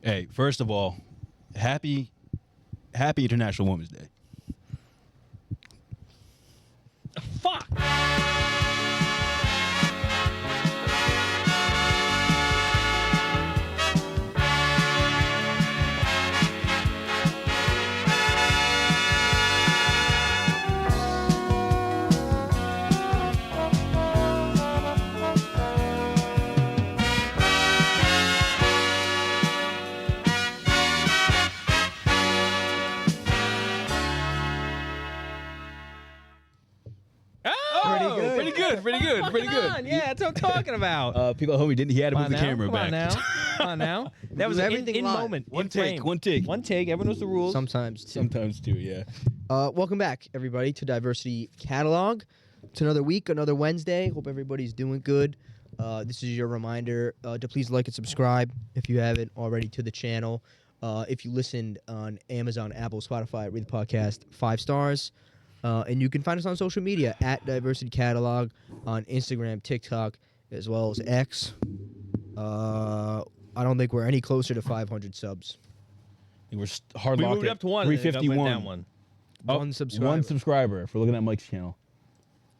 Hey, first of all, happy International Women's Day. Fuck. Pretty good. Yeah, that's what I'm talking about. People at home, he had to move the camera back. Come on now. That was everything in moment. One in take. frame. One take. Everyone knows the rules. Sometimes too, yeah. Welcome back, everybody, to Diversity Catalog. It's another week, another Wednesday. Hope everybody's doing good. This is your reminder to please like and subscribe if you haven't already to the channel. If you listened on Amazon, Apple, Spotify, read the podcast 5 stars. And you can find us on social media at Diversity Catalog on Instagram, TikTok, as well as X. I don't think we're any closer to 500 subs. I think we're hard We locked moved at up to 1. 351. Went down 1. One subscriber. One subscriber. If we're looking at Mike's channel.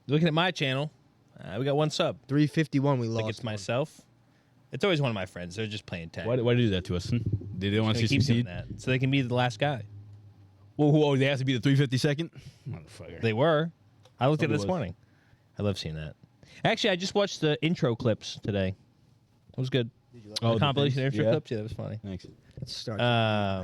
Looking at my channel, we got 1 sub. 351 we I lost. think it's myself. It's always one of my friends. They're just playing tag. Why did they do that to us? They didn't want to see keep succeed? doing that so they can be the last guy. Well, they have to be the 352nd? Motherfucker. They were. I looked at it this was. morning. I love seeing that. Actually, I just watched the intro clips today. It was good. Oh, the compilation things? intro Yeah. clips. Yeah, that was funny. Thanks. Let's start. My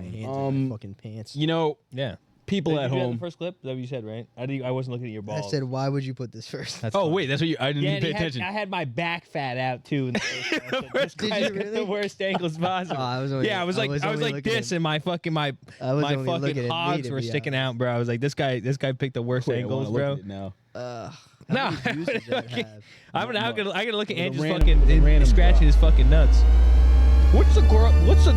hands in my fucking pants. You know, Yeah. people Did at you do that in home. the first clip? Is that what you said, right? I wasn't looking at your I balls. said, why would you put this first? That's Oh, fine. wait, that's what you. I didn't Yeah, pay attention. I had my back fat out too. In the first one. Did you really? The worst angles possible. Oh, I was only- I was I like was only looking this, at- and my fucking my I was only fucking looking at me, hogs to were be sticking honest. out, bro. I was like, this guy picked the worst Wait, I angles, wanna bro. look at it now. How No, many views does that have? I gotta look at With a Andrew's random- with a fucking random scratching drop. his fucking nuts. What's the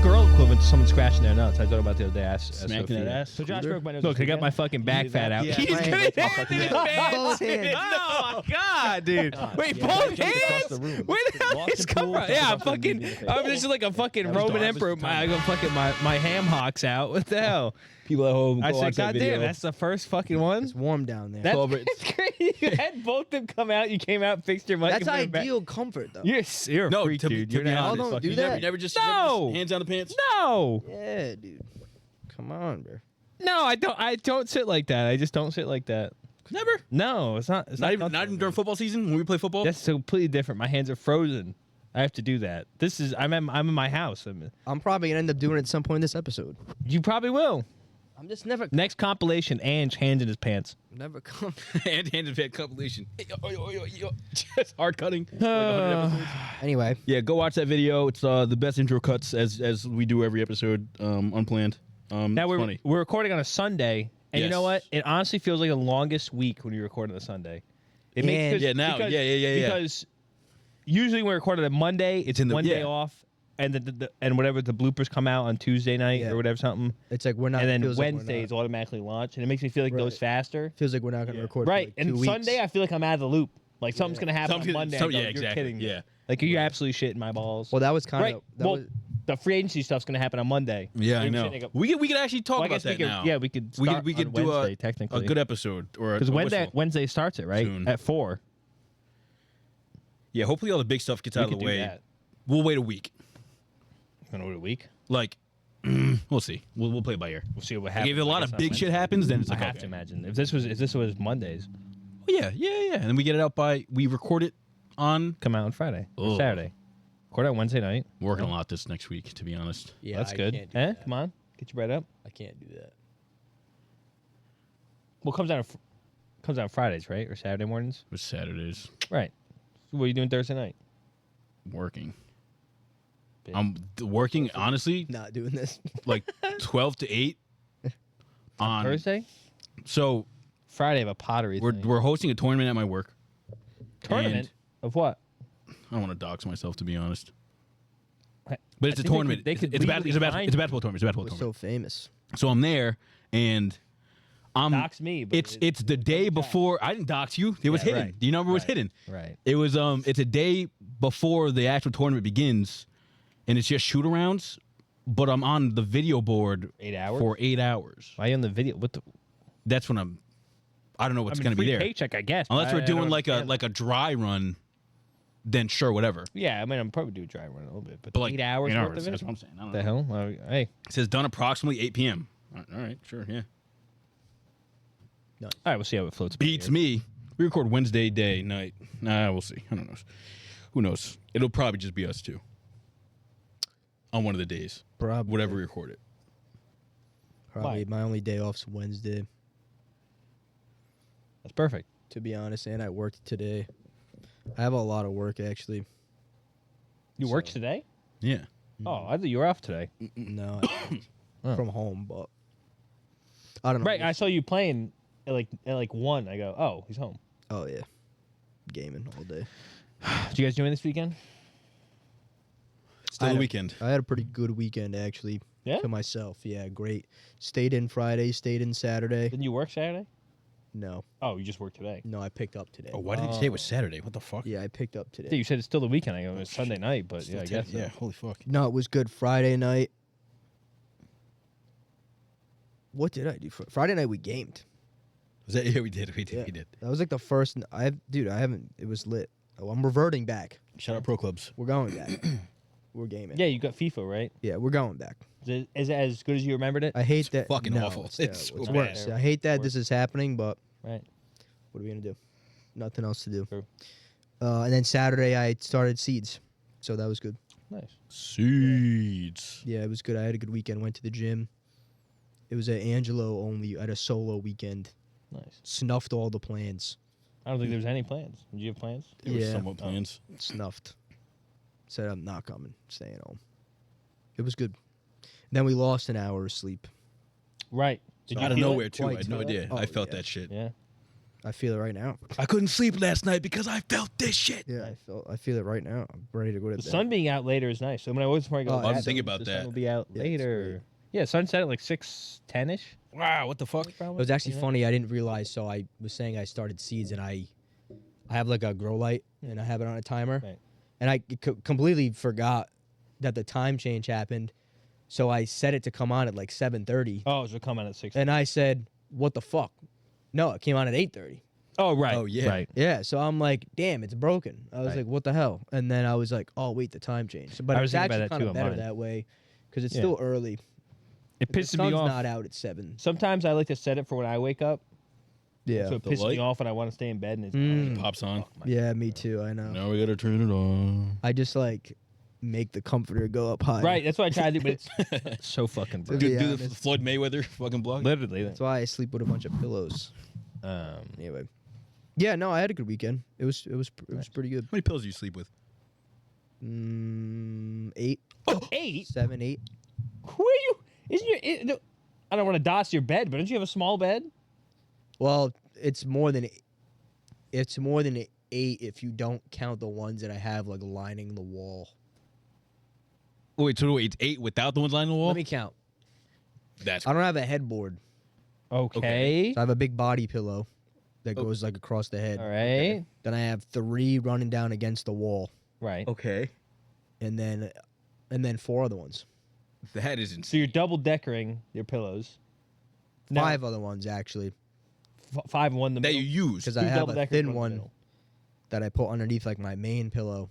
girl equivalent to someone scratching their nuts? I thought about the other day. Smacking that ass? So Josh Scooter? broke my nose. Look, I got my fucking back fat out. Yeah. He's My gonna hands hit are it in his fucking- pants. Both hands. Oh my god, dude! Wait, yeah, both jumped across the hands? room. Where the hell Walked did this the come pool, from? jumped Yeah, across the room, fucking. beat me in the face. I'm just like a fucking was Roman dark. emperor. I got fucking my ham hocks out. What the hell? People at home. I go said, watch that God video. damn, that's the first fucking one. It's warm down there. That's, 12 rates. that's crazy. You had both of them come out. You came out, fixed your mic. That's and put it back. ideal comfort, though. You're a No, freak, to be- dude. to You're be not honest, don't fucking- do that. Never just No. hands on the pants. No, Yeah, dude. Come on, bro. no, I don't. I don't sit like that. I just don't sit like that. Never. No, it's not. It's Not even comfortable. during football season when we play football. That's completely different. My hands are frozen. I have to do that. I'm in my house. I'm probably gonna end up doing it at some point in this episode. You probably will. I'm just never Next compilation, Ange hands in his pants. come. and handed fan compilation. Just hard cutting. Like 100 episodes. Anyway, Yeah, go watch that video. It's the best intro cuts as we do every episode, unplanned. Now it's funny. we're recording on a Sunday, and you know Yes. what? It honestly feels like the longest week when you record on a Sunday. It makes And- Yeah, now. Yeah. Because usually when we record on a Monday, it's in the- one day yeah. off, and and whatever the bloopers come out on Tuesday night Yeah. or whatever something, it's like we're not. and then feels like we're Wednesdays not- automatically launch, and it makes me feel like it goes Right. faster. feels like we're not gonna record. Right, For like 2 and weeks. Sunday I feel like I'm out of the loop. Like something's gonna happen Something's on gonna- Monday. I go, yeah, You're exactly. kidding me. Yeah. Like you're absolutely shitting my balls. Well, that was kind right. of. Well, the free agency stuff's gonna happen on Monday. Yeah, I Maybe we know. should take a- We could actually talk Well, I about guess we that could. now. Yeah, we could. Start we could on do Wednesday, a technically good episode or because a Wednesday whistle. starts it right Soon. at 4. Yeah, hopefully all the big stuff gets We out of could the do way. that. We'll wait a week. Gonna wait a week. Like, we'll see. We'll play it by ear. We'll see what Like, happens. if a lot I of guess on big shit Wednesday. happens, then it's I like have okay. to imagine if this was Mondays, Yeah, and then we get it out we record it on. come out on Friday or Ugh. Saturday. Record out Wednesday night. We're working a lot this next week, to be honest. Yeah, That's I good. Can't do Eh? that. Come on, get your bread up. I can't do that. Well, comes out Fridays, right, or Saturday mornings, It's Saturdays. right? So what are you doing Thursday night? Working. Big. I'm working, honestly, Not doing this. like 12 to 8 on Thursday, So Friday, I have a pottery. thing. we're hosting a tournament at my work. Tournament of what? I don't want to dox myself, to be honest. I- But it's I a think tournament. they could It's a legally basketball find tournament. It's a basketball We're tournament. so famous. So I'm there, and Dox me, but It's the day before. I didn't dox you. It was Yeah, hidden. right. The number was Right. hidden. Right. It was It's a day before the actual tournament begins, and it's just shoot arounds. but I'm on the video board 8 hours? for 8 hours. Why are you on the video? What the? That's when I don't know what's I mean, going to be free there. paycheck, I guess. Unless but we're I doing don't like understand a dry run, then sure, whatever. Yeah, I mean, I'm probably do a dry run a little bit, but Like 8 hours. 8 worth hours. of it? That's what I'm saying. I don't The know. hell? Hey, It says done approximately 8 p.m. All right, sure, yeah. all right, we'll see how it floats. Beats me. We record Wednesday day, night. Nah, we'll see. I don't know. Who knows? It'll probably just be us two on one of the days. Probably. Whatever we record it. Probably. Why? My only day off's Wednesday, That's perfect. to be honest, and I worked today. I have a lot of work, actually. You worked today? Yeah. Oh, I thought you were off today. No, Oh. from home, but I don't know. Right, I saw you playing at like 1. I go, oh, he's home. Oh, yeah. Gaming all day. Did you guys do anything this weekend? Still I the had a- weekend. I had a pretty good weekend, actually, Yeah? to myself. Yeah, great. Stayed in Friday, stayed in Saturday. Didn't you work Saturday? No, Oh, you just worked today. no, I picked up today. Oh, why did you say it was Saturday? What the fuck? Yeah, I picked up Yeah, today. you said it's still the weekend. I go, it's Sunday night, but yeah, I guess. So. Yeah, holy fuck. No, it was good. Friday night. What did I do? Friday night we gamed. Was that, yeah, we did. We Yeah. did. That was like the first. I haven't. It was lit. Oh, I'm reverting back. Shout out Pro Clubs. We're going back. We're gaming. Yeah, you got FIFA, right? Yeah, we're going back. Is it as good as you remembered it? I hate that. fucking no, awful. It's, It's terrible. so It's bad. worse. I hate that this is happening, but Right. what are we gonna do? Nothing else to do. True. And then Saturday I started Seeds, so that was good. Nice. Seeds. Yeah, it was good. I had a good weekend. Went to the gym. It was at Angelo only. I had a solo weekend. Nice. Snuffed all the plans. I don't think there was any plans. Did you have plans? There was Yeah. somewhat plans. Snuffed. Said I'm not coming. Staying home. It was good. Then we lost an hour of sleep. Right. Did you Out of feel it? nowhere, too. I Quite had no so. idea. Oh, I felt yeah. that shit. Yeah. I feel it right now. I couldn't sleep last night because I felt this shit. Yeah, I feel it right now. I'm ready to go to The bed. sun being out later is nice. So when I was before I go, Oh, to I bed, was thinking about the that. sun will be out Yeah, it's later. great. Yeah, sunset at like 6:10ish. Wow, what the fuck? It was actually funny. I didn't realize. So I was saying I started Seeds, and I have like a grow light, and I have it on a timer, Right. and I completely forgot that the time change happened. So I set it to come on at like 7:30, Oh, so come on at 6. and I said, "What the fuck?" No, it came on at 8:30. Oh, right. Oh, yeah. Right. Yeah, so I'm like, "Damn, it's broken." I was Right. like, "What the hell?" And then I was like, "Oh wait, the time changed." But I was it's thinking about actually that kind too of on better mine. that way because it's Yeah. still early. It The pisses sun's me off. not out at 7. Sometimes I like to set it for when I wake up. Yeah, So it The pisses me light? off and I want to stay in bed and it's Mm. Pops on. yeah, me too. I know. Now we gotta turn it on. I just like make the comforter go up high. Right, that's what I try to do, but it's so fucking To bright. be Do the honest. Floyd Mayweather fucking blog. Literally. That's why I sleep with a bunch of pillows. Um, Anyway, yeah, no, I had a good weekend. It was Nice. pretty good. How many pills do you sleep with? 8, 8? 7, 8. Who are you? Isn't your? No, I don't want to DOS your bed, but don't you have a small bed? Well, it's more than 8 if you don't count the ones that I have like lining the wall. Wait, so wait, it's 8 without the ones lining the wall? Let me count. That's I don't have a headboard. Okay. So I have a big body pillow that goes like across the head. All right. Then I have 3 running down against the wall, Right. okay. and then 4 other ones. That is So insane. you're double deckering your pillows. Now, 5 other ones actually 5 and 1 in the That middle. you use. because Two I have a double-deckers, thin in the one middle. that I put underneath like my main pillow.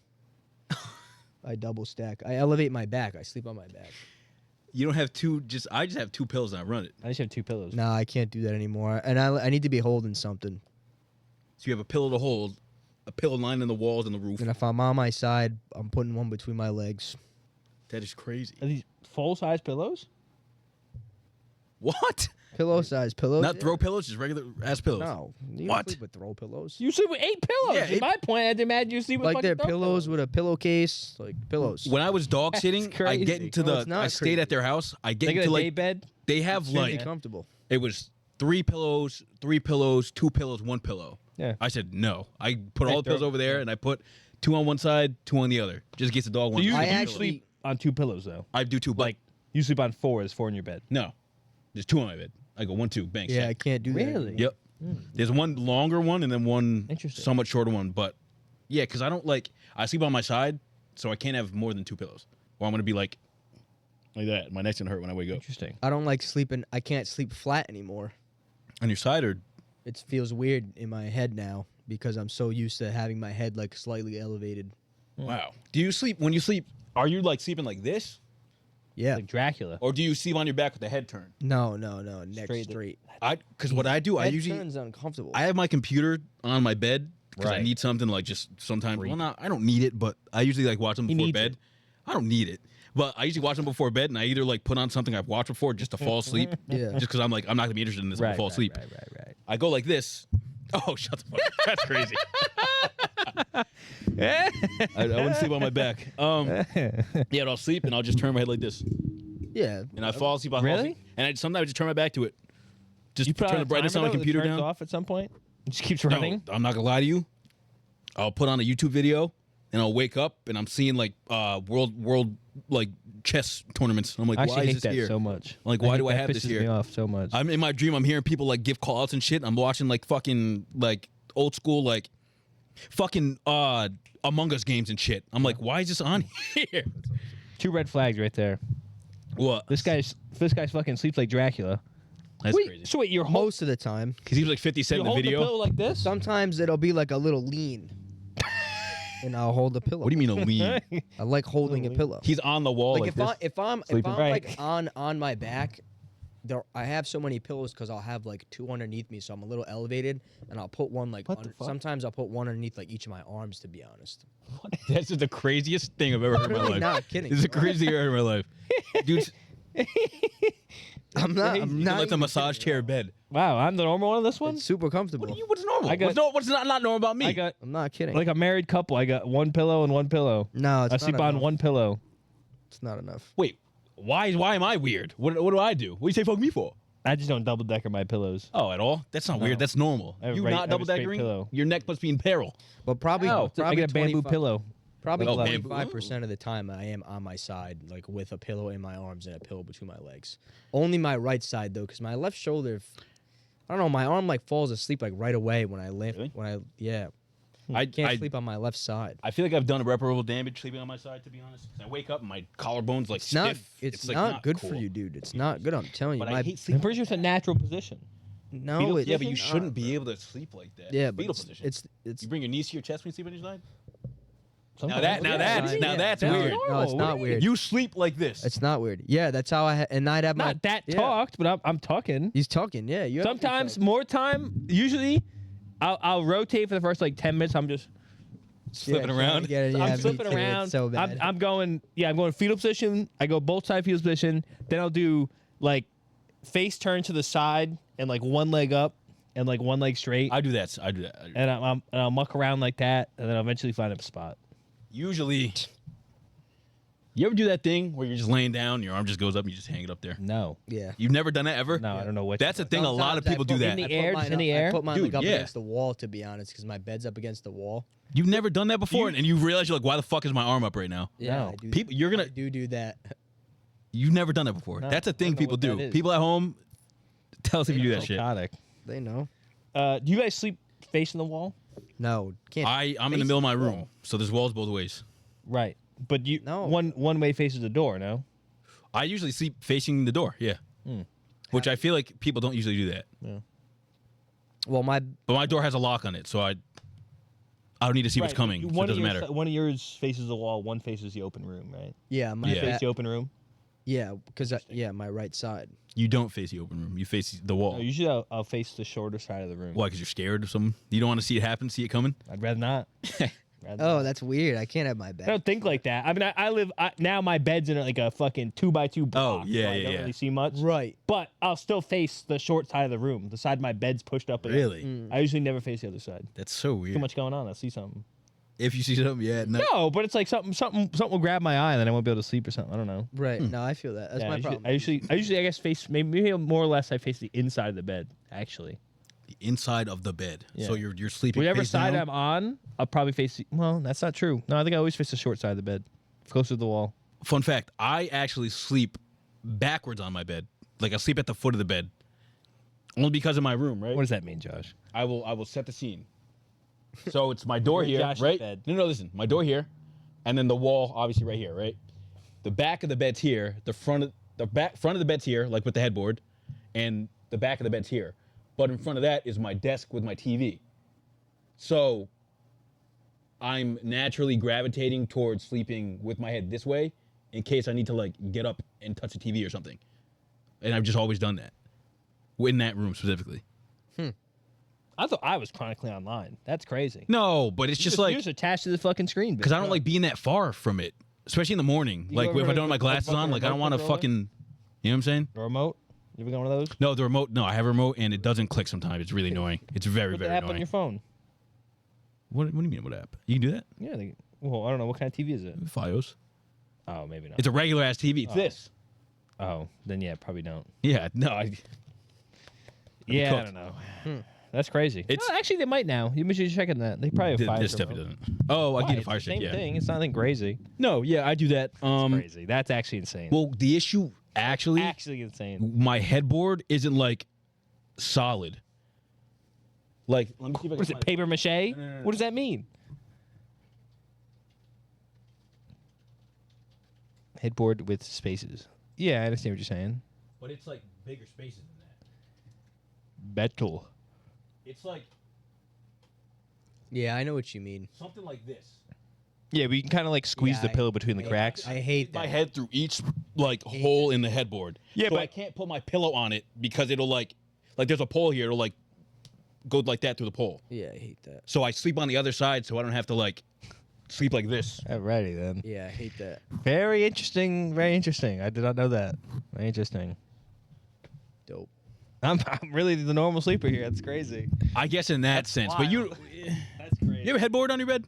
I double stack. I elevate my back. I sleep on my back. You don't have two. I just have 2 pills and I run it. I just have 2 pillows. Nah, I can't do that anymore. And I need to be holding something. So you have a pillow to hold, a pillow lining the walls and the roof. And if I'm on my side, I'm putting one between my legs. That is crazy. Are these full size pillows? What? Pillow size pillows. Not yeah. throw pillows, just regular ass pillows. No, you What? don't sleep with throw pillows. You sleep with 8 pillows. Yeah, In 8 my point, I'd imagine you sleep with Like fucking they're throw pillows with a pillowcase, like pillows. When I was dog sitting, I get crazy. into No, the. it's not I stayed crazy. at their house. I get They got into a day like bed. they have Extremely like comfortable. it was 3 pillows, 2 pillows, 1 pillow. Yeah. I said no. I put Right, all the pillows throw- over there, and I put 2 on one side, 2 on the other. Just gets the dog So one. you, I you actually- sleep on 2 pillows though. I do 2, but Like you sleep on 4. There's 4 in your bed. no, there's 2 on my bed. I go 1, 2, bang. Yeah, I stack. can't do that. Really? anymore. Yep. There's one longer one and then one Interesting. somewhat shorter one, but yeah, because I don't like I sleep on my side, so I can't have more than 2 pillows, or I'm gonna be like like that. My neck's gonna hurt when I wake up. Interesting. I don't like sleeping. I can't sleep flat anymore. On your side or? It feels weird in my head now because I'm so used to having my head like slightly elevated. Wow. Do you sleep when you sleep? Are you like sleeping like this, Yeah. Like Dracula. or do you sleep on your back with the head turned? No. Neck Straight. straight. Because what I do, I Head usually turns uncomfortable. I have my computer on my bed because I Right. need something like just sometimes. Well, not I don't need it, but I usually like watch them He before needs bed. it. I don't need it, but I usually watch them before bed, and I either like put on something I've watched before just to fall asleep. Yeah. Just because I'm like I'm not gonna be interested in this. I'm gonna fall asleep. Right. I go like this. Oh, shut the fuck up. That's crazy. I wouldn't sleep on my back. Yeah, I'll sleep and I'll just turn my head like this, Yeah. and I fall asleep. I fall Really? asleep, and I sometimes just turn my back to it. Just You put turn on the brightness on my computer down. off at some point. It just keeps No, running. I'm not gonna lie to you. I'll put on a YouTube video and I'll wake up and I'm seeing like world like chess tournaments. I'm like, I why actually is hate this that here? so much. Like, why do I that have this pisses here? me off so much. I'm in my dream. I'm hearing people like give call outs and shit. I'm watching like fucking like old school like fucking Among Us games and shit. I'm like, why is this on here? 2 red flags right there. What? This guy's fucking sleeps like Dracula. That's Wait, crazy. so wait, you're Most of the time. Because he was like 57 you in the hold the video. pillow like this? Sometimes it'll be like a little lean. And I'll hold the pillow. What do you mean a lean? I like holding a pillow. He's on the wall like, this. if I'm Sleeping. Right. like on my back, I have so many pillows because I'll have like 2 underneath me, so I'm a little elevated, and I'll put one like What the fuck? sometimes I'll put one underneath like each of my arms. To be honest, That's just the craziest thing I've ever heard in my Really life. not kidding. This is the craziest thing I've ever heard in my life. Dude, I'm not. I'm you not like the even massage kidding. chair bed. Wow, I'm the normal one on this one? It's super comfortable. What's normal? I got- what's not normal about me? I got I'm not kidding. like a married couple. I got one pillow and one pillow. no, it's I not sleep enough. on one pillow. It's not enough. Wait, why am I weird? What do I do? What do you say fuck me for? I just don't double decker my pillows. Oh, at all? That's not No. weird. That's normal. I have You right- I not have a double straight deckering? pillow. Your neck must be in peril. But probably, Oh, I probably get a bamboo 25 pillow. Probably Oh, 25% of the time I am on my side, like with a pillow in my arms and a pillow between my legs. Only my right side though, because my left shoulder, I don't know, my arm like falls asleep like right away when I lift. Really? I can't I sleep on my left side. I feel like I've done irreparable damage sleeping on my side, to be honest. 'Cause I wake up and my collarbone's like It's not. stiff. It's like, not good cool. for you, dude. It's not good. I'm telling you. But My, I hate I'm sleeping. pretty sure it's a natural position. no, Fetal- it yeah, but you isn't. shouldn't be able to sleep like that. Yeah, but fetal position. it's You bring your knees to your chest when you sleep on your side. Sometimes. That's no, weird. No, it's What not do you weird. You sleep like this. It's not weird. Yeah, that's how and I'd have Not that yeah. talked, but I'm tucking. He's talking. Yeah, you. have to be Sometimes talking. more time. Usually, I'll rotate for the first like 10 minutes. I'm just Slipping Yeah, around. yeah, I'm me flipping too. around. It's so bad. I'm going fetal position. I go both side fetal position. Then I'll do like face turn to the side and like one leg up and like one leg straight. I do that. And I'll muck around like that, and then I'll eventually find a spot. Usually, you ever do that thing where you're just laying down, your arm just goes up, and you just hang it up there? No, Yeah. You've never done that ever? no, I don't know what. That's a thing. A lot of Sometimes I people do put- that. In the I put air, mine just in the up- air? I put mine Dude, like up yeah. against the wall, to be honest, because my bed's up against the wall. You've never done that before, and you realize you're like, why the fuck is my arm up right now? Yeah, No. I do. People, you're gonna. I do that. You've never done that before. No, That's a I thing don't know people what that do. is. People at home, tell us if you do that shit. Psychotic. They know. Do you guys sleep facing the wall? No, can't. I'm in the face middle of my the room, wall. so there's walls both ways. Right, but you No. one way faces the door. No. I usually sleep facing the door. Yeah, which I feel like people don't usually do that. Well, my But my door has a lock on it, so I don't need to see what's Right, coming. So One it doesn't of yours, matter. One of yours faces the wall. One faces the open room. Right. yeah, my Yeah. Face ba- the open room. yeah, because my right side. You don't face the open room. You face the wall. No, usually I'll face the shorter side of the room. Why? Because you're scared of something. You don't want to see it happen, see it coming. I'd rather not. Oh, that's weird. I can't have my I back. don't think like that. I mean, I live now. My bed's in like a fucking 2x2 block. yeah, so I yeah, don't yeah. really see much. Right. But I'll still face the short side of the room. The side my bed's pushed up. against. Really? I usually never face the other side. That's so weird. Too much going on. I'll see something. If you see something, yeah, no. No, but it's like something will grab my eye and then I won't be able to sleep or something. I don't know. Right. No, I feel that. That's Yeah, my I usually, problem. I usually, I guess face maybe more or less I face the inside of the bed actually. The inside of the bed. Yeah. So you're sleeping. Whichever face side down? I'm on, I'll probably face. Well, that's not true. No, I think I always face the short side of the bed, closer to the wall. Fun fact: I actually sleep backwards on my bed. Like I sleep at the foot of the bed, only because of my room. Right. What does that mean, Josh? I will set the scene. So it's my door You're here, Josh's right? bed. No, listen. My door here, and then the wall, obviously, right here, right? the back of the bed's here, front of the bed's here, like with the headboard, and the back of the bed's here. But in front of that is my desk with my TV. So I'm naturally gravitating towards sleeping with my head this way in case I need to like get up and touch the TV or something. And I've just always done that. In that room specifically. I thought I was chronically online. That's crazy. No, but it's just like... You're just attached to the fucking screen. Because I don't like being that far from it. Especially in the morning. You Like ever if I heard don't have my of glasses fucking on, like I don't remote want to controller? fucking... You know what I'm saying? A remote? You ever got one of those? No, the remote... No, I have a remote and it doesn't click sometimes. It's really annoying. It's very, Put the very app annoying. on your phone. What do you mean, what app? You can do that? Yeah. Well, I don't know. What kind of TV is it? Fios. Oh, maybe not. It's a regular ass TV. It's this. Oh, then yeah, probably don't. Yeah, no, Yeah, I cooked. don't know. That's crazy. It's- No, actually, they might now. You should check on that. They probably have fire. this stick definitely remote. doesn't. Oh, I Why? get a It's fire the stick, same yeah. thing. It's nothing crazy. No, yeah, I do that. Crazy. That's actually insane. Well, the issue actually, actually insane. my headboard isn't like solid. Like, let me see if I What is can it? Paper mache? no. What does that mean? Headboard with spaces. Yeah, I understand what you're saying. But it's like bigger spaces than that. Metal. It's like Yeah, I know what you mean. something like this. Yeah, but you can kind of like squeeze Yeah, the pillow between the cracks. I hate My that. head through each like hole in the headboard. Yeah, so but- I can't put my pillow on it because it'll like there's a pole here. It'll like go like that through the pole. Yeah, I hate that. So I sleep on the other side, so I don't have to like sleep like this. Alrighty then. Yeah, I hate that. Very interesting. Very interesting. I did not know that. Very interesting. Dope. I'm really the normal sleeper here. That's crazy. I guess in that sense. But you That's crazy. have a headboard on your bed?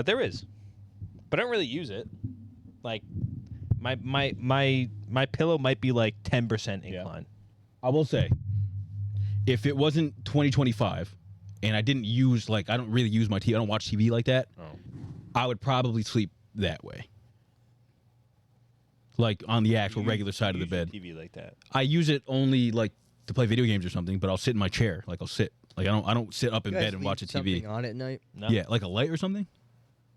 There is, but I don't really use it. Like, my pillow might be like 10% incline. I will say, if it wasn't 2025 and I didn't use I don't really use my TV, I don't watch TV like that, I would probably sleep that way. Like on the actual regular side of the bed. TV like that. I use it only like to play video games or something, but I'll sit in my chair. Like I'll sit. Like I don't sit up in You guys bed and watch a leave something TV. on at night. No. Yeah, like a light or something?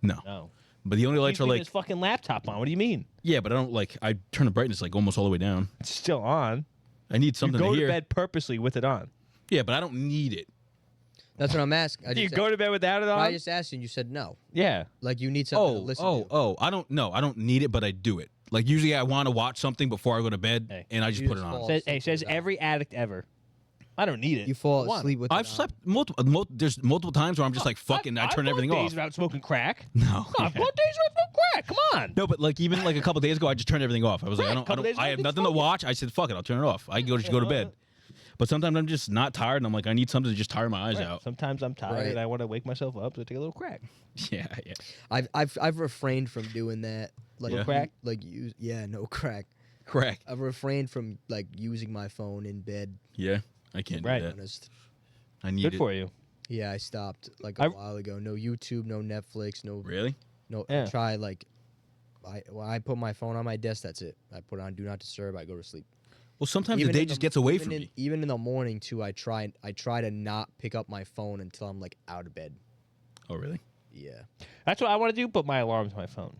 No. No. But the only lights He's are leaving like his fucking laptop on. What do you mean? yeah, but I don't I turn the brightness like almost all the way down. It's still on. I need something You go to to hear. bed purposely with it on. Yeah, but I don't need it. That's what I'm asking. Do you go to bed without it on? I just asked you and you said no. Yeah. Like you need something to listen to. I don't need it, but I do it. Like usually I want to watch something before I go to bed, Hey. and I just You put it just on. fall Says asleep every addict ever. I don't need it. You fall I want asleep with it I've on. slept there's multiple times where I'm just like fucking. I turn everything days off. without smoking crack. No. I've gone days without smoking crack. Come on. No, but like even like a couple days ago, I just turned everything off. I was like, Right, couple days I ago, have I nothing did to watch. I said, fuck it, I'll turn it off. I just go to bed. But sometimes I'm just not tired, and I'm like, I need something to just tire my eyes Right. out. Sometimes I'm tired Right. and I want to wake myself up to take a little crack. Yeah. I've refrained from doing that. Like Yeah. Crack? Like no crack. Crack. I've refrained from like using my phone in bed. Yeah, I can't Right. do that. Honest. I need Good it. for you. Yeah, I stopped like I- a while ago. No YouTube, no Netflix, no Really? no. Yeah. I try like. When I put my phone on my desk, that's it. I put on Do Not Disturb. I go to sleep. Well, sometimes Even the day in just gets away even from in- me. Even in the morning too, I try to not pick up my phone until I'm like out of bed. Oh, really? Yeah. That's what I want to do, but my alarm's my phone.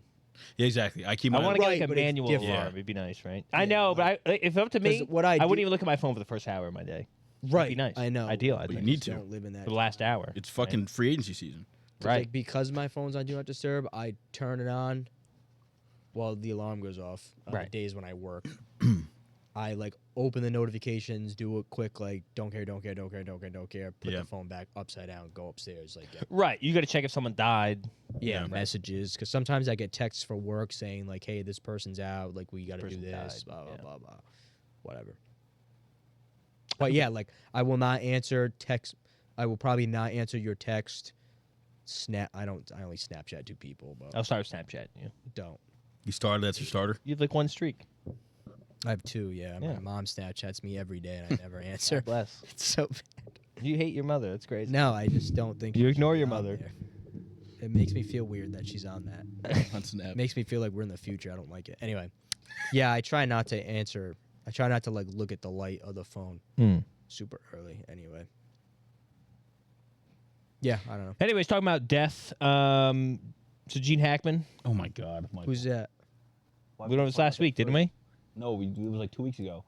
Yeah, exactly. I keep I my. want to Right, get like a but it's manual different. alarm. Yeah. It'd be nice, right? I Yeah, know, but if up to me, 'Cause what I wouldn't do- even look at my phone for the first hour of my day. Right. Be nice. I know. Ideal, I But you think. need Just to. don't live in that. For the last hour. It's fucking free agency season. Right. Like, because my phone's on Do Not Disturb, I turn it on while the alarm goes off. On Right. The days when I work, I like open the notifications, do a quick like don't care, put Yeah. the phone back upside down, go upstairs, like Right. You got to check if someone died. yeah, Yeah. messages. Because sometimes I get texts for work saying like, hey, this person's out, like we got to do Person this, died, blah blah yeah. blah blah, whatever. But yeah, like I will not answer text. I will probably not answer your text. Snap. I only Snapchat to people, but I'll start Snapchat. Yeah. don't. You started. That's your starter. You have like one streak. I have two. Yeah, Yeah. my mom Snapchats me every day, and I never answer. God bless. It's so bad. You hate your mother. That's crazy. No, I just don't think You she ignore should your be on mother. there. It makes me feel weird that she's on that. On Snap. It makes me feel like we're in the future. I don't like it. Anyway, yeah, I try not to answer. I try not to like look at the light of the phone super early. Anyway. Yeah, I don't know. Anyways, talking about death. So Gene Hackman. Oh my God. Michael. Who's that? We went over this last week, didn't we? No, it was like 2 weeks ago.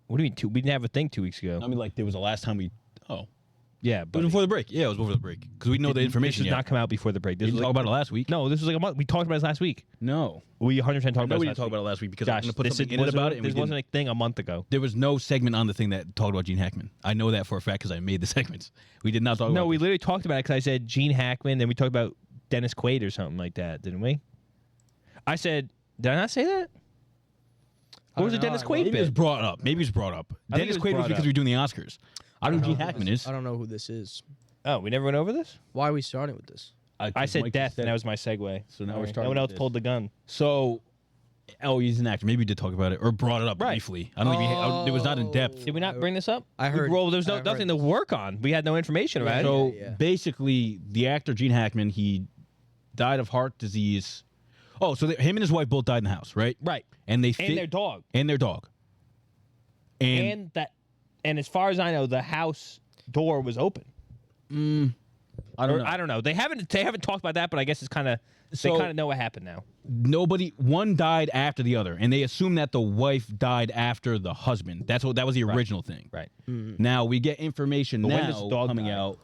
What do you mean? We didn't have a thing 2 weeks ago. I mean, like, there was the last time we. Oh. Yeah, It but was before the break. Yeah, it was before the break. Because we know the information This did yet. not come out before the break. This Did was you talk about it last week? No, this was like a month. We talked about this last week. No. We 100% talked I know about we it didn't last talk week. about it last week because I'm Josh, going to put this something in it about it. And this we wasn't didn't. a thing a month ago. There was no segment on the thing that talked about Gene Hackman. I know that for a fact because I made the segments. We did not talk about No, we this. literally talked about it because I said Gene Hackman, then we talked about Dennis Quaid or something like that, didn't we? I said, did I not say that? What was the Dennis Quaid Maybe it was bit? brought up. Maybe it was brought up. I think Dennis it was Quaid was brought because up. we were doing the Oscars. I don't know who Gene Hackman is. I don't know who this is. Oh, we never went over this? Why are we starting with this? I said death, and that was my segue. So now we're Sorry. starting No one with else this. pulled the gun. So, he's an actor. Maybe we did talk about it or brought it up Right. briefly. I don't even. It was not in depth. Did we not bring this up? I heard- There was I heard nothing to work on. We had no information about it. So yeah. basically, the actor Gene Hackman, he died of heart disease. Oh, so him and his wife both died in the house, right? Right. And they And their dog. And their dog. And And as far as I know, the house door was open. I don't know. I don't know. They haven't talked about that, but I guess it's kind of they So- kind of know what happened now. One died after the other, and they assume that the wife died after the husband. That was the original thing. Right. Now we get information when now does the dog coming die? out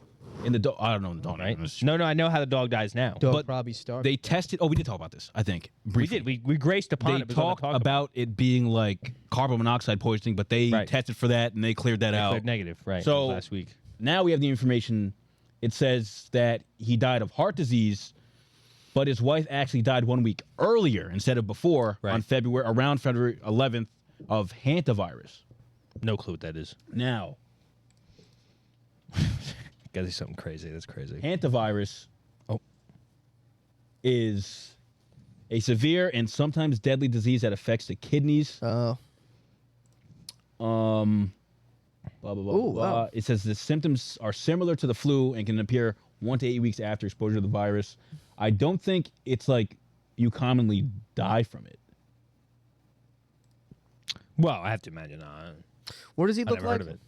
in the dog. I don't know the dog. Right. name. No, I know how the dog dies now. Dog But probably started. They tested. Oh, we did talk about this. I think We briefly. did. We graced upon They it. but we talked don't talk about it being like carbon monoxide poisoning, but they Right. tested for that and they cleared that it. out. Cleared negative. Right. So- it was last week. Now we have the information. It says that he died of heart disease, but his wife actually died 1 week earlier instead of before Right. on around February 11th of hantavirus. No clue what that is. Now, Gotta do something crazy. That's crazy. hantavirus Oh. is a severe and sometimes deadly disease that affects the kidneys. Oh. Blah, blah, blah, Ooh, blah. wow. It says the symptoms are similar to the flu and can appear 1 to 8 weeks after exposure to the virus. I don't think it's like you commonly die from it. Well, I have to imagine. What does he I look never like? heard of it.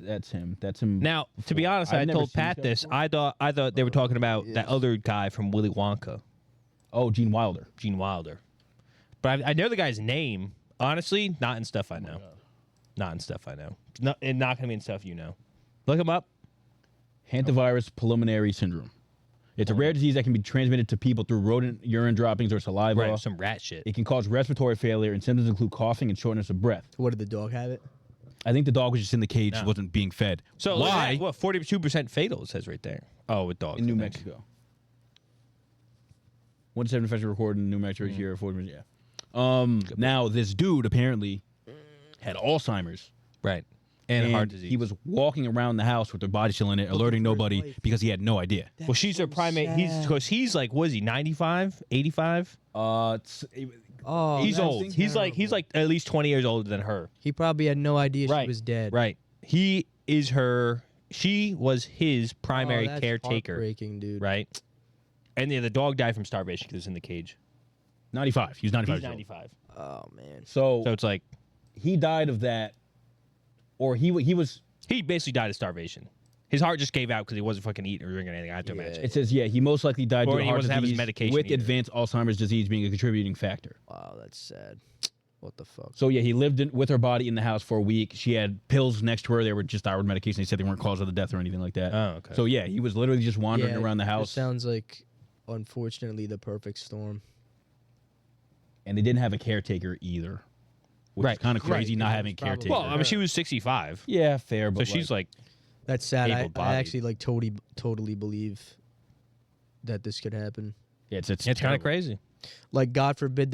That's him. That's him. Now, to be honest, I've I never told seen Pat this this. I thought they were talking about that other guy from Willy Wonka, Oh, Gene Wilder. Gene Wilder. But I know the guy's name. Honestly, not in stuff I know. Not in stuff I know. And not gonna be in stuff you know. Look him up. Hantavirus pulmonary syndrome. It's a rare disease that can be transmitted to people through rodent urine droppings or saliva. Right, some rat shit. It can cause respiratory failure, and symptoms include coughing and shortness of breath. What did the dog have it? I think the dog was just in the cage, No. wasn't being fed. So look at why? that. What 42% fatal? It says right there. Oh, with dogs In New I think. Mexico. 1 to 7 infection recorded in New Mexico here. 40, yeah. Now this dude apparently had Alzheimer's. Right. And heart disease. He was walking around the house with their body still in it, alerting for his nobody wife. because he had no idea. well, she's her primate. He's like, what is he? 95, 85? Oh, He's that's old. He's like at least 20 years older than her. He probably had no idea Right. she was dead. Right. He is her. She was his primary that's caretaker. Heartbreaking, dude. Right. And the dog died from starvation because it's in the cage. 95. He was 95 He's years old. 95. Oh man. So So it's like he died of that, or he was. he basically died of starvation. His heart just gave out because he wasn't fucking eating or drinking anything. I have to Yeah. imagine. It says he most likely died Or due to he heart wasn't having his disease medication with either. advanced Alzheimer's disease being a contributing factor. Wow, that's sad. What the fuck? So yeah, he lived with her body in the house for a week. She had pills next to her. They were just thyroid medication. They said they weren't cause of the death or anything like that. Oh, okay. So yeah, he was literally just wandering around the This house, sounds like, unfortunately, the perfect storm. and they didn't have a caretaker either, which is Right. kind of crazy Right, not because having a it's probably- caretaker. well, I mean, she was 65. yeah, fair, but So she's like, That's sad. I Able-bodied. actually like totally believe that this could happen. yeah, it's it's kind of terrible. crazy. Like God forbid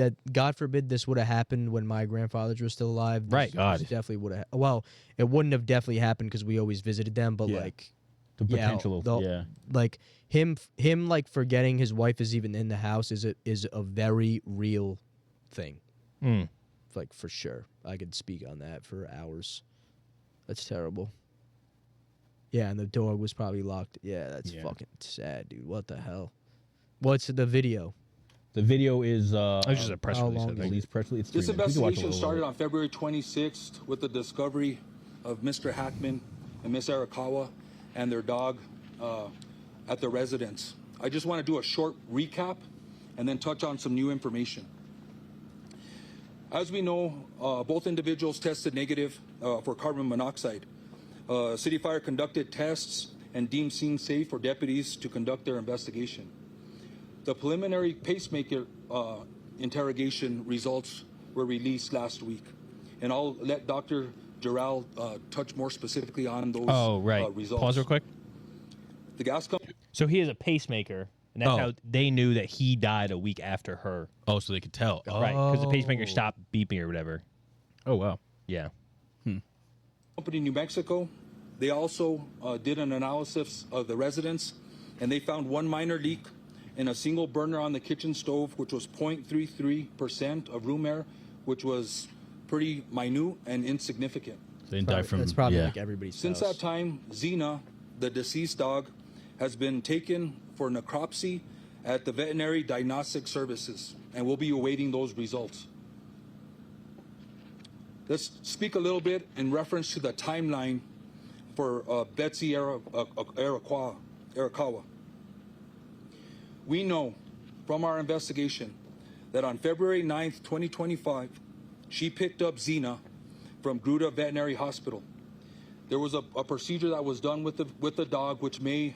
this would have happened when my grandfathers were still alive. This- Right. God. this definitely would have. Well, it wouldn't have definitely happened because we always visited them. But Yeah. like, The yeah, potential, the- yeah. like him like forgetting his wife is even in the house is a very real thing. Mm. Like for sure, I could speak on that for hours. That's terrible. Yeah, and the dog was probably locked. Yeah, that's Yeah. fucking sad, dude. What the hell? What's the video? The video is It was just a press how release. I long think. release press release. It's This 3 minutes. We can watch a investigation little started of it. on February 26th with the discovery of Mr. Hackman and Miss Arakawa and their dog at their residence. I just want to do a short recap and then touch on some new information. As we know, both individuals tested negative for carbon monoxide. City Fire conducted tests and deemed scene safe for deputies to conduct their investigation. The preliminary pacemaker interrogation results were released last week, and I'll let Dr. Gerald touch more specifically on those results. Pause real quick. The gas company. So he has a pacemaker, and that's how they knew that he died a week after her. Oh, so they could tell. Right, because the pacemaker stopped beeping or whatever. Oh, wow. Yeah. Company New Mexico, they also did an analysis of the residence, and they found one minor leak in a single burner on the kitchen stove, which was 0.33% of room air, which was pretty minute and insignificant. They didn't die from... That's probably yeah. like everybody's Since house. that time, Xena, the deceased dog, has been taken for necropsy at the Veterinary Diagnostic Services, and we'll be awaiting those results. Let's speak a little bit in reference to the timeline for Betsy Arakawa. We know from our investigation that on February 9th, 2025, she picked up Xena from Gruta Veterinary Hospital. There was a procedure that was done with the dog, which may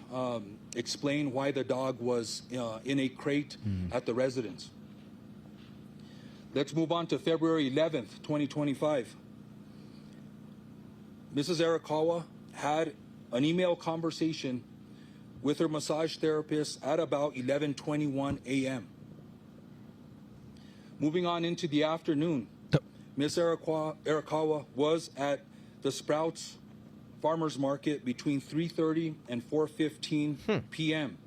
explain why the dog was in a crate at the residence. Let's move on to February 11th, 2025. Mrs. Arakawa had an email conversation with her massage therapist at about 11:21 a.m. Moving on into the afternoon, Ms. Arakawa was at the Sprouts Farmers Market between 3:30 and 4:15 p.m.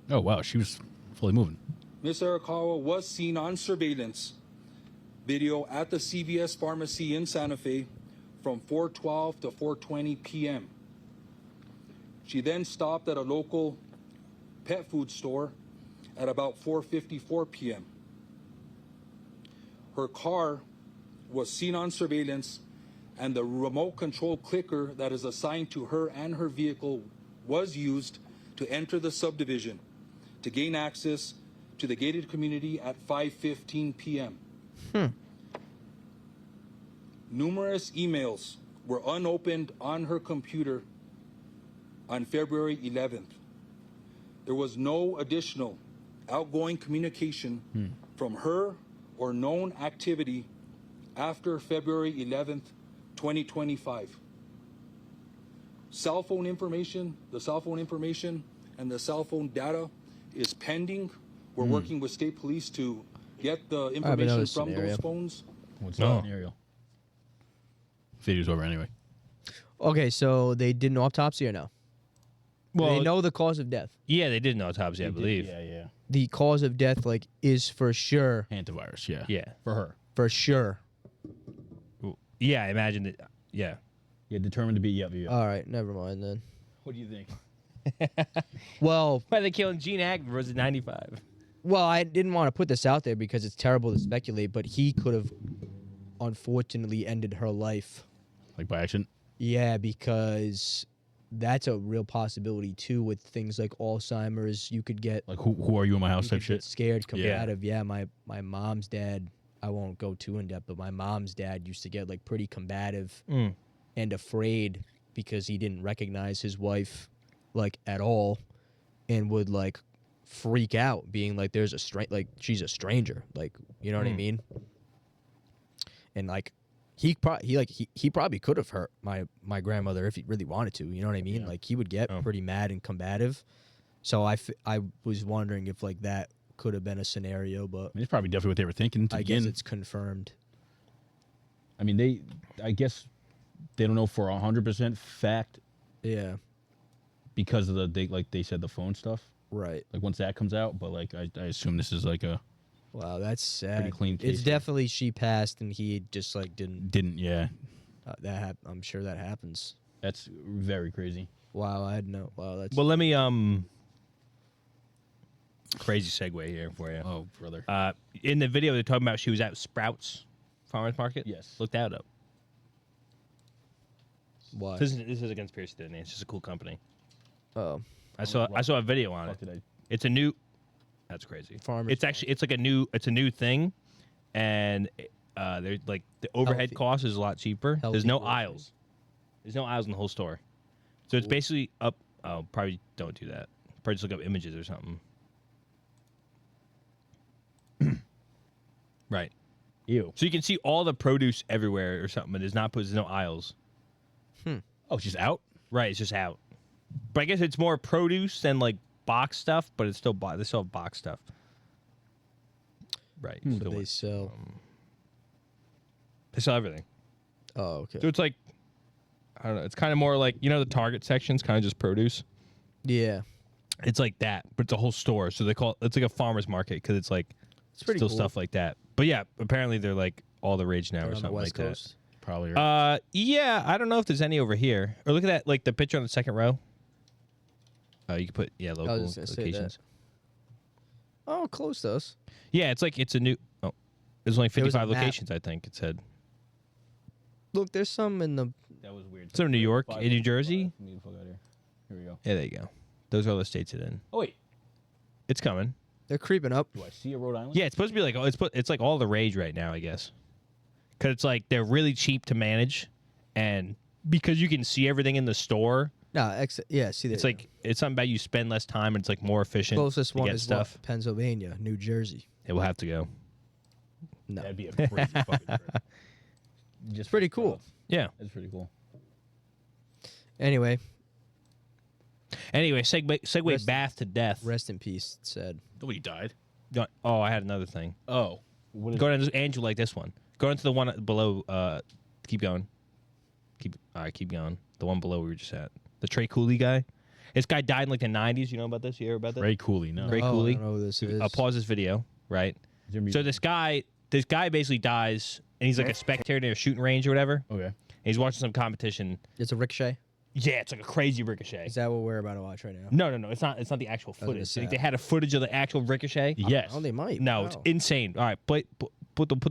Oh, wow. She was fully moving. Ms. Arakawa was seen on surveillance video at the CVS pharmacy in Santa Fe from 4:12 to 4:20 p.m. She then stopped at a local pet food store at about 4:54 p.m. Her car was seen on surveillance, and the remote control clicker that is assigned to her and her vehicle was used to enter the subdivision to gain access to the gated community at 5:15 p.m. Numerous emails were unopened on her computer on February 11th. There was no additional outgoing communication from her or known activity after February 11th, 2025. The cell phone information and the cell phone data is pending. We're working with state police to get the information from those phones. What's that scenario? Video's over anyway. Okay, so they did an autopsy or no? Well, They know the cause of death. yeah, they did an autopsy, I believe. Yeah. The cause of death, like, is for sure. Antivirus, yeah. Yeah. For her. For sure. Yeah, I imagine that. Yeah. Yeah, determined to be, yeah. All right, never mind then. What do you think? Well, Why are they killing Gene Hackman versus 95? I didn't want to put this out there because it's terrible to speculate, but he could have unfortunately ended her life. Like by accident? Yeah, because that's a real possibility too with things like Alzheimer's. You could get Like, who are you in my house you type could get shit? scared, combative. Yeah, my mom's dad, I won't go too in depth, but my mom's dad used to get like pretty combative and afraid because he didn't recognize his wife like at all and would like freak out being like there's a like she's a stranger, like, you know what I mean? And like he probably could have hurt my grandmother if he really wanted to, you know what I mean? Like he would get pretty mad and combative. So I was wondering if like that could have been a scenario, but I mean, it's probably definitely what they were thinking to I begin. guess it's confirmed. I mean, I guess they don't know for 100% fact Yeah, because of they said the phone stuff. right. Like once that comes out, but like I assume this is like a Wow, that's sad. pretty clean case. It's definitely she passed and he just like didn't. yeah. I'm sure that happens. That's very crazy. Wow, I had no. Wow, that's. Well, let me crazy segue here for you. Oh, brother. In the video, they're talking about she was at Sprouts Farmers Market. Yes. Look that up. Why? This is a conspiracy theory. It's just a cool company. Oh, I saw a video on it. Fuck did I- It's a new. That's crazy. Farmers It's actually it's a new thing, and there's like the overhead Healthy. cost is a lot cheaper. Healthy There's no groceries. aisles. There's no aisles in the whole store, so it's basically up. Oh, probably don't do that. Probably just look up images or something. Right. Ew. So you can see all the produce everywhere or something, but there's no aisles. Oh, it's just out? Right, it's just out. But I guess it's more produce than like box stuff, but it's still they still have box stuff. Right. But still they what- sell. they sell everything. Oh, okay. So it's like I don't know. It's kind of more like the Target section's kind of just produce. Yeah, It's like that, but it's a whole store. So they call it's like a farmer's market because it's like it's pretty still cool. stuff like that. But yeah, apparently they're like all the rage now They're or on the something West like Coast. Probably. that. Yeah, I don't know if there's any over here. Or look at that, like the picture on the second row. Oh, you can put local just gonna say that. locations. Oh, close to us. Yeah, it's like it's a new. Oh, there's only There was a 55 map. locations. I think it said. Look, there's some in the. That was weird. So New York, in New Jersey. Here we go. Yeah, there you go. Those are all the states it's in. Oh, wait. It's coming. They're creeping up. Do I see a Rhode Island? Yeah, it's supposed to be like it's like all the rage right now, I guess. Because it's like they're really cheap to manage, and because you can see everything in the store, Yeah, see, it's like it's something about you spend less time and it's like more efficient. closest to one get is stuff. what? Pennsylvania, New Jersey. It will have to go. No, That'd be a crazy fucking trip. Just pretty cool. Yeah. That's pretty cool. Anyway, Anyway, segue Rest- bath to death. rest in peace. It said. Nobody died. Oh, I had another thing. Oh. What is Go down to Angelo like this one. Go into the one below. Keep going. Keep going. The one below we were just at. The Trey Cooley guy. This guy died in like the 90s. You know about this? You heard about this? Ray Cooley, no. Ray Oh, Cooley. I don't know who this is. I'll pause this video. Right. Is there So music? this guy basically dies, and he's like a spectator near a shooting range or whatever. Okay. And he's watching some competition. It's a ricochet. Yeah, it's like a crazy ricochet. Is that what we're about to watch right now? No. It's not the actual gonna footage. say. Like, they had a footage of the actual ricochet. Yes. Oh, they might. No, it's Wow. insane. All right, put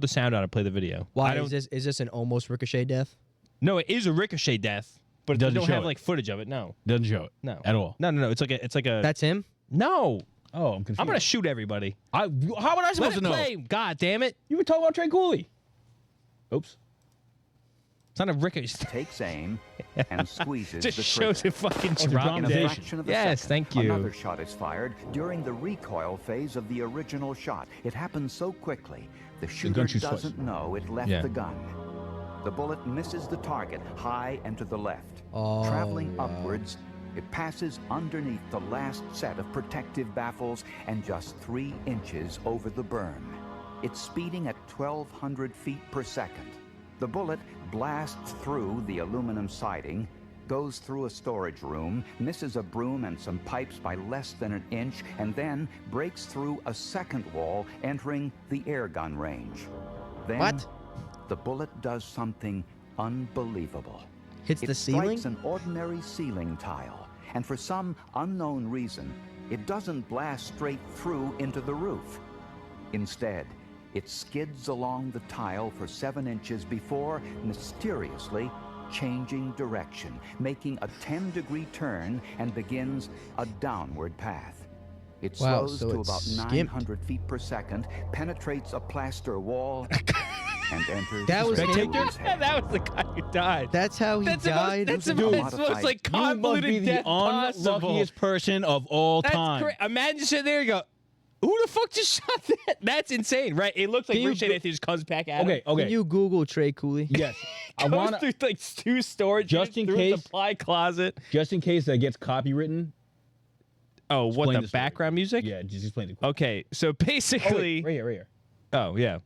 the sound on and play the video. Why I don't, is this an almost ricochet death? No, it is a ricochet death, but Doesn't they don't show have it. like footage of it. No, Doesn't show it. no, At all. No. It's like a. That's him. No, Oh, I'm confused. I'm gonna shoot everybody. How would I Let supposed it to know? play. God damn it! You were talking about Trey Cooley. Oops. It's not a ricochet. Takes aim and squeezes Just the shows trigger. it fucking it's a dropping. In a dramatization. fraction of a Yes, second, thank you. Another shot is fired during the recoil phase of the original shot. It happens so quickly, the shooter gun shoots twice. doesn't know it left Yeah. the gun. The bullet misses the target high and to the left. Oh, Traveling wow. upwards, it passes underneath the last set of protective baffles and just 3 inches over the berm. It's speeding at 1,200 feet per second. The bullet blasts through the aluminum siding, goes through a storage room, misses a broom and some pipes by less than an inch, and then breaks through a second wall, entering the air gun range. Then, What? the bullet does something unbelievable. Hits It the ceiling? strikes an ordinary ceiling tile, and for some unknown reason, it doesn't blast straight through into the roof. Instead, it skids along the tile for 7 inches before mysteriously changing direction, making a 10-degree turn, and begins a downward path. It Wow, slows so to it's about skimped. 900 feet per second, penetrates a plaster wall, and enters That was the him? spectator's head. That was the guy who died. That's how he That's died. That's the Dude. most like You must be convoluted the death possible. unluckiest person of all That's time. crazy. Imagine sitting there and go, who the fuck just shot that? That's insane, right? It looks like Can you Ricochet go- Anthony just comes back at him. Okay, okay. Can you Google Trey Cooley? Yes. I Goes want through to, like 2 storage Just in through case- a supply closet. just in case that gets copywritten. Oh, what, explain the the story. background music? Yeah, just explain it. Okay, so Oh, basically, wait, right here. oh yeah.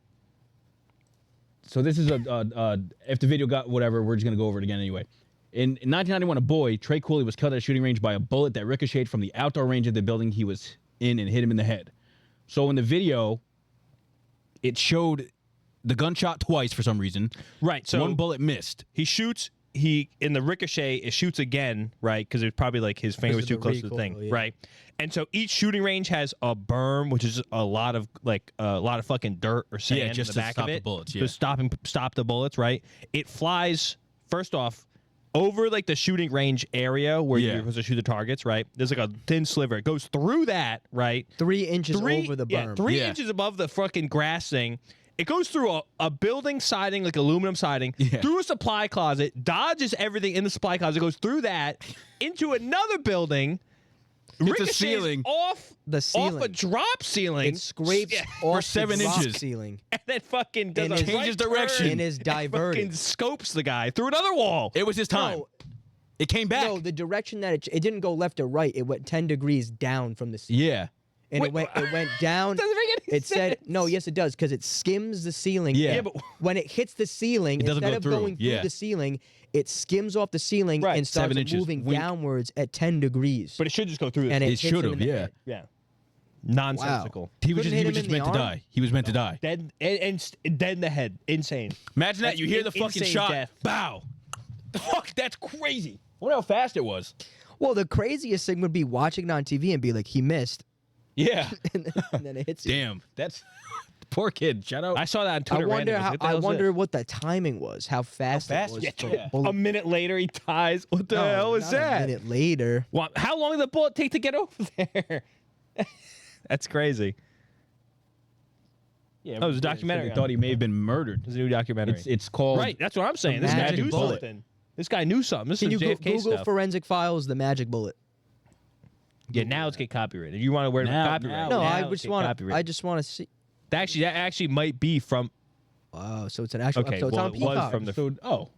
So this is if the video got whatever, we're just gonna go over it again anyway. In 1991, a boy, Trey Cooley, was killed at a shooting range by a bullet that ricocheted from the outdoor range of the building he was in and hit him in the head. So in the video, it showed the gunshot twice for some reason. Right, so one bullet missed. he shoots. He in the ricochet, it shoots again, right? Because it's probably like his finger was of too the close to the recoil, thing, yeah. right? And so each shooting range has a berm, which is a lot of fucking dirt or sand Yeah, just in to the back stop of the it, bullets, to yeah. stop the bullets, right? It flies. First off, over like the shooting range area where Yeah. you're supposed to shoot the targets, right? There's like a thin sliver. It goes through that, right? 3 inches over the berm. 3 Yeah. inches above the fucking grass thing. It goes through a building siding, like aluminum siding, through a supply closet, dodges everything in the supply closet, goes through that, into another building, ricochets ceiling. off The ceiling. off a drop ceiling. It scrapes Yeah. off 7 the drop inches. ceiling And then fucking does And a it right changes turn direction. and is diverted. fucking scopes the guy through another wall. It was his time. No, It came back. no, the direction that it didn't go left or right. It went 10 degrees down from the ceiling. Yeah. And Wait, it went down. Doesn't make any It said sense. no, yes it does, because it skims the ceiling. Yeah. Yeah, but When it hits the ceiling, It doesn't instead go of through. going through Yeah. the ceiling, it skims off the ceiling Right. and starts 7 inches. moving Wink. downwards at 10 degrees. but it should just go through. and This. it It hits him should in have, the yeah. head. Yeah, nonsensical. He was Couldn't just, hit he was him just in the meant to arm? die. He was meant to die. Dead and dead in the head. Insane. Imagine that. That's You hear the an fucking insane shot. death. Bow. Fuck, that's crazy. I wonder how fast it was. Well, the craziest thing would be watching it on TV and be like, he missed, Yeah. and then it hits you. Damn. That's poor kid. Shout out. I saw that on I Twitter. wonder randomly. how. What the I hell's wonder this? what the timing was. How fast, fast? it was. Yeah, for yeah. a bullet. A minute later, he dies. What the No, hell was not that? A minute later. Well, how long did the bullet take to get over there? That's crazy. Yeah, Oh, it was a documentary They on thought it. he may have been murdered. It's a new documentary. It's called. right. That's what I'm saying. The This guy Magic knew Bullet. something. This guy knew something. This Can is you JFK Google stuff. forensic files? The magic bullet. Yeah, now it's get copyrighted. You want to wear Now- copyright? No, now I it's just get want. copyrighted. I just want to see. That actually might be from. Wow, so it's an actual. Okay, so it's well, on it was Peacock. from the. So, Oh,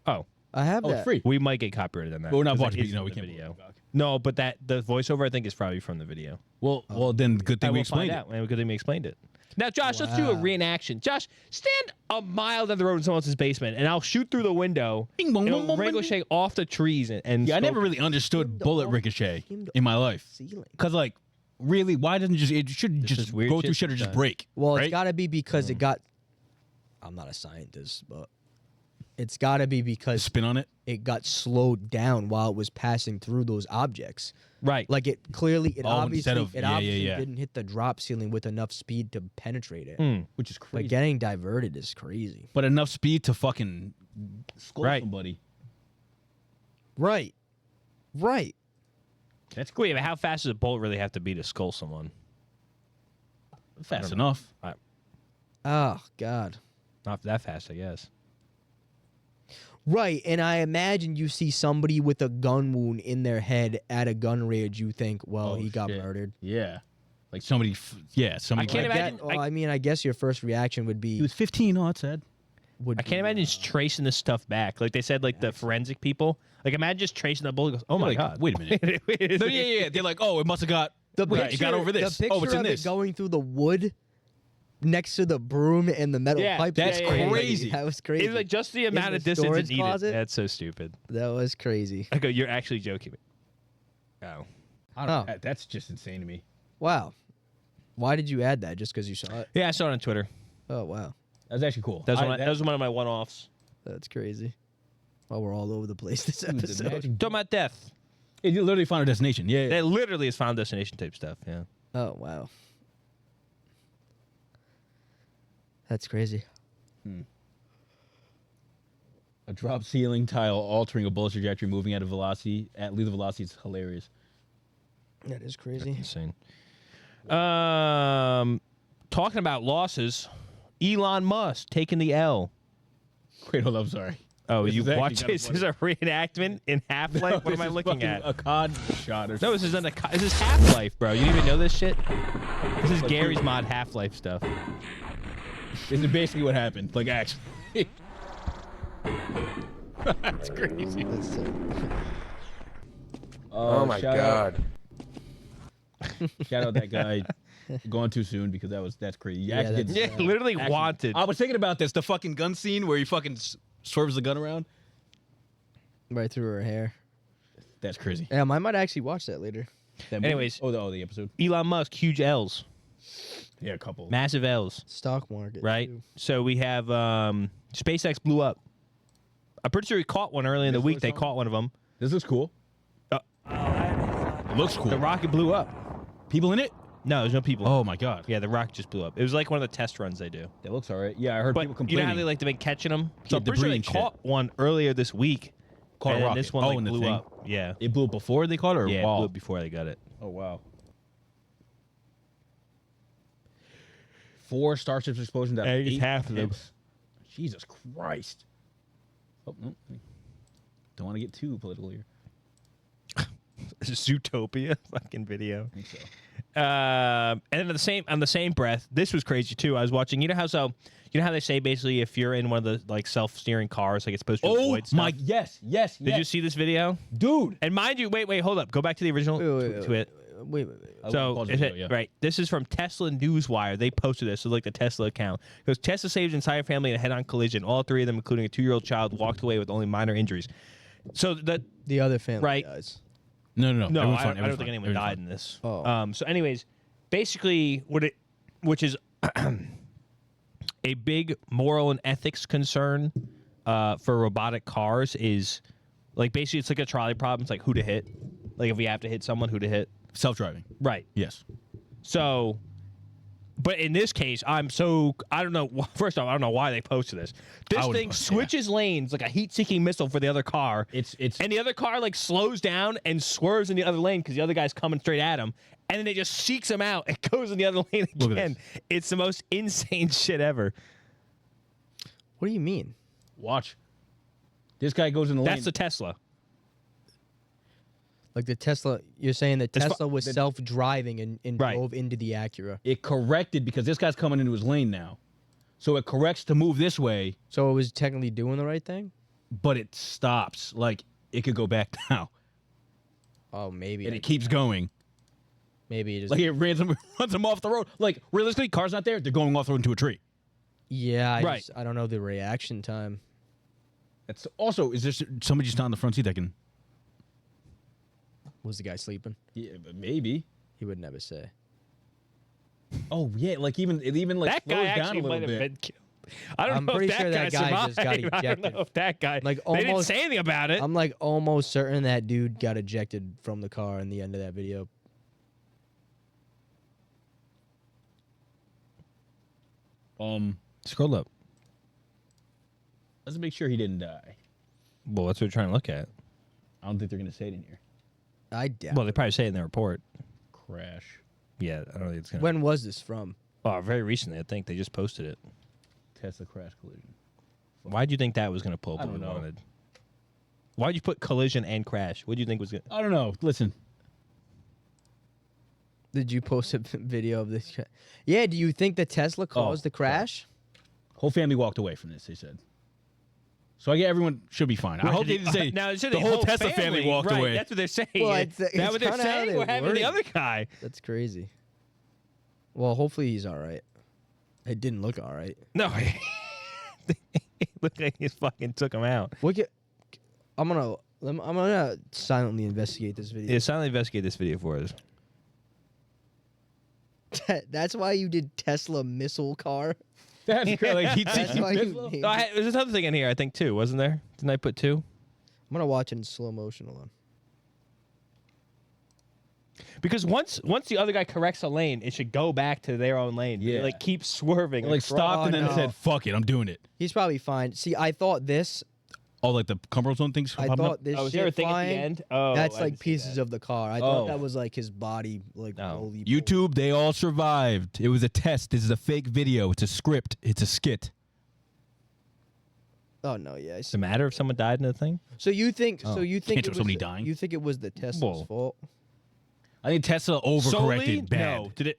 I have oh, that. it's free. we might get copyrighted on that. But we're not 'cause that watching. is No, from we the can't. video. No, but the voiceover I think is probably from the video. Well, then good thing we We'll find explained it. out. And good thing we explained it. Now, Josh, let's do a Wow. reenaction. Josh, stand a mile down the road in someone else's basement, and I'll shoot through the window. Bing, bong, It'll bong, bong, bing. ricochet off the trees and Yeah, I scope never really understood Skimmed bullet off- ricochet skimmed in my life. Ceiling. Cause like, really, why doesn't it should This just is weird go shit through shit or just sometimes. break? Well, right? it's got to be because it got. I'm not a scientist, but it's got to be because spin on it. it got slowed down while it was passing through those objects. Right. Like it clearly, it Oh, obviously, instead of- it yeah, obviously yeah. didn't hit the drop ceiling with enough speed to penetrate it. Hmm. Which is But crazy. getting diverted is crazy. But enough speed to fucking skull Right. somebody. Right. Right. That's Wait, but how fast does a bullet really have to be to skull someone? fast enough. Oh God. Not that fast, I guess. Right, and I imagine you see somebody with a gun wound in their head at a gun range. You think, well, Oh, he got shit. murdered. Yeah, like somebody. Somebody. I can't I imagine- get- well, I mean, I guess your first reaction would He be. was 15. Oh, that's sad. I can't imagine just tracing this stuff back. Like they said, like the forensic people. Like imagine just tracing the bullet. Goes, oh my Like, god! wait a minute. Wait, No, yeah. They're like, oh, it must have got. The Wait, picture, it got over this. The picture Oh, it's in of this. it going through the wood next to the broom and the metal Yeah, pipe. that's was crazy. That was crazy. It's like just the amount the of distance it storage needed. closet? That's so stupid. That was crazy. I go, you're actually joking. Oh, I Oh. don't, That's just insane to me. Wow. Why did you add that? Just because you saw it? yeah, I saw it on Twitter. Oh wow, That's actually cool. That was one of my one-offs. that's crazy. Well, we're all over the place this the episode. magic- Talking about death. You literally found a destination. Yeah. That literally is Final Destination type stuff. Yeah. Oh wow, that's crazy. A drop ceiling tile altering a bullet trajectory, moving at a velocity at lethal velocity is hilarious. That is crazy. Insane. Talking about losses, Elon Musk taking the L. Wait, hold up, sorry. Oh, This you is actually watch kinda this is a reenactment in Half-Life? What am I looking at? A COD shot or No, this is this is Half-Life, bro. You didn't even know this shit? This is Gary's mod Half-Life stuff. This is basically what happened. Like, actually. That's crazy. Oh my shout god. Shout out that guy. Going too soon because that's crazy. You actually that's- did- Yeah, literally actually- wanted. I was thinking about this. The fucking gun scene where he fucking swerves the gun around. Right through her hair. That's crazy. Yeah, I might actually watch that later. That movie- Anyways. the episode. Elon Musk, huge L's. Yeah, a couple. Massive L's. Stock market. Right? too. So we have SpaceX blew up. I'm pretty sure he caught one early in the This week. looks They cool. caught one of them. This looks cool. It looks cool. The rocket blew up. People in it? No, there's no people. Oh my god. Yeah, the rocket just blew up. It was like one of the test runs they do. That looks alright. Yeah, I heard But people you know complaining. how they like to be catching them? So Yeah, I'm pretty sure debris they and shit. caught one earlier this week. Caught a and then rocket. this one like, in the blew thing. up. Yeah. It blew up before they caught it, or Yeah, it while? blew up before they got it. Oh, wow. 4 Starships explosions out of Yeah, just 8 half of them. attempts. Jesus Christ. Oh, no. Don't want to get too political here. Zootopia fucking video. I think so. And on the same breath, this was crazy too. I was watching. You know how they say basically if you're in one of the like self-steering cars, like it's supposed to avoid stuff. My, yes. Did you see this video, Dude. And mind you, wait, hold up. Go back to the original. Wait. So right, this is from Tesla Newswire. They posted this, so like the Tesla account. It goes, Tesla saved an entire family in a head-on collision. All 3 of them, including a 2-year-old child, walked away with only minor injuries. So The other family Right. guys. No. No, Everyone's I fine. don't think anyone died in this. Oh. So, anyways, basically, which is a big moral and ethics concern for robotic cars is, like, basically it's like a trolley problem. It's like who to hit. Like if we have to hit someone, who to hit. Self-driving. Right. Yes. So, but in this case, I don't know. First off, I don't know why they posted this. This would thing post, switches lanes like a heat-seeking missile for the other car. It's And the other car like slows down and swerves in the other lane because the other guy's coming straight at him, and then it just seeks him out and goes in the other lane Look at again. It's the most insane shit ever. What do you mean? watch. This guy goes in the lane. That's the Tesla. Like the Tesla, you're saying that It's Tesla was self-driving and Right. drove into the Acura. It corrected because this guy's coming into his lane now. So it corrects to move this way, So it was technically doing the right thing? but it stops. Like, it could go back now. Oh, maybe. And it keeps going. Maybe it just... Like, it runs him off the road. Like, realistically, car's not there. They're going off the road into a tree. yeah, Right. I don't know the reaction time. That's also, is there somebody just on the front seat that can... Was the guy sleeping? Yeah, but maybe. He would never say. Oh, yeah. Like, it even like, That slows guy down a actually little might have bit. been killed. I don't I'm know pretty if sure that that guy guy just got survived. I don't ejected. know if that guy. Like, they didn't almost- say anything about it. I'm like almost certain that dude got ejected from the car in the end of that video. Scroll up. Let's make sure he didn't die. Well, that's what we're trying to look at. I don't think they're going to say it in here. I doubt. Well, they probably say it in the report. Crash. Yeah, I don't think it's gonna. When was this from? Oh, very recently, I think they just posted it. Tesla crash collision. Why'd you think that was gonna pull up? I What we don't know. wanted? Why'd you put collision and crash? What do you think was gonna? I don't know. Listen. Did you post a video of this? Yeah. Do you think the Tesla caused the crash? Whole family walked away from this, they said. So I get everyone should be fine. I hope they didn't say now, it said the whole Tesla family walked right, away. That's what they're saying. Well, That's it's what they're kinda how saying. they What happened to the word other it. guy? That's crazy. Well, hopefully he's all right. It didn't look all right. No, it looked like he fucking took him out. I'm gonna silently investigate this video. Yeah, silently investigate this video for us. That's why you did Tesla missile car. That's great. Like, That's why you named No, it. there's another thing in here, I think, too, wasn't there? Didn't I put 2? I'm gonna watch it in slow motion alone. Because once the other guy corrects a lane, it should go back to their own lane. Yeah. It, like keep swerving. like stopped and then no. said, "Fuck it, I'm doing it." He's probably fine. See, I thought this. Oh, like the comfort zone things. I popping up? thought this Oh, is there a shit thing at the flying. end? Oh, That's I like didn't see pieces that. of the car. I Oh. thought that was like his body, like No. roly. YouTube, they all survived. It was a test. This is a fake video. It's a script. It's a skit. Oh no, yeah. I Does see. it matter if someone died in the thing? So you think? Oh. So you think Can't it show was somebody dying. You think it was the Tesla's Whoa. fault? I think Tesla overcorrected Solely? bad. No. Did it?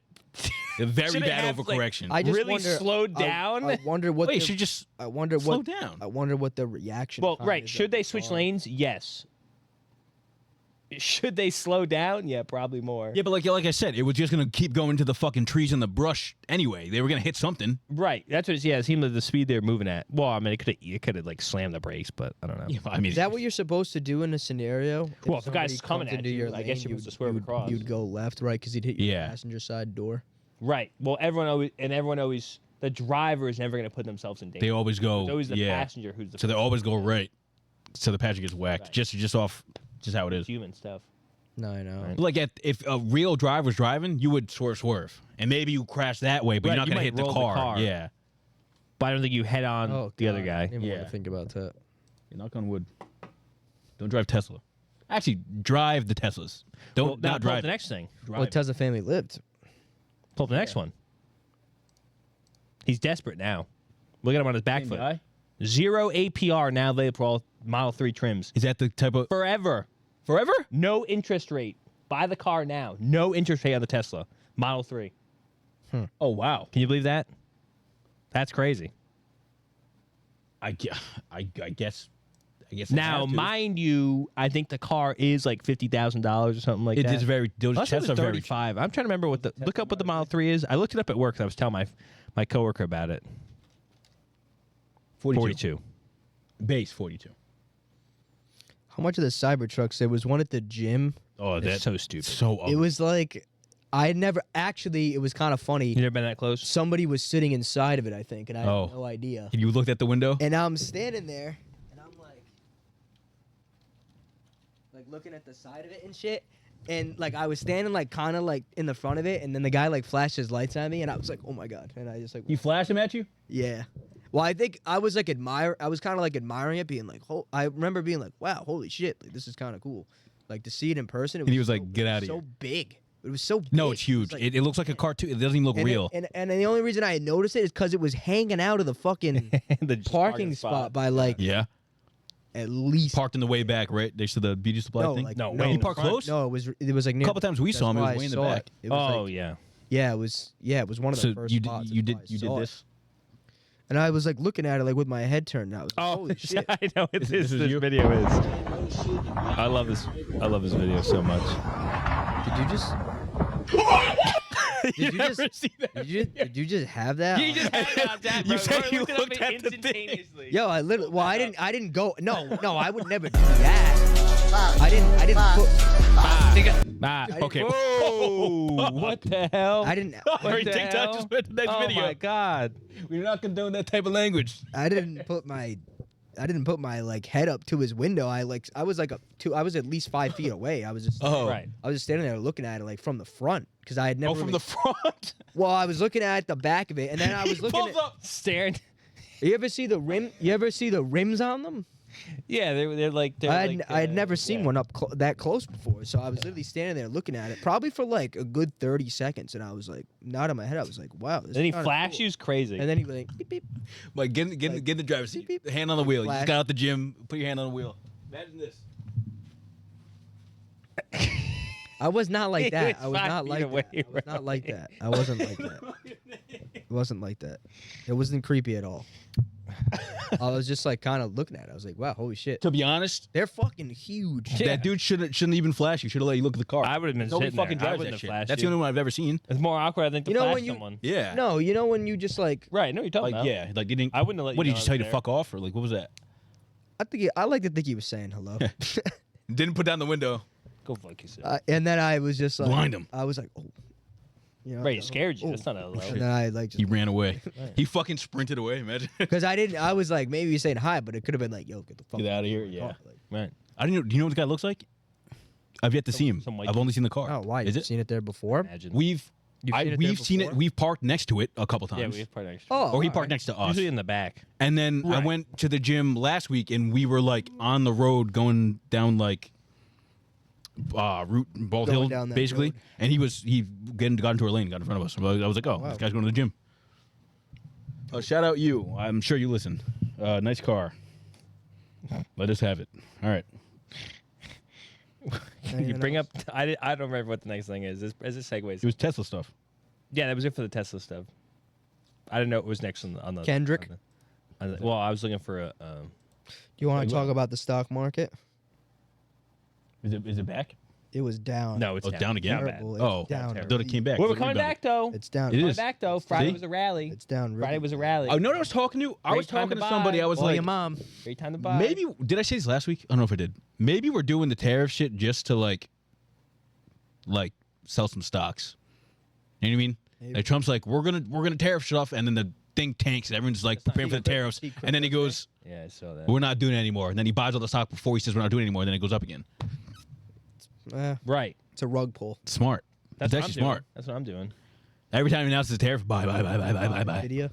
A very Should it bad have, like, overcorrection. I just Really wonder, slowed I- down? I wonder what. Wait, the, should just I wonder slow what. down. I wonder what the reaction. Well, time right. is Should of they the switch car. lanes? Yes. Should they slow down? Yeah, probably more. Yeah, but like I said, it was just gonna keep going to the fucking trees and the brush anyway. They were gonna hit something. Right. That's what. It seemed like the speed they were moving at. Well, I mean, it could have like slammed the brakes, but I don't know. Yeah, I mean, Is that what you're supposed to do in a scenario? Well, if a guy's somebody coming comes at into you, your I lane, guess you're supposed to swerve you'd- across. You'd go left, right, because he'd hit your Yeah. passenger side door. Right. Well, everyone always, the driver is never going to put themselves in danger. they always go. It's always the yeah. passenger who's the So they always go right. So the passenger gets whacked. Right. Just off. Just how it is. human stuff. No, I know. Right. Like if a real driver was driving, you would swerve, and maybe you crash that way, but Right, you're not you gonna might hit the roll the car. car. Yeah. But I don't think you head on Oh, the other God, I guy. didn't want Yeah. to think about that. Knock on wood. Don't drive Tesla. Actually, drive the Teslas. Don't Well, now not pull up drive the next thing. Well, Tesla family lived. Pull up the next one. He's desperate now. Look at him on his back Same foot. guy? 0 APR now available for all Model 3 trims. Is that the type of Forever. forever? No interest rate. Buy the car now. No interest rate on the Tesla. Model 3. Oh wow. Can you believe that? That's crazy. I guess. I Now, have to. mind you, I think the car is like $50,000 or something like It that. is very. Those Unless it was Teslas are very. 35. I'm trying to remember what the look up what the Model 3 is. I looked it up at work. 'Cause I was telling my coworker about it. 42. Base 42. How much of the Cybertrucks? There was one at the gym. Oh, That's that's so stupid. so ugly. It was like, I had never actually. It was kind of funny. You never been that close? Somebody was sitting inside of it, I think, and I had Oh. no idea. You looked at the window. And I'm standing there, and I'm like looking at the side of it and shit. And like I was standing like kind of like in the front of it, and then the guy like flashed his lights at me, and I was like, oh my god! And I just like, He flashed him at you. yeah. Well, I think I was like I was kind of like admiring it, being like, I remember being like, wow, holy shit, like this is kind of cool, like to see it in person. It And he was so- like, "Get it was outta so here." big. It was so big. No, it's It huge. was, like- It looks like a cartoon. It doesn't even look and real. and the only reason I had noticed it is because it was hanging out of the fucking The parking spot by like Yeah. at least. Parked in the way back, right? Next to the beauty supply No, thing. like, No, no, way in He the parked front. close. No, it was like near. A couple times we that's saw him. It was why I way in the saw back. It was Oh, like, yeah. yeah, it was one of the So first you spots. did That's why I saw it. this. And I was like looking at it like with my head turned. And I was like, Oh, holy shit! I know it This is. is This you? video is. I love this. I love this video so much. Did you just? Did you never just? see that? Did you just have that? You just had it on tap, You bro. said Bro, you looked it up looked at the thing. instantaneously. Yo, I literally. Well, I didn't go. No, I would never do that. I didn't put. Okay. Whoa! What the hell? I didn't. Sorry, the TikTok hell? just went to the next oh video. my god! We're not condoning that type of language. I didn't put my like head up to his window. I was like I was at least 5 feet away. I was just Oh. Right. I was just standing there looking at it like from the front because I had never. Oh, from really- the front. Well, I was looking at the back of it, and then I was looking. Pulls At, up. Staring. you ever see the rim? You ever see the rims on them? Yeah, they're like. I had never seen one up that close before, so I was literally standing there looking at it, probably for like a good 30 seconds, and I was like, nodding my head. I was like, wow. This Then he is kinda flashed cool. you crazy. And then he was like, beep beep. Like get in the driver's seat. beep, beep. Hand on the wheel. You Flash. just got out the gym. Put your hand on the wheel. Imagine this. I was not like He that. was I was 5 not feet like away, that. I was bro. not like that. I wasn't like that. It wasn't like that. It wasn't creepy at all. I was just like kind of looking at it. I was like, wow, holy shit. To be honest, They're fucking huge. Yeah. that dude shouldn't even flash you. Should have let you look at the car. I would have been Nobody sitting there. fucking I drives wouldn't that have shit. flashed That's you. the only one I've ever seen. It's more awkward, I think, to You know flash when you- someone. Yeah. No, you know when you just like, Right? No, you're talking Like about. yeah, like didn't. I wouldn't have let you. What did know you I just tell was you to there. fuck off or like what was that? I like to think he was saying hello. Didn't put down the window. Go fuck yourself. And then I was just like, Blind him. I was like, oh. You know, Right, it scared you. oh. That's not a hello. And then I like He just, ran away. He fucking sprinted away. Imagine. because I was like, maybe he's saying hi, but it could have been like, yo, get the fuck Get outta here, my yeah. car. Like, Right. I don't know. Do you know what the guy looks like? I've yet to see him. some white I've only seen the car. oh, why? Is You've it? seen it there before? Imagine. We've You've seen it there seen it. before? We've parked next to it a couple Yeah, times. we have part next. Oh, or he all parked right. next to us. Usually in the back. And then I Right. went to the gym last week, and we were like on the road going down like route Bald Going Hill, down that basically. road. And he got into our lane, got in front of us. I was like, oh, wow. this guy's going to the gym. Shout out you. I'm sure you listen. Nice car. Let us have it. All right. You Anything bring else? up. I don't remember what the next thing is. As it segues. It was Tesla stuff. Yeah, that was it for the Tesla stuff. I didn't know it was next on the Kendrick? well, I was looking for a. Do you want to talk about the stock market? Is it back? It was down. No, it's Oh, down again? Not bad. Terrible. Oh, It's down. I thought it came back. Well, we're It's coming rebounded. back though. It's down. It Coming is. back though. Friday See? was a rally. It's down. Friday was a rally. Oh, no, I was talking to. I was Great time talking to to somebody. buy. I was Call like, your mom. Great time to buy. maybe did I say this last week? I don't know if I did. Maybe we're doing the tariff shit just to like sell some stocks. You know what I mean? Maybe. Like Trump's like, we're gonna tariff stuff, and then the thing tanks, and everyone's like preparing for the tariffs, and then he goes, Yeah, I saw that. we're not doing it anymore. And then he buys all the stock before he says we're not doing it anymore. And then it goes up again. Right. It's a rug pull. Smart. That's It's what actually I'm smart. doing. That's what I'm doing. Every time he announces a tariff, buy. Video.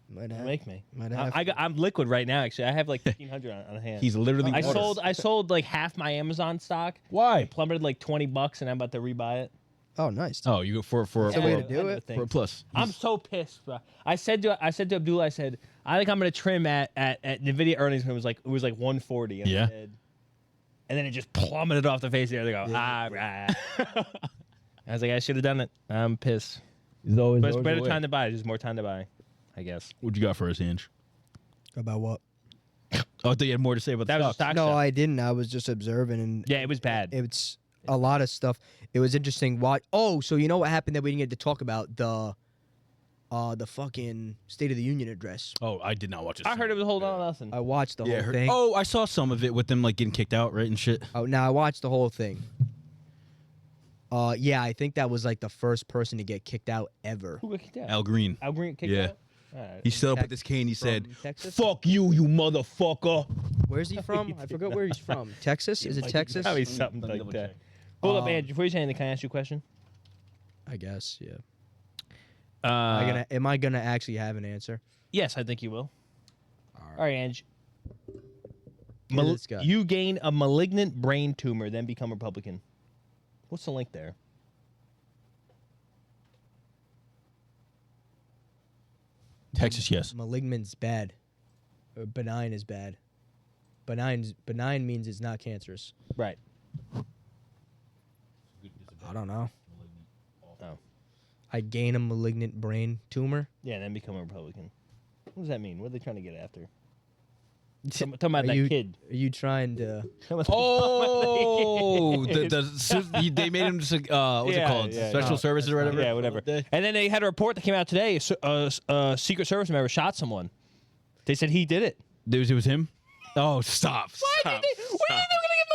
Might have. Make me. Might have. I'm liquid right now. Actually, I have like 1,500 on hand. He's literally. I water. sold like half my Amazon stock. Why? Plummeted like $20, and I'm about to rebuy it. Oh, nice. Oh, you go for That's the way to do it. for a plus. I'm so pissed, bro. I said to Abdullah, I said, I think I'm gonna trim at Nvidia earnings when it was like 140. And Yeah. And then it just plummeted off the face of the earth. They go, rah. I was like, I should have done it. I'm pissed. But it's better time to buy. There's more time to buy, I guess. What you got for us, Ange? About what? Oh, I thought you had more to say about That the was a stocks. stock No, show. I didn't. I was just observing, and Yeah, it was bad. it's a lot of stuff. It was interesting. Oh, so you know what happened that we didn't get to talk about? The fucking State of the Union address. Oh, I did not watch it. I heard it was hold on nothing. I watched the Yeah, whole thing. oh, I saw some of it with them like getting kicked out, right, and shit. Oh, now I watched the whole thing. Yeah, I think that was like the first person to get kicked out ever. Who got kicked out? Al Green. Al Green kicked Yeah. out? All right. He stood up Tex- with this cane. He said, from Texas? "Fuck you, you motherfucker." Where's he from? I forgot where he's from. Texas? Is it Texas? Probably something Let me like double that. check. Hold up, Andrew. Before you say anything, can I ask you a question? I guess, yeah. Uh, Am I gonna actually have an answer? yes, I think you will. All right, Ange. Hear this guy. You gain a malignant brain tumor, then become Republican. What's the link there? Texas, yes. Malignant's bad. Or benign is bad. Benign means it's not cancerous. Right. I don't know. Oh. I gain a malignant brain tumor. Yeah, and then become a Republican. What does that mean? What are they trying to get after? Talking about Are that you, kid. Are you trying to? Oh, they made him just what's it called? yeah, Special no, services or whatever. Yeah, whatever. And then they had a report that came out today. A Secret Service member shot someone. They said he did it. It was him. Oh, stop! Why did they give him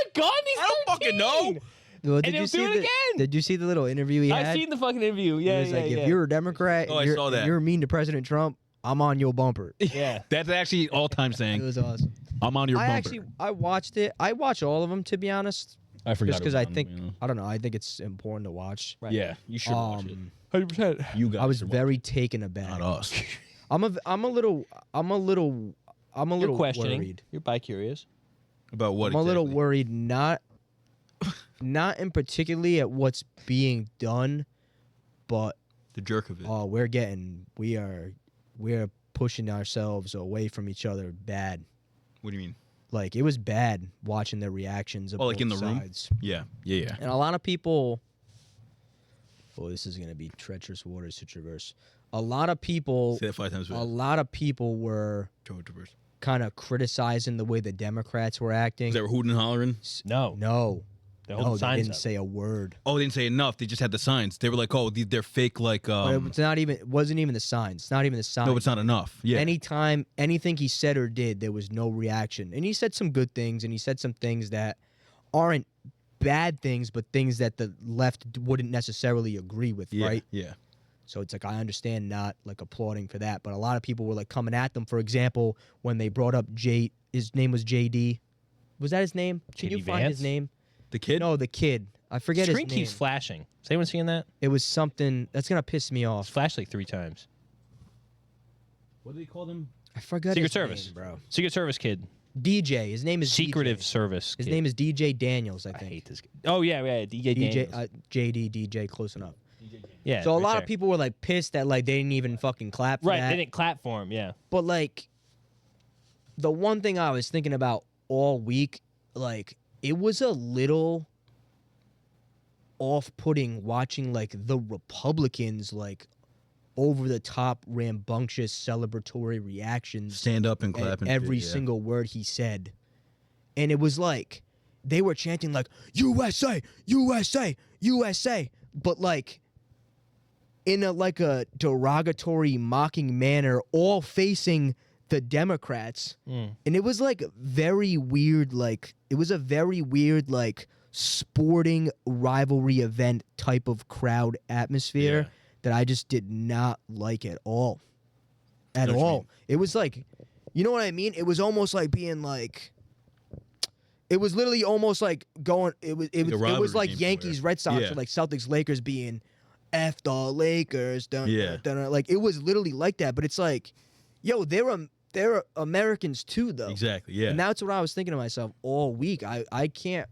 a gun? He's I don't fucking 13. know. Well, And he'll do it again. Did you see the little interview he had? I've seen the fucking interview. He Yeah, was yeah, like, yeah. if you're a Democrat, Oh, I and saw that. you're mean to President Trump, I'm on your bumper. It Yeah. That's actually all-time saying. was awesome. I'm on your bumper. I watched it. I watched all of them, to be honest. I forgot. Just because I about think, him, you know. I don't know, I think it's important to watch. Right. Yeah, you should watch it. 100%. You guys. I was should watch very it. taken aback. Not us. I'm a little You're questioning. worried. You're bi-curious. About what? I'm a little exactly? worried, not in particularly at what's being done, but The jerk of it. we're pushing ourselves away from each other bad. What do you mean? Like, it was bad watching the reactions of Oh, like both in the room? sides. Yeah, yeah. And a lot of people. Oh, this is gonna be treacherous waters to traverse. A lot of people. Say that 5 times A fast. lot of people were Traverse. kind of criticizing the way the Democrats were acting. They were hooting and hollering. No. No, They're holding no, they signs didn't up. say a word. Oh, they didn't say enough. They just had the signs. They were like, "Oh, they're fake." Like, But it's not even. It wasn't even the signs. It's not even the signs. no, it's not enough. Yeah. Anytime anything he said or did, there was no reaction. And he said some good things, and he said some things that aren't bad things, but things that the left wouldn't necessarily agree with, yeah, right? Yeah. So it's like, I understand not like applauding for that, but a lot of people were like coming at them. For example, when they brought up his name was JD. Was that his name? Can JD you find his Vance? name? The kid. No, the kid. I forget Screen his name. keeps flashing. Is anyone seeing that? It was something that's gonna piss me It's off. flashed like 3 times. What do they call them? I forgot Secret his Service. name, bro. Secret Service kid. DJ. His name is Secretive DJ. Service His kid. name is DJ Daniels, I I think. hate this kid. Oh, yeah, DJ DJ, Daniels. JD, DJ, close enough. Yeah. So a right lot there. of people were like pissed that like they didn't even fucking clap for Right, that. they didn't clap for him, yeah. But like, the one thing I was thinking about all week, like, it was a little off-putting watching like the Republicans like over the top, rambunctious, celebratory reactions Stand up and at clap. And every shit, yeah. single word he said, and it was like they were chanting like USA, USA, USA, but like in a derogatory, mocking manner, all facing the Democrats. And it was like very weird, like it was a very weird like sporting rivalry event type of crowd atmosphere Yeah. that I just did not like at all. At Know what you all. mean. It was like, you know what I mean? It was almost like being like, it was literally almost like going, it was rivalry like game Yankees, somewhere. Red Sox, Yeah. or like Celtics, Lakers being F the Lakers. Yeah. Like it was literally like that, but it's like, Yo, they're Americans too, though. Exactly. Yeah. And that's what I was thinking to myself all week. I can't.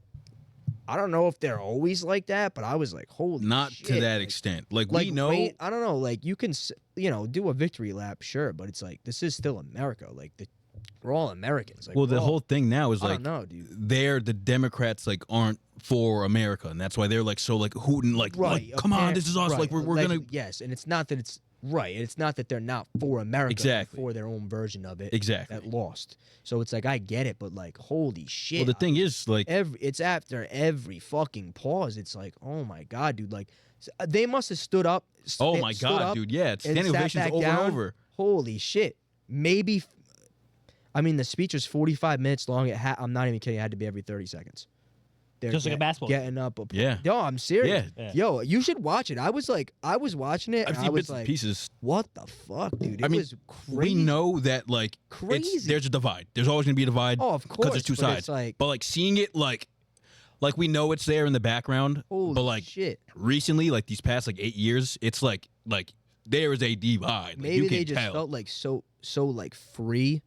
I don't know if they're always like that, but I was like, holy Not shit. to that Like, extent. Like we know. I don't know. Like you can, do a victory lap, sure, but it's like this is still America. Like we're all Americans. Like, Well, the we're all- whole thing now is I like don't know, dude. the Democrats like aren't for America, and that's why they're like so like hooting like, Right. come on, this is us. Right, Like we're gonna. Yes, and it's not that it's right. It's not that they're not for America. they're Exactly. For their own version of it. Exactly. That lost. So it's like I get it, but like holy shit. Well, the thing is like it's after every fucking pause. It's like, oh my god, dude. Like they must have stood up. oh they my stood god, up dude, yeah, it's and standing sat ovations back over down. and over. Holy shit. Maybe. I mean, the speech was 45 minutes long. I'm not even kidding. It had to be every 30 seconds. They're Just like a basketball game. Getting up. Yeah. Yo, I'm serious. Yeah. Yo, you should watch it. I was watching it. I've And I seen was bits and like, pieces. what the fuck, dude? It I mean, was crazy. We know that like Crazy. there's a divide. There's always gonna be a divide. Oh, of course. Because there's two but sides. It's like, But like seeing it like we know it's there in the background. holy but like shit. recently, like these past like 8 years, it's like there is a divide. Like, Maybe you they can just tell. felt like so like free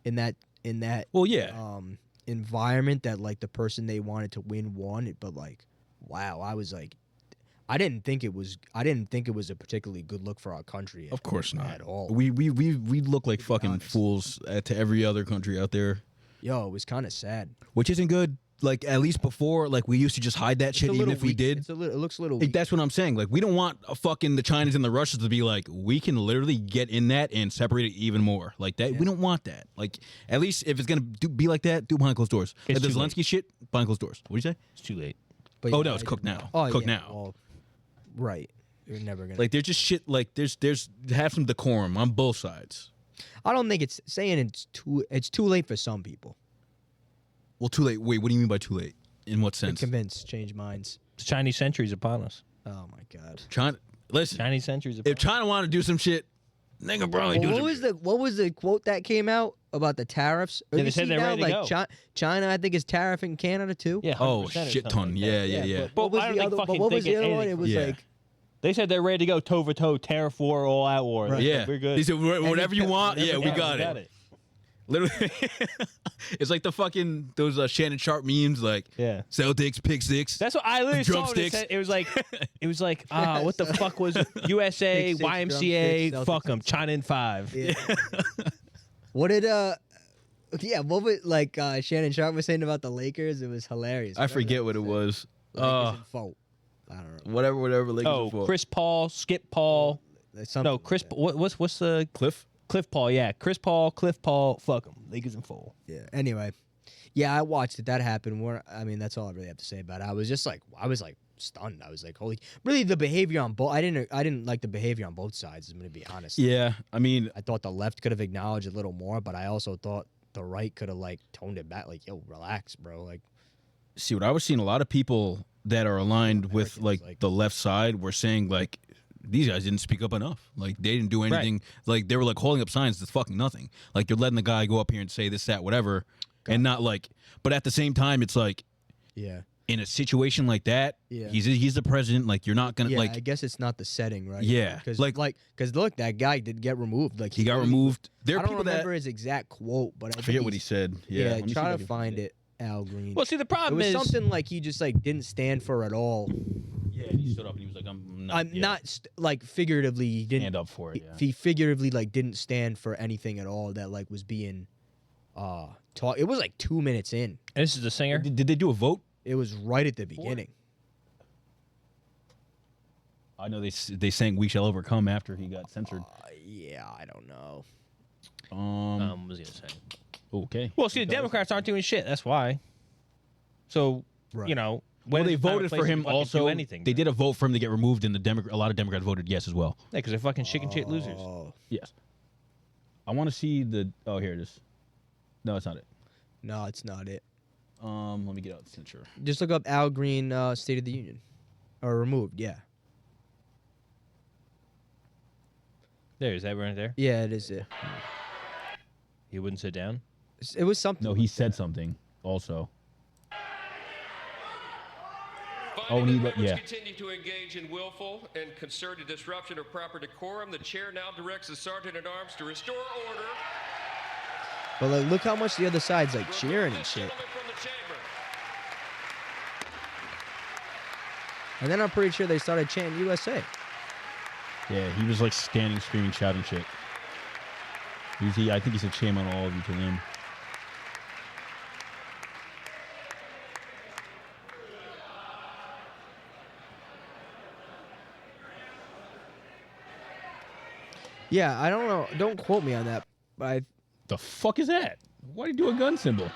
in that Well, yeah. environment that like the person they wanted to win won it, but like wow, I was like I didn't think it was a particularly good look for our country. Of course not at all. We look like fucking honest. fools to every other country out there, Yo, it was kind of sad. which isn't good. Like at least before, like we used to just hide that It's shit, a even little if we weak. did. It looks a little Like, weak. that's what I'm saying. Like we don't want fucking the Chinese and the Russians to be like, we can literally get in that and separate it even more. Like that, we don't want that. Like at least if it's gonna be like that, do it behind closed doors. It's Like the too late. Zelensky shit, behind closed doors. What do you say? It's too late. But Oh, yeah, no, it's I cooked didn't now. know. Oh, Cooked yeah, now. well, right. You're never gonna. Like there's just shit. Like there's have some decorum on both sides. I don't think it's saying it's too late for some people. Well, too late. Wait, what do you mean by too late? In what To sense? convince, change minds. The Chinese century's upon us. Oh my god. China. Listen, Chinese century's upon if China wanted to do some shit, they can probably do Well, some shit. what was the quote that came out about the tariffs? Yeah, they You said see they're now, ready to like go. China, I think is tariffing Canada too. Yeah. Oh, 100% or shit something ton. like Yeah, that. yeah, yeah. But what But was I don't the think other? But fucking what was the thinking other one? It anything. was Yeah. like They said they're ready to go toe for toe, tariff war, all out war. Right. Yeah, We're good. They said whatever you want. Yeah, we Yeah, got it. Literally, it's like the fucking those Shannon Sharp memes, like Yeah. Celtics pick six. That's what I literally saw. Drumsticks. It was like, what the fuck was it? USA, Pick six, YMCA, drumsticks, fuck Celtics. them, China in 5. yeah. What did what was like Shannon Sharp was saying about the Lakers? It was hilarious. I Whatever forget that what it said. was. Lakers in fault. I don't know. Whatever. Lakers Oh, are for. Chris Paul, Skip Paul. Something No, like Chris. that. What's the Cliff. Cliff Paul? Yeah, Chris Paul, Cliff Paul. Fuck them. Lakers in full. Yeah. Anyway, yeah, I watched it. That happened. I mean, that's all I really have to say about it. I was like stunned. I was like, holy. Really, the behavior on both. I didn't like the behavior on both sides. I'm gonna be honest. Yeah, I mean, I thought the left could have acknowledged a little more, but I also thought the right could have like toned it back. Like, yo, relax, bro. Like, see what I was seeing. A lot of people that are aligned with Americans, like like- the left side were saying like these guys didn't speak up enough. Like they didn't do anything. Like they were like holding up signs that's fucking nothing. Like they're letting the guy go up here and say this, that, whatever, and not like. But at the same time, it's like yeah. in a situation like that, Yeah. he's the president. Like you're not gonna Yeah, like I guess it's not the setting, right? Yeah, because like- look, that guy did get removed. Like he got really- removed. There I are don't people remember that his exact quote, but I forget what he said. Yeah, Yeah, let me see if try I to can find it. Al Green. Well, see, the It problem was is something like he just like didn't stand for it all. Yeah, and he stood up and he was like, "I'm not." I'm not like figuratively. He didn't stand up for it. Yeah. He figuratively like didn't stand for anything at all that like was being taught. It was like 2 minutes in. and this is the singer. Did they do a vote? It was right at the beginning. I know they sang "We Shall Overcome" after he got censored. Yeah, I don't know. What was he gonna say? Okay. Well, see, the Democrats aren't doing shit. That's why. So Right. you know, Well, when they is the time voted and for place to him fucking also. Do anything? They did a vote for him to get removed, and a lot of Democrats voted yes as well. Yeah, because they're fucking chicken shit losers. Oh Yes. I want to see the. Oh, here it is. No, it's not it. no, it's not it. Let me get out the censure. Just look up Al Green State of the Union, or removed. Yeah, There, is that right there? yeah, it is it. He wouldn't sit down. It was something. No, he said something also. Oh, Finding he that members yeah. continue to engage in willful and concerted disruption of proper decorum, the chair now directs the sergeant-at-arms to restore order. But like, look how much the other side's like cheering and shit. Gentlemen from the chamber. And then I'm pretty sure they started chanting USA. Yeah, he was like standing, screaming, shouting shit. I think he said shame on all of you to them. Yeah, I don't know. Don't quote me on that. But The fuck is that? Why do you do a gun symbol?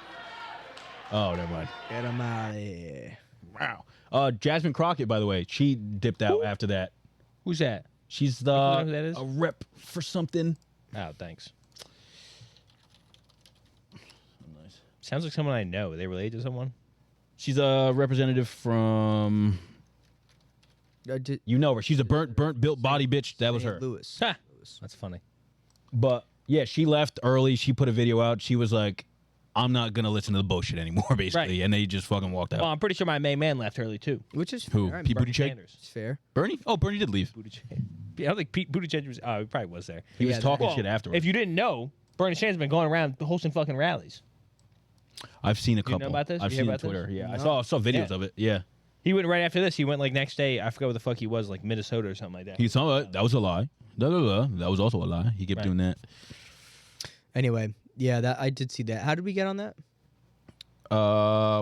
Oh, never mind. get him out of here. Wow. Jasmine Crockett, by the way, she dipped out after that. Who's that? She's You know who that is? a rep for something. Oh, thanks. Nice. Sounds like someone I know. Are they related to someone? She's a representative from. You know her. She's a burnt, built body bitch. That was her. Lewis. Ha! That's funny. But yeah, she left early. She put a video out. She was like, "I'm not gonna listen to the bullshit anymore," basically, Right. and they just fucking walked out. Well, I'm pretty sure my main man left early too. Which is Who? fair. I mean, Pete Bernie Buttigieg? Sanders. it's fair. Bernie? Oh, Bernie did leave. Buttigieg. Yeah, I don't think Pete Buttigieg was. Oh, he probably was there. He was Yeah, talking Well, shit afterwards. If you didn't know, Bernie Sanders been going around hosting fucking rallies. I've seen a You couple. know about this? I've You hear seen it on about this? Twitter. Yeah, No. I saw videos Yeah. of it. Yeah, He went right after this. He went like next day. I forgot where the fuck he was, like Minnesota or something like that. he saw it. That was a lie. That was also a lie. He kept Right. doing that. Anyway, yeah, that I did see that. How did we get on that?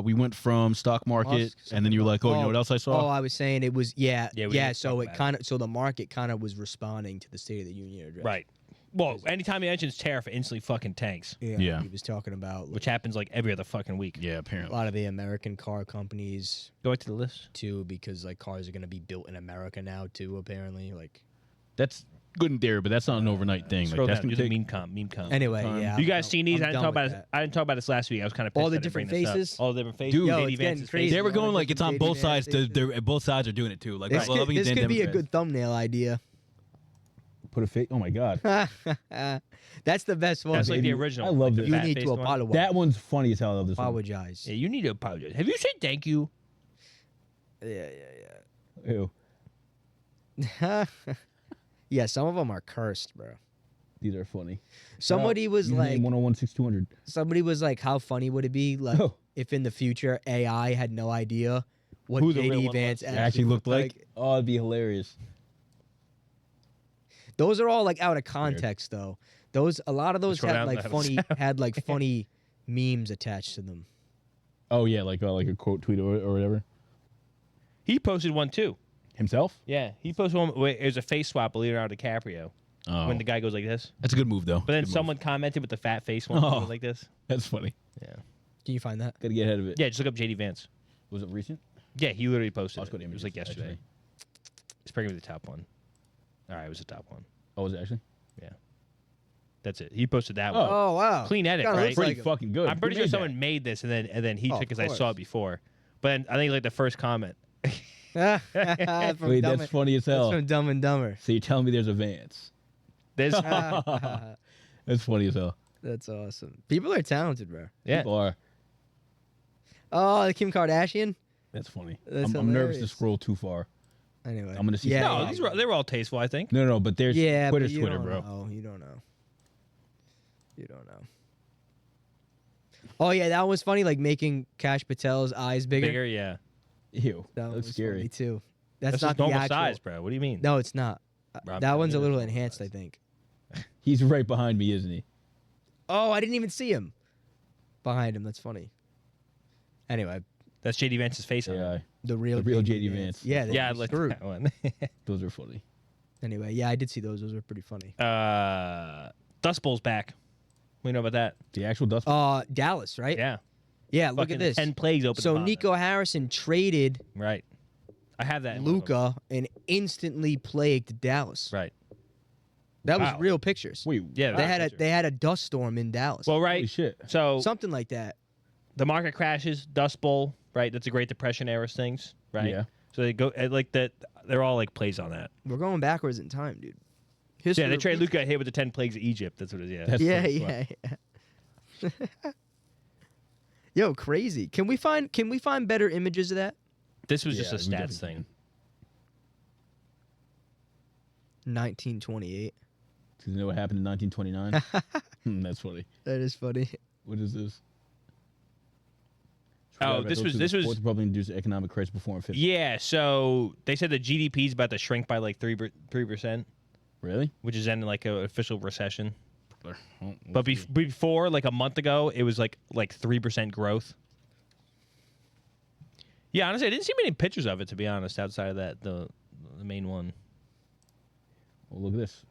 We went from stock market, and then you were like, "Oh, you know what else I Oh, saw?" I was saying it was Yeah, we didn't so talk it about kind of the market kind of was responding to the State of the Union address. Right. Well, anytime he mentions tariff, it instantly fucking tanks, Yeah. He was talking about which happens like every other fucking week. Yeah, a apparently. lot of the American car companies Go back to the list. too, because like cars are gonna be built in America now too. Apparently, like That's good in theory, but that's not an overnight thing. Scroll Like that's down. gonna Do the take. meme comp. anyway, Time. yeah. You guys seen these? I'm I didn't done talk about with it. that. I didn't talk about this last week. I was kind of pissed All the I didn't bring different this up. faces? All the different faces. Dude, Yo, JD it's getting Vance's crazy. face. They were all the going like it's on different both JD sides. Vance faces. Both sides are doing it too. Like This Republicans could and be a Democrats. good thumbnail idea. Put a face. Oh my god, That's the best one. That's like baby. the original. I love like the this. You fat need faced to one. apologize. that one's funny as hell. I love this one. Apologize. Yeah, you need to apologize. Have you said thank you? Yeah. Ew. Yeah, some of them are cursed, bro. These are funny. Somebody was Username like, 1016200. somebody was like, how funny would it be, like, Oh. if in the future AI had no idea what Who the real JD one Vance was. Actually looked like. Oh, it'd be hilarious. Those are all like out of context, though. A lot of those Scroll had down, like that funny, was- had like funny memes attached to them. Oh yeah, like a quote tweet or whatever. He posted one too. Himself. Yeah, he posted one. Where it was a face swap of Leonardo DiCaprio Oh, when the guy goes like this. that's a good move though. But then Good move. someone commented with the fat face one Oh. like this. That's funny. Yeah. Can you find that? Gotta get ahead of it. Yeah, just look up JD Vance. Was it recent? Yeah, he literally posted. Let's go to It was like images, yesterday. actually. It's probably the top one. All right, it was the top one. Oh, was it actually? Yeah. That's it. He posted that one. Oh wow, Clean edit, Kinda right? looks Pretty like him. Fucking good. I'm pretty Who sure made someone made this and then he Oh, took of because I saw course. it before. But then I think like the first comment. From that? Wait, Dumb that's funny as hell. That's from Dumb and Dumber. So you're telling me there's a Vance? There's That's funny as hell. That's awesome. People are talented, bro. yeah. People are. Oh, the Kim Kardashian. That's funny. That's I'm nervous to hilarious. scroll too far. Anyway, I'm gonna see Yeah, No, they were all tasteful, I think. No, but there's yeah, Twitter's but you Twitter, don't bro. know. You don't know. You don't know. Oh yeah, that was funny. Like making Kash Patel's eyes bigger. Bigger, yeah. Ew, That that's was scary. funny too. That's, That's not just the normal actual size, bro. What do you mean? No, it's not. Bro, I'm That telling one's you, a little that's normal enhanced, I size. think. He's right behind me, isn't he? Oh, I didn't even see him behind him. That's funny. Anyway, That's JD Vance's face on Yeah, it. the real JD Vance. Yeah, Yeah, I he's like screwed. that one. those are funny. Anyway, yeah, I did see those. Those were pretty funny. Dust Bowl's back. We know about that. The actual dust. Dallas, right? Yeah. Yeah, look Fucking at this. 10 plagues open. So upon Nico Harrison traded them. Right. I have that. in one of them. Luca and instantly plagued Dallas. Right. That was Wow. real pictures. Wait, Yeah. They that had picture. they had a dust storm in Dallas. Well, holy right. shit. So Something like that. the market crashes, Dust Bowl, right? That's a Great Depression era things, right? Yeah. So they go like that. They're all like plays on that. We're going backwards in time, dude. History Yeah, they repeats- traded Luca hit with the 10 plagues of Egypt. That's what it is. Yeah. That's Yeah, funny as fuck. yeah. Yo, crazy. Can we find better images of that? This was just a we stats definitely thing. 1928. Do you know what happened in 1929? That's funny. That is funny. What is this? Oh, this was probably induced economic crisis before in 50. Yeah. So they said the GDP is about to shrink by like 3%, Really? which is ending like an official recession. Oh, But before, like a month ago, it was like 3% growth. Yeah, honestly, I didn't see many pictures of it, to be honest, outside of that the main one. well, look at this.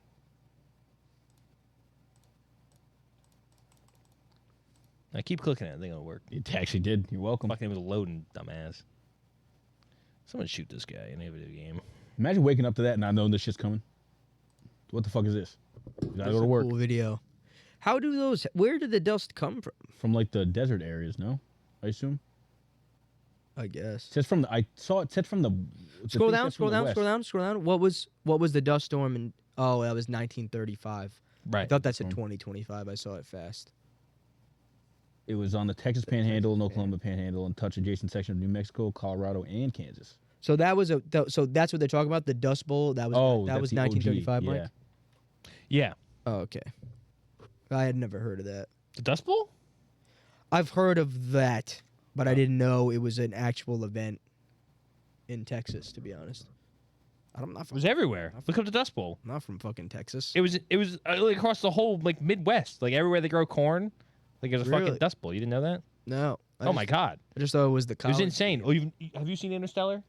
I keep clicking it. I think it'll work. It actually did. You're welcome. Fucking it was loading, dumbass. Someone shoot this guy in a video game. Imagine waking up to that and not knowing this shit's coming. What the fuck is this? You gotta That's go to a work. cool video. How do those? Where did the dust come from? From like the desert areas, no? I assume. I guess. It says from the. I saw it said from the. Scroll down. What was the dust storm in? Oh, that was 1935. I Right. thought that said 2025. I saw it fast. It was on the Texas Panhandle, and Oklahoma Panhandle, and touched adjacent section of New Mexico, Colorado, and Kansas. So that was so that's what they're talking about. The Dust Bowl. That was that that's was the OG, 1935. Mike? Yeah. Yeah. Oh, okay. I had never heard of that. The Dust Bowl? I've heard of that, but I didn't know it was an actual event in Texas. To be honest, I'm not It was everywhere. Look up the Dust Bowl. not from fucking Texas. It was like across the whole like Midwest, like everywhere they grow corn. Like there's a Really? fucking Dust Bowl. You didn't know that? No. Oh my God. I just thought it was the It college. was insane. Oh, have you seen Interstellar?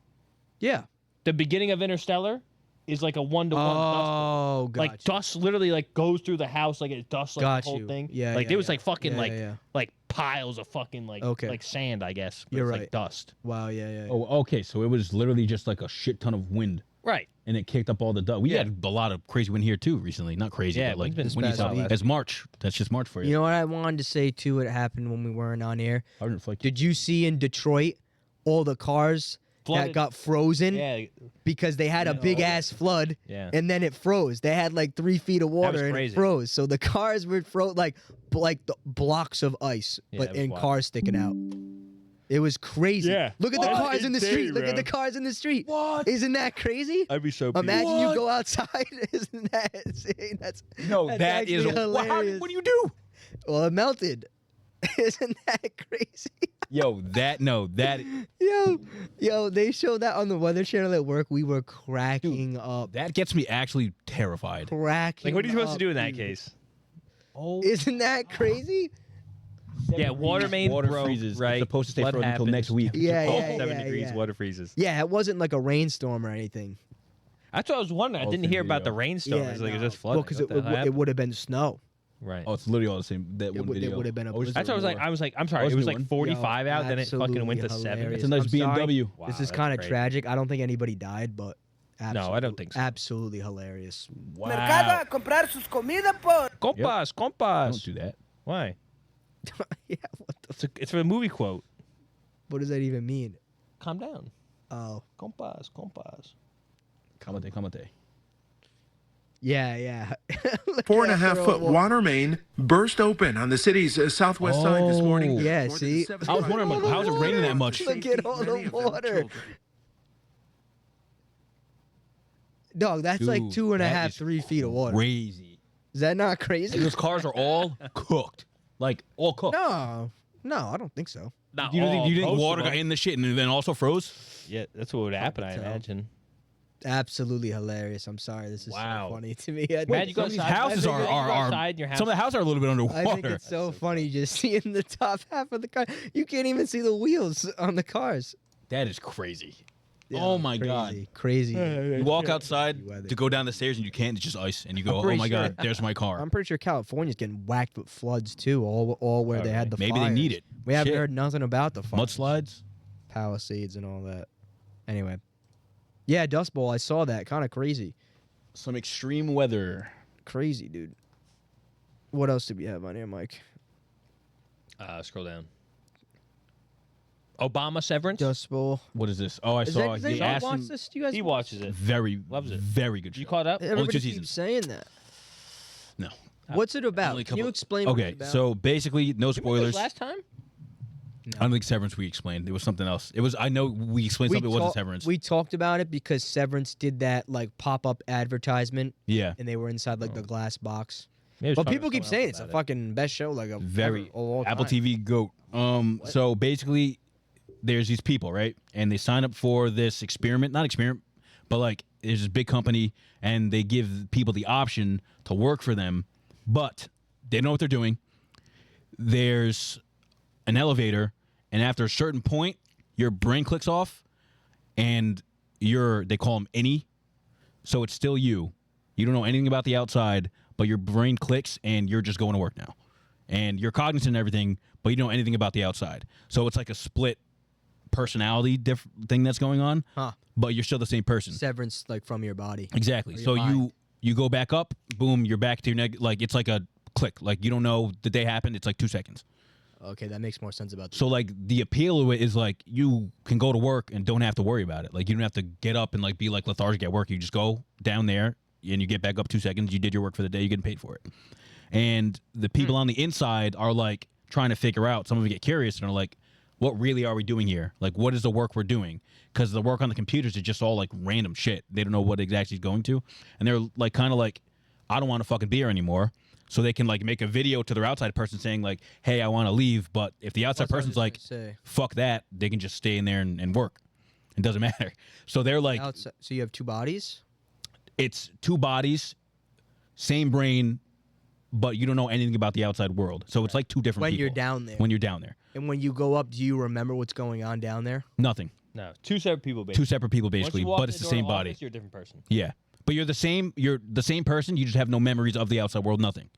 Yeah. The beginning of Interstellar is like a 1-to-1 Dust Bowl. Oh, got Like dust literally like goes through the house, like it dusts like Got the whole you. thing. Yeah, like yeah, there was yeah. like fucking Yeah. like piles of fucking like Okay. like sand, I guess. But You're it's right. like dust. Wow. Yeah. Oh, okay. So it was literally just like a shit ton of wind, Right. and it kicked up all the dust. We had a lot of crazy wind here too recently. Not crazy, Yeah, but like wind's been when you bad saw week. that's March. That's just March for you. You know what I wanted to say too? It happened when we weren't on air. Did you see in Detroit all the cars Flooded. that got frozen Yeah. because they had a big ass flood Yeah. and then it froze? They had like 3 feet of water and crazy. it froze. So the cars were like the blocks of ice, Yeah, but it was and wild. cars sticking out. It was crazy. Yeah. Look at the What? cars in the Insane, street. Look at bro. the cars in the street. What? Isn't that crazy? I'd be so Imagine you go outside. Isn't that insane? That's No, that is actually hilarious. what do you do? Well, it melted. Isn't that crazy? Yo, that Yo, they showed that on the Weather Channel at work. We were cracking up. that gets me actually terrified. Cracking Like what are you supposed to up, do in that dude. case? Oh, Isn't that crazy? Yeah, water main water broke, freezes. right? It's supposed to stay Flood frozen until happens. next week. Yeah, Oh, yeah, 7 yeah, degrees, yeah. water freezes. Yeah, it wasn't like a rainstorm or anything. That's what I was wondering. I Oh, didn't same hear about the video. rainstorm. Yeah, It's like, no. it's just flooding. Well, because What the hell it happened? would have been snow. Right. Oh, it's literally all the same. That one would- it video. would have been a I wish blizzard. That's what I was like. I was like, I'm sorry. That was It a was new like one. 45 out, then it fucking went to Absolutely 7. hilarious. It's a nice I'm sorry. BMW. Wow, This is that's kind of crazy. tragic. I don't think anybody died, but No, I don't think so. Absolutely hilarious. Wow. a comprar sus comidas, por. Compas, compas. Don't do that. Why? Yeah, what It's a movie quote. what does that even mean? Calm down. Oh, Compas, compas. Kamate. yeah. Look 4.5 at that foot throw. water main burst open on the city's southwest side this morning. Yeah, More than see? 7 I was wondering, like, how's it raining that much? Look at all the Many of them water. children. Dog, that's like Dude, 2.5, that is 3 feet of water. Crazy. Is that not crazy? Those cars are all cooked. Like, all cooked. No, I don't think so. Not You don't all, think most of water them. got in the shit and then also froze? Yeah, that's what would happen, I tell. imagine. Absolutely hilarious. I'm sorry, this is Wow. so funny to me. I Man, think, you go Some of these outside- houses you are go outside in your house. some of the houses are a little bit I think underwater. it's so funny just seeing the top half of the car. You can't even see the wheels on the cars. That is crazy. Yeah, Oh my God. crazy. You walk outside Weather. to go down the stairs and you can't. It's just ice, and you go, I'm "Oh pretty my sure- God, there's my car." I'm pretty sure California's getting whacked with floods too. All where they had the Maybe they fires. need it. We haven't Shit. heard nothing about the fires. Mudslides. Palisades and all that. Anyway, yeah, Dust Bowl. I saw that. Kind of crazy. Some extreme weather. Crazy, dude. What else did we have on here, Mike? Scroll down. Obama Severance. Dust Bowl. What is this? Oh, I Is saw. that, He you asked watch him. this? Do you guys He watch watches it. Very Loves it. Very good. You show. caught up? it? Everybody 2 keeps seasons. saying that. No. What's it about? Only a Can you couple- explain what Okay, it's about? so basically, no Remember this spoilers. last time? I don't think Severance we explained. It was something else. It was. I know we explained something. It wasn't Severance. We talked about it because Severance did that like pop-up advertisement. Yeah. And they were inside like the glass box. Maybe But people keep saying it's a it. fucking best show, like a Very all Apple time. TV GOAT. So basically, there's these people, right? And they sign up for this experiment, not experiment, but like there's this big company, and they give people the option to work for them, but they know what they're doing. There's an elevator, and after a certain point, your brain clicks off, and they call them innie, so it's still you. You don't know anything about the outside, but your brain clicks, and you're just going to work now. And you're cognizant and everything, but you don't know anything about the outside. So it's like a split personality thing that's going on, but you're still the same person. Severance, like from your body. Exactly. Or your So mind. you go back up, boom, you're back to your like it's like a click. Like you don't know the day happened. It's like 2 seconds. Okay, that makes more sense about that. So like the appeal of it is like you can go to work and don't have to worry about it. Like you don't have to get up and like be like lethargic at work. You just go down there and you get back up 2 seconds. You did your work for the day. You're getting paid for it. And the people on the inside are like trying to figure out. Some of them get curious and are like, what really are we doing here? Like, what is the work we're doing? Because the work on the computers is just all like random shit. They don't know what exactly is going to. And they're like kind of like, I don't want to fucking be here anymore. So they can like make a video to their outside person saying like, hey, I want to leave. But if the outside person's like, fuck that, they can just stay in there and work. It doesn't matter. So they're like, so you have two bodies? It's two bodies, same brain, but you don't know anything about the outside world. So it's like two different people. When you're down there. When you're down there. And when you go up, do you remember what's going on down there? Nothing. No, two separate people. Basically. Two separate people, basically, but it's the same body. Office, you're a different person. Yeah. But you're the same person, you just have no memories of the outside world, nothing.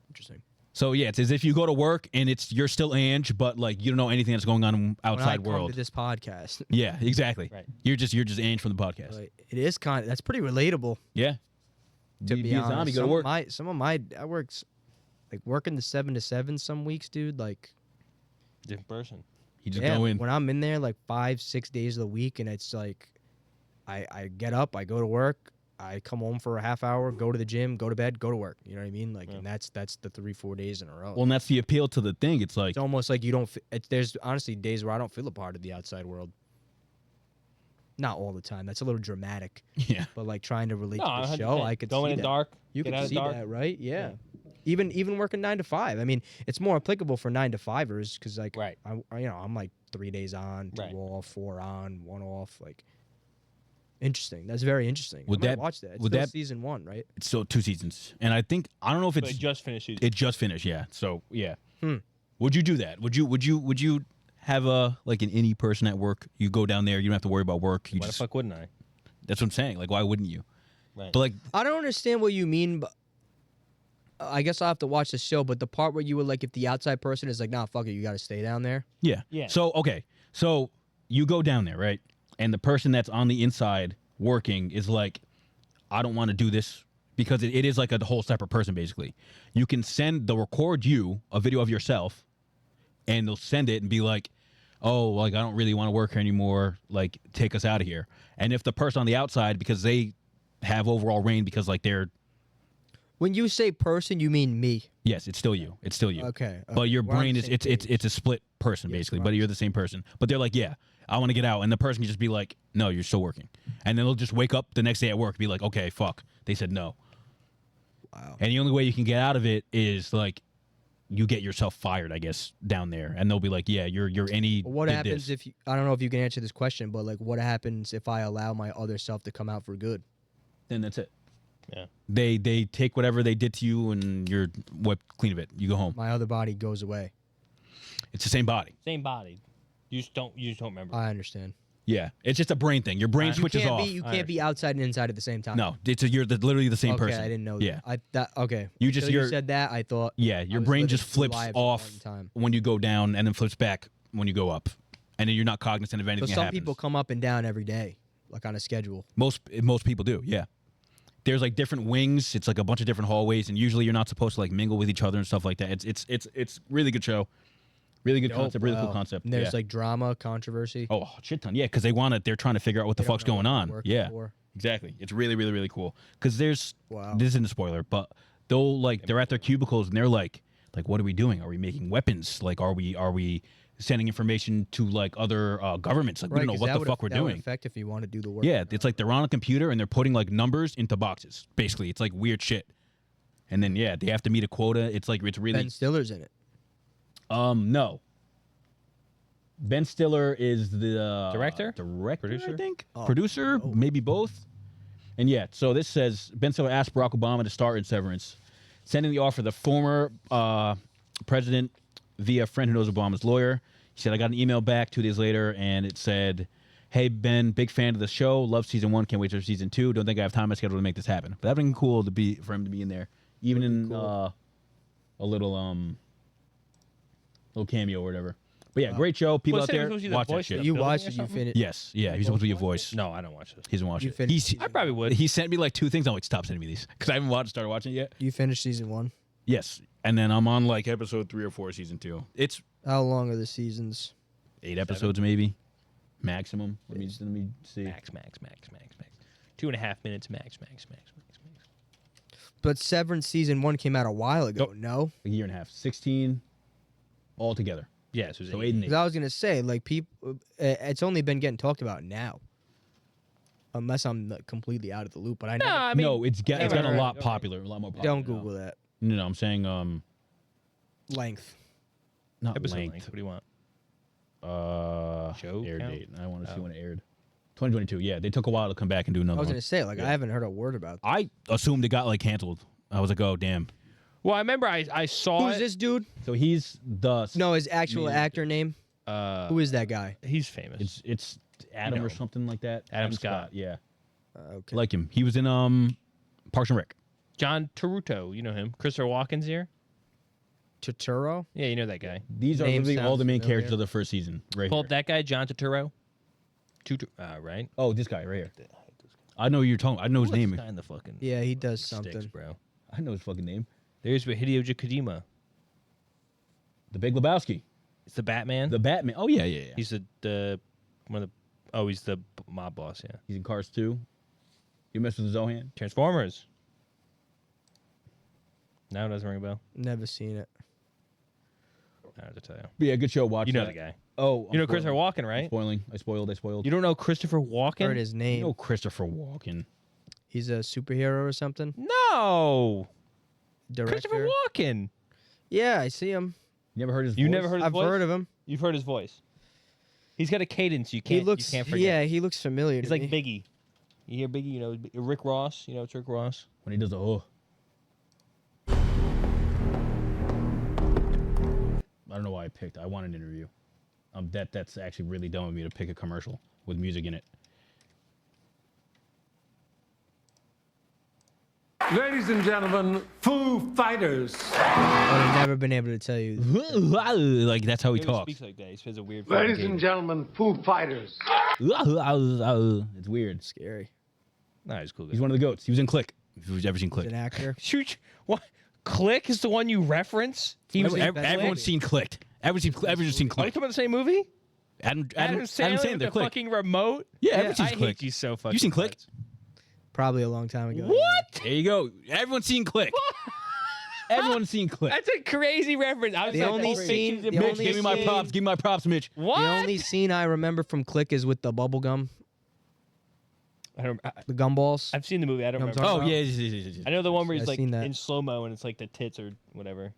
Interesting. So yeah, it's as if you go to work and you're still Ange, but like you don't know anything that's going on in outside when I world. come to this podcast. Yeah, exactly. Right. You're just Ange from the podcast. Like, it is that's pretty relatable. Yeah. To be a honest, zombie, go to work. I works like working the 7 to 7 some weeks, dude. Like Different person. You just go in. When I'm in there like 5-6 days of the week, and it's like I get up, I go to work, I come home for a half hour, go to the gym, go to bed, go to work. You know what I mean? Like, and that's the 3-4 days in a row. Well, and that's the appeal to the thing. It's like it's almost like you don't. There's honestly days where I don't feel a part of the outside world. Not all the time. That's a little dramatic. Yeah. But like trying to relate to the 100%. show, I could go see in that. dark. You get can out of see dark. that, right? Yeah. Even working 9 to 5. I mean, it's more applicable for 9 to 5ers because like Right. I'm like 3 days on, 2 off, 4 on, 1 off. Like interesting. That's very interesting. Would I might that- watch that? It's would still that- season 1, right? it's still 2 seasons. And I don't know if But it's it just finished. it just finished, yeah. So yeah. Hmm. Would you do that? Would you have an innie person at work? You go down there, you don't have to worry about work. You Why the just fuck wouldn't I? That's what I'm saying. Like, why wouldn't you? Right. But like, I don't understand what you mean, but I guess I'll have to watch the show. But the part where you were like, if the outside person is like, nah, fuck it, you got to stay down there. yeah. Yeah. So okay. So you go down there, right? And the person that's on the inside working is like, I don't want to do this because it is like a whole separate person, basically. You can they'll record you a video of yourself, and they'll send it and be like, oh, like, I don't really want to work here anymore. Like, take us out of here. And if the person on the outside, because they have overall reign, because like they're, When you say person, you mean me. yes, it's still you. It's still you. Okay. But your We're on brain the is same it's page. a split person, Yes, basically, we're but on the you're the same person. But they're like, yeah, I want to get out. And the person can just be like, no, you're still working. And then they'll just wake up the next day at work and be like, okay, fuck. They said no. Wow. And the only way you can get out of it is like you get yourself fired, I guess, down there. And they'll be like, yeah, you're any. What happens if you? I don't know if you can answer this question, but like, what happens if I allow my other self to come out for good? Then that's it. Yeah. They take whatever they did to you and you're wiped clean of it. You go home. My other body goes away. It's the same body. Same body. You just don't remember. I understand. Yeah. It's just a brain thing. Your brain switches off. You can't be outside and inside at the same time. No, you're literally the same okay, person. I didn't know. Yeah. Okay. You just- Until you're- said that. I thought. Yeah, I your was brain living just 2 flips lives at off one time. when you go down and then flips back when you go up. And then you're not cognizant of anything So that some happens. people come up and down every day, like on a schedule. Most people do, yeah. There's like different wings. It's like a bunch of different hallways, and usually you're not supposed to like mingle with each other and stuff like that. It's really good show. Really good concept, really cool Wow. concept. And there's yeah. like drama, controversy. Oh, shit ton. Yeah, because they're trying to figure out what the They don't fuck's know what going they're on. working Yeah. for. Exactly. It's really, really, really cool. Because Wow. this isn't a spoiler, but they're at their cubicles and they're like Like, what are we doing? Are we making weapons? Like, are we sending information to like other governments? Like, we don't know what the fuck we're that would doing. affect if you want to do the work. Yeah, it's like they're on a computer and they're putting like numbers into boxes. Basically, it's like weird shit. And then they have to meet a quota. It's like it's really Ben Stiller's in it. no. Ben Stiller is the Director? Producer, I think. Oh. Producer, maybe both. And yeah, so this says Ben Stiller asked Barack Obama to star in Severance, sending the offer to the former president via a friend who knows Obama's lawyer. He said, I got an email back 2 days later, and it said, hey, Ben, big fan of the show. Love season 1. Can't wait for season 2. Don't think I have time on my schedule to make this happen. But that'd been cool for him to be in there, even in a little cameo or whatever. But yeah, great show. People out there, watch that shit. You watched it, you finished. Yes, yeah, he's supposed to be a voice. No, I don't watch this. He hasn't watched You it. finished I probably would. He sent me like 2 things. I'm like, stop sending me these because I haven't started watching it yet. You finished season 1. Yes, and then I'm on like episode 3 or 4 of season 2. It's How long are the seasons? 8 episodes maybe, maximum. Let me see. Max. 2.5 minutes max. But Severance season 1 came out a while ago. No, A year and a half, 16 altogether. Yes, it was So 8. 8 and 8. because I was gonna say like people, it's only been getting talked about now. Unless I'm like, completely out of the loop, but I never, I mean, No, it's gotten a Alright, lot popular, a lot more popular. don't now. Google that No, I'm saying length. not episode length. length. What do you want? Show air count? date. I want to see when it aired. 2022. Yeah, they took a while to come back and do another I was one. gonna say like I haven't heard a word about that. I assumed it got like canceled. I was like, oh damn. Well, I remember I saw Who's it. this dude? So he's the No, his actual main actor name. Who is that guy? He's famous. It's Adam know or something like that. Adam Scott. Yeah, Okay. like him. He was in Parks and Rec. John Turturro, you know him. Christopher Walken's here. Turturro. Yeah, you know that guy. These are Name literally all sounds the main familiar. characters of the first season, right Pull here. up that guy, John Turturro. Right? Oh, this guy right here. I know who you're talking. I know his What's name. this guy in the fucking Yeah, he does sticks, something. bro. I know his fucking name. There's Hideo Kojima. The Big Lebowski. It's the Batman. The Batman. Oh yeah. He's the one of the. Oh, he's the mob boss. Yeah. He's in Cars 2. You mess with Zohan. Transformers. Now it doesn't ring a bell. Never seen it. I have to tell you. But yeah, good show. Watch You know that. the guy. Oh, You know I'm Christopher spoiling. Walken, right? Spoiling. I spoiled. You don't know Christopher Walken? Heard his name. You know Christopher Walken. He's a superhero or something. No. Director. Christopher Walken. Yeah, I see him. You never heard his You voice? never heard his I've voice? heard of him. You've heard his voice. He's got a cadence you He can't. looks. You can't forget. Yeah, he looks familiar. He's to like me. Biggie. You hear Biggie? You know Rick Ross. You know it's Rick Ross. When he does the I don't know why I picked. I want an interview. That's actually really dumb of me to pick a commercial with music in it. Ladies and gentlemen, Foo Fighters. I've never been able to tell you. Like that's how he He talks. speaks like that. He says a weird. Ladies fucking and gentlemen, Foo Fighters. It's weird. Scary. Nah, he's cool. He's one of the goats. He was in Click. If you've ever seen He's Click. an actor. Shoot. What? Click is the one you reference? He was in Everyone's seen Clicked. Everyone's seen Are you Click. talking about the same movie? Adam Adam Sandler with the Click. fucking remote? Yeah, everyone's seen I Click. hate you so fucking You seen Click? much. Probably a long time ago. What? There you go. Everyone's seen Click. Everyone's seen Click. That's a crazy reference. I was The like, only Pulp scene- Fiction's in the Pulp Mitch, only give me my Fiction. props. Give me my props, Mitch. What? The only scene I remember from Click is with the bubble gum, the gumballs. I've seen the movie. I don't You know what remember. I'm Oh talking yeah. I know the one where he's I've like seen that. in slow mo and it's like the tits or whatever.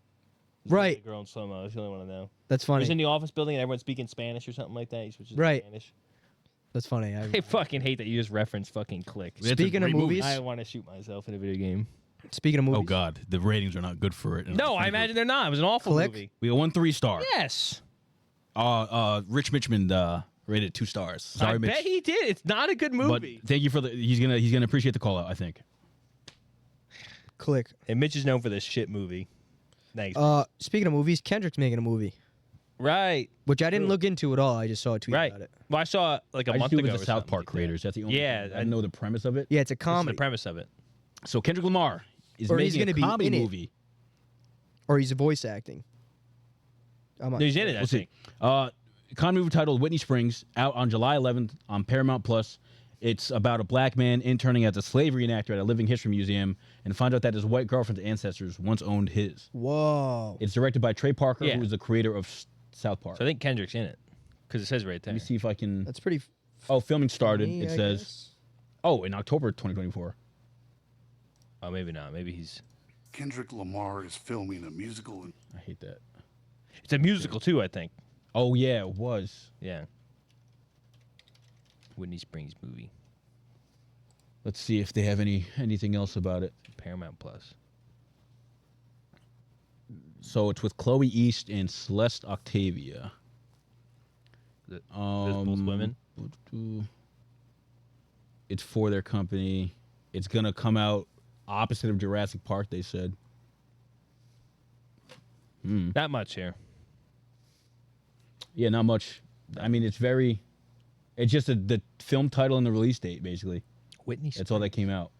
He's Right. Like the girl in slow mo. That's the only one I know. That's He was in funny. the office building and everyone's speaking Spanish or something like that. He switches to Right. Spanish. That's funny. I fucking hate that you just referenced fucking Click. That's a Speaking of great movie. movies, I want to shoot myself in a video game. speaking of movies, Oh God, the ratings are not good for it. No, I imagine they're not. It was an awful Click? movie. we got 1 3-star. Yes. Rich Mitchman rated 2 stars. Sorry, I Mitch. bet he did. It's not a good But movie. thank you for the. He's gonna appreciate the call out. I think. Click. And Mitch is known for this shit movie. Thanks. Speaking of movies, Kendrick's making a movie, right. which I didn't look into at all. I just saw a tweet Right. about it. Well, I saw it like a I just month do it ago. with the or South something Park like that. creators. That's the only. Yeah, thing. I know the premise of it. Yeah, it's a This is comedy, the premise of it. So Kendrick Lamar is Or he's making gonna a be comedy in it. movie. or he's voice acting. I'm not No, he's in sure. it, I We'll think. see. Comedy movie titled Whitney Springs, out on July 11th on Paramount Plus, It's about a black man interning as a slave reenactor at a living history museum and finds out that his white girlfriend's ancestors once owned his. Whoa. It's directed by Trey Parker, Yeah. who is the creator of South Park. So I think Kendrick's in it because it says right there. Let me see if I can. That's pretty. Oh, filming started. funny, It I says. guess. Oh, in October 2024. Oh, maybe not. Maybe he's. Kendrick Lamar is filming a musical. I hate that. It's a musical too, I think. Oh yeah, it was. Yeah. Whitney Springs movie. Let's see if they have anything else about it. Paramount Plus. So it's with Chloe East and Celeste Octavia. There's both women. It's for their company. It's gonna come out opposite of Jurassic Park, they said. Not much here. Yeah, not much. I mean, it's just the film title and the release date, basically. Whitney. That's all that came out.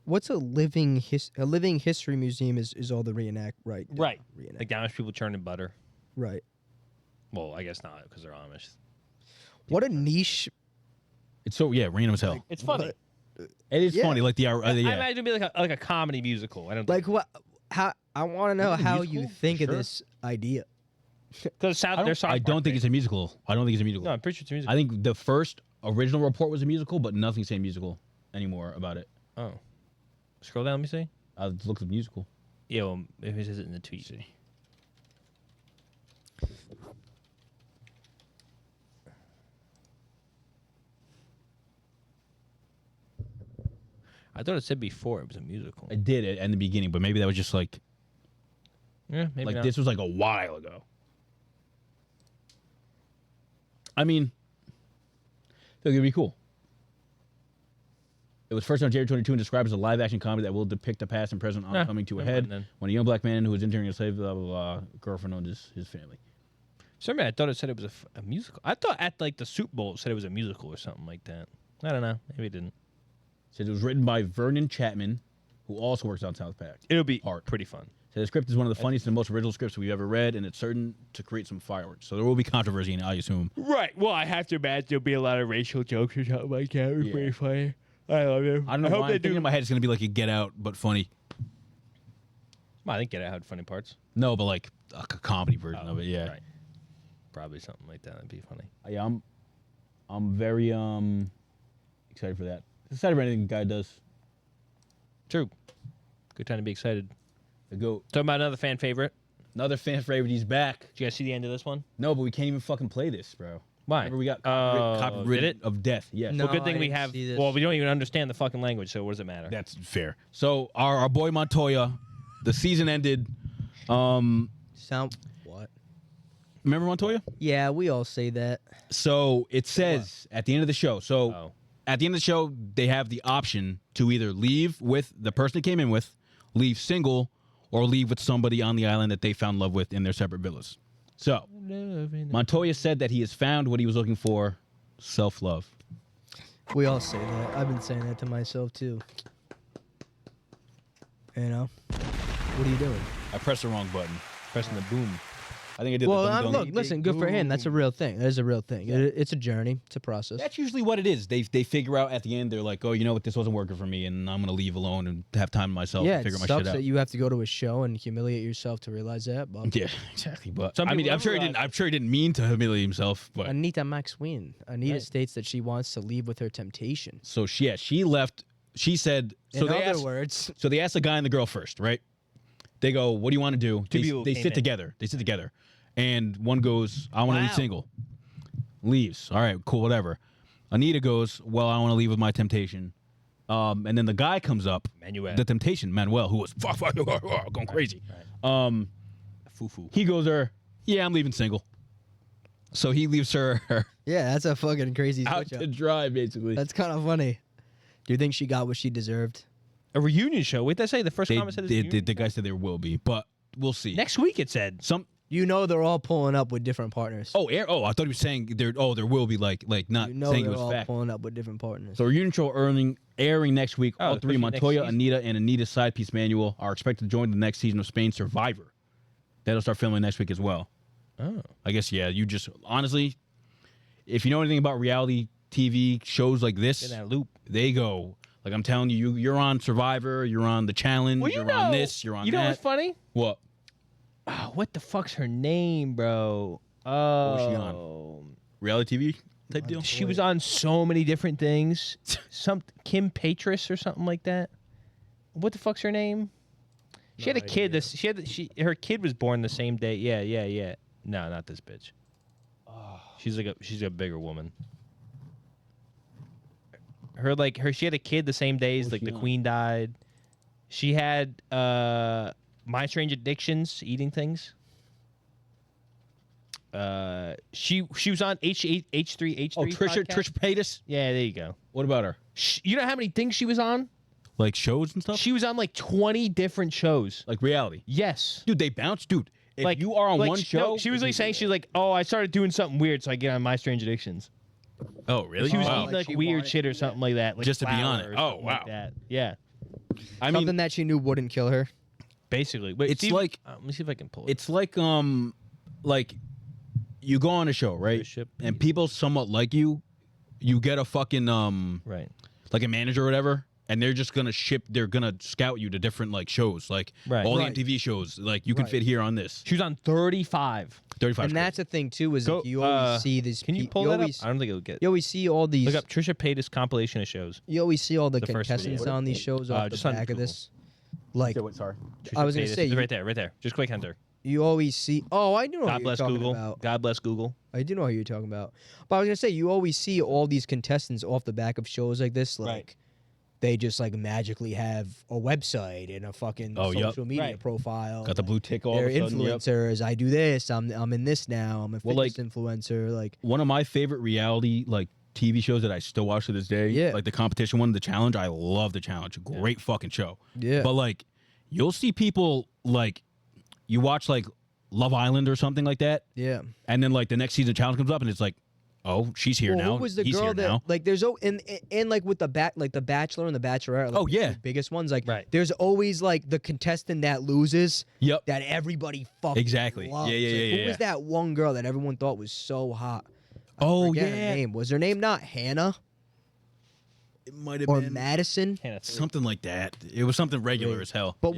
What's a living history museum is all the reenact, right? Right. Reenact. Like Amish people churning butter. Right. Well, I guess not because they're Amish. What a niche. It's so random as hell. It's funny. It is funny, like the I imagine it'd be like a comedy musical. I don't Like think. what? How? I want to know Is it a how musical? you think of Sure. this idea. Because I don't think it's a musical. I don't think it's a musical. No, I'm pretty sure it's a musical. I think the first original report was a musical, but nothing's saying musical anymore about it. Oh. Scroll down. Let me see. I looked at musical. Yeah, well, if it says it in the tweet. I thought it said before it was a musical. I did it in the beginning, but maybe that was just like Yeah, maybe not. this was like a while ago. I mean, I think it'd be cool. It was first on January 22 and described as a live-action comedy that will depict the past and present coming to a never head mind then. when a young black man who was interning a slave, blah, blah, blah, girlfriend owned his family. Sorry, I thought it said it was a musical. I thought at like the Super Bowl it said it was a musical or something like that. I don't know. Maybe it didn't. Said it was written by Vernon Chapman, who also works on South Park. It'll be Park. pretty fun. Said the script is one of the funniest and most original scripts we've ever read, and it's certain to create some fireworks. So there will be controversy, I assume. Right. Well, I have to imagine there'll be a lot of racial jokes or something like that. It's Yeah. pretty funny. I love it. I don't know hope why. they I'm thinking do. in my head it's going to be like a Get Out, but funny. Well, I think Get Out had funny parts. No, but like a comedy version of it, yeah. Right. Probably something like that. That'd be funny. Yeah, I'm very excited for that. Excited for anything the guy does. True. Good time to be excited. The GOAT. Talking about another fan favorite. Another fan favorite, he's back. Did you guys see the end of this one? No, but we can't even fucking play this, bro. Why? Remember we got did copyrighted it? of death. Yes. No. Well, good thing I we didn't have. see this. Well, we don't even understand the fucking language, so what does it matter? That's fair. So our boy Montoya, the season ended. Sound what? Remember Montoya? Yeah, we all say that. So it says at the end of the show. So Oh. at the end of the show, they have the option to either leave with the person they came in with, leave single, or leave with somebody on the island that they found love with in their separate villas. So Montoya said that he has found what he was looking for: self-love. We all say that. I've been saying that to myself too. You know, what are you doing? I pressed the wrong button. Pressing the boom. I think I did. Well, the dum-dum. look, listen, good for him. That's a real thing. That is a real thing. It's a journey. It's a process. That's usually what it is. They figure out at the end. They're like, oh, you know what? This wasn't working for me, and I'm gonna leave alone and have time to myself Yeah, and it figure my sucks shit out. that you have to go to a show and humiliate yourself to realize that. But Yeah, exactly. But Some I mean, people I'm sure he never didn't. I'm sure he didn't mean to humiliate himself. But Anita McSween. Anita Right. states that she wants to leave with her temptation. so she left. She said. So In they other asked. words, So they asked the guy and the girl first, right? They go, "What do you want to do?" Two people They came sit in. together. They sit together, and one goes, "I want to leave Wow. single." Leaves. All right, cool, whatever. Anita goes, "Well, I want to leave with my temptation." And then the guy comes up, Manuel. the temptation, Manuel, who was going crazy. Foo-foo. He goes there, "Yeah, I'm leaving single." So he leaves her yeah, that's a fucking crazy out switch to up. dry, basically. That's kind of funny. Do you think she got what she deserved? A reunion show. Wait, did I say the first comment said it's a reunion the show? guy said there will be, but we'll see. Next week it said. You know they're all pulling up with different partners. I thought he was saying there. Oh, there will be like not you know saying it they're was all fact. pulling up with different partners. So reunion show airing next week. Oh, All they're three, pushing next Montoya, season. Anita, and Anita's side piece Manuel, are expected to join the next season of Spain Survivor. That'll start filming next week as well. Oh. I guess, yeah, you just, honestly, if you know anything about reality TV shows like this, In that loop. they go. Like I'm telling you, you're on Survivor, you're on The Challenge, Well, you're on this, you're on You that. know what's funny? What? Oh, what the fuck's her name, bro? Oh, was she on? Reality TV type deal? She was on so many different things. Some Kim Patras or something like that. What the fuck's her name? She had a kid. Her kid was born the same day. Yeah. No, not this bitch. She's a bigger woman. She had a kid the same day as the queen died. She had My Strange Addictions, eating things. She was on H3. Oh, Trisha Paytas? Yeah, there you go. What about her? You know how many things she was on? Like shows and stuff? She was on like 20 different shows. Like reality? Yes. Dude, they bounce. Dude, if like you are on like, one show. No, she was like saying, she's like, oh, I started doing something weird, so I get on My Strange Addictions. Oh, really? She was Wow. eating like weird shit or something like that. Like Just to be on flour it. or Oh, something wow. like that. Yeah. I Something mean, that she knew wouldn't kill her. Basically. Wait, it's see, like let me see if I can pull it. it's like you go on a show, right? And people somewhat like you. You get a fucking right, like a manager or whatever, and they're just gonna they're gonna scout you to different like shows, like all the MTV shows. Like you can fit here on this. She was on 35. 35. And that's the thing too is Go, like, you always see these. Can you pull that up? I don't think it'll get. You always see all these. Look up Trisha Paytas compilation of shows. You always see all the first contestants video. on these shows off the just on back of Google. this. Like, sorry. I was gonna Trisha say, Paytas. Right there. Just click enter. you always see. Oh, I do know God what you're bless talking Google. about. God bless Google. I do know what you're talking about. But I was gonna say, you always see all these contestants off the back of shows like this, like. They just like magically have a website and a fucking social media profile. Got the blue tick all They're of a sudden. influencers. I do this. I'm in this now. I'm a fitness influencer. Like one of my favorite reality like TV shows that I still watch to this day. Yeah. Like the competition one, The Challenge. I love The Challenge. Great fucking show. Yeah. But like, you'll see people like, you watch like Love Island or something like that. Yeah. And then like the next season Challenge comes up and it's like, oh, she's here now. Who was the He's girl here that now. like? There's and like with the the Bachelor and the Bachelorette. Like, Oh, yeah. the biggest ones. Like there's always like the contestant that loses. Yep. That everybody fucking Exactly. loves. Yeah. Like, who was that one girl that everyone thought was so hot? Oh Forget yeah. her name. Was her name not Hannah It might have or been Madison? something like that. It was something regular as hell. But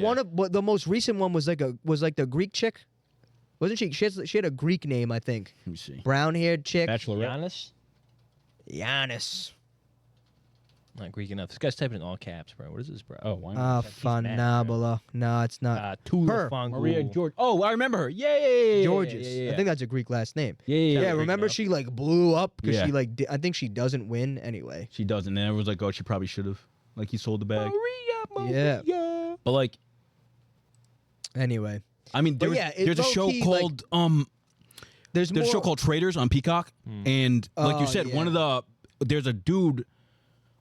the most recent one was like the Greek chick. Wasn't she? She had a Greek name, I think. Let me see. Brown haired chick. Bachelorette. Giannis. Not Greek enough. This guy's typing in all caps, bro. What is this, bro? Oh, why not? Fanabula. No, it's not. Tula Maria George. Oh, I remember her. Yeah. Georges. Yeah. I think that's a Greek last name. Yeah. Remember she like blew up because Yeah. she like I think she doesn't win anyway. She doesn't. And everyone's like, oh, she probably should have. Like, he sold the bag. Yeah. But, like, Anyway. I mean, But there's a show low-key, called, There's a show called Traders on Peacock. And, like you said, there's a dude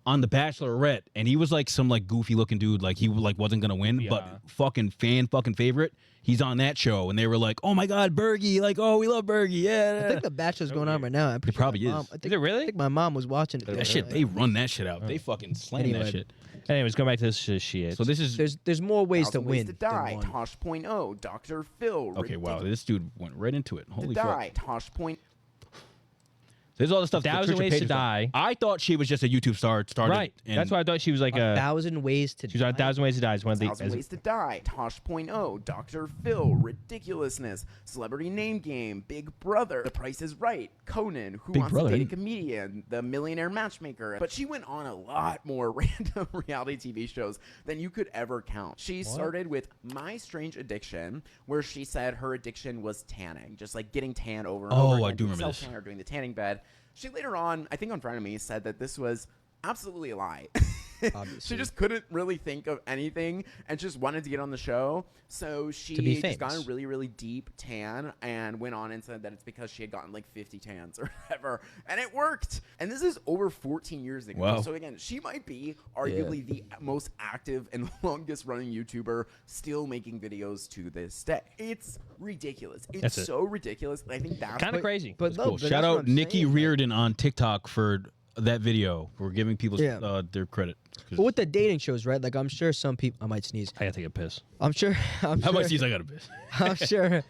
on The Bachelorette, and he was, like, some, like, goofy-looking dude. Like, he, like, wasn't going to win, but fucking favorite. He's on that show, and they were like, oh, my God, Bergie. Like, oh, we love Bergie. Yeah. I think The Bachelor's going on right now. It probably is. Is it really? I think my mom was watching it. That shit, they run that shit out. They fucking slam that shit. Anyways, go back to this shit. So this is... There's more ways to win. To die. Tosh.0. Dr. Phil. Okay, wow. This dude went right into it. Holy to fuck. die. Tosh. There's all the stuff. 1,000 Ways to Die. I thought she was just a YouTube star. Started, Right. That's why I thought she was like a 1,000 Ways to Die. She was on 1,000 Ways to Die. It's one of the 1,000 Ways to Die, Tosh.0, Dr. Phil, Ridiculousness, Celebrity Name Game, Big Brother, The Price is Right, Conan, Who Wants to Date a Comedian, The Millionaire Matchmaker. But she went on a lot more random reality TV shows than you could ever count. She started with My Strange Addiction, where she said her addiction was tanning, just like getting tan over and over again. I do remember this. Self-tan or doing the tanning bed. She later on, I think on Front of Me, said that this was absolutely a lie. She just couldn't really think of anything and just wanted to get on the show. So she just got a really, really deep tan and went on and said that it's because she had gotten like 50 tans or whatever. And it worked. And this is over 14 years ago. Wow. So again, she might be arguably the most active and longest running YouTuber still making videos to this day. It's ridiculous. It's so ridiculous. I think that's kind of crazy. But cool. but Shout that's what out I'm Nikki saying, Reardon on TikTok for that video. We're giving people their credit. But with the dating shows, right? Like I'm sure some people. I might sneeze. I gotta take a piss. I'm sure. How much sneeze I got a piss? I'm sure.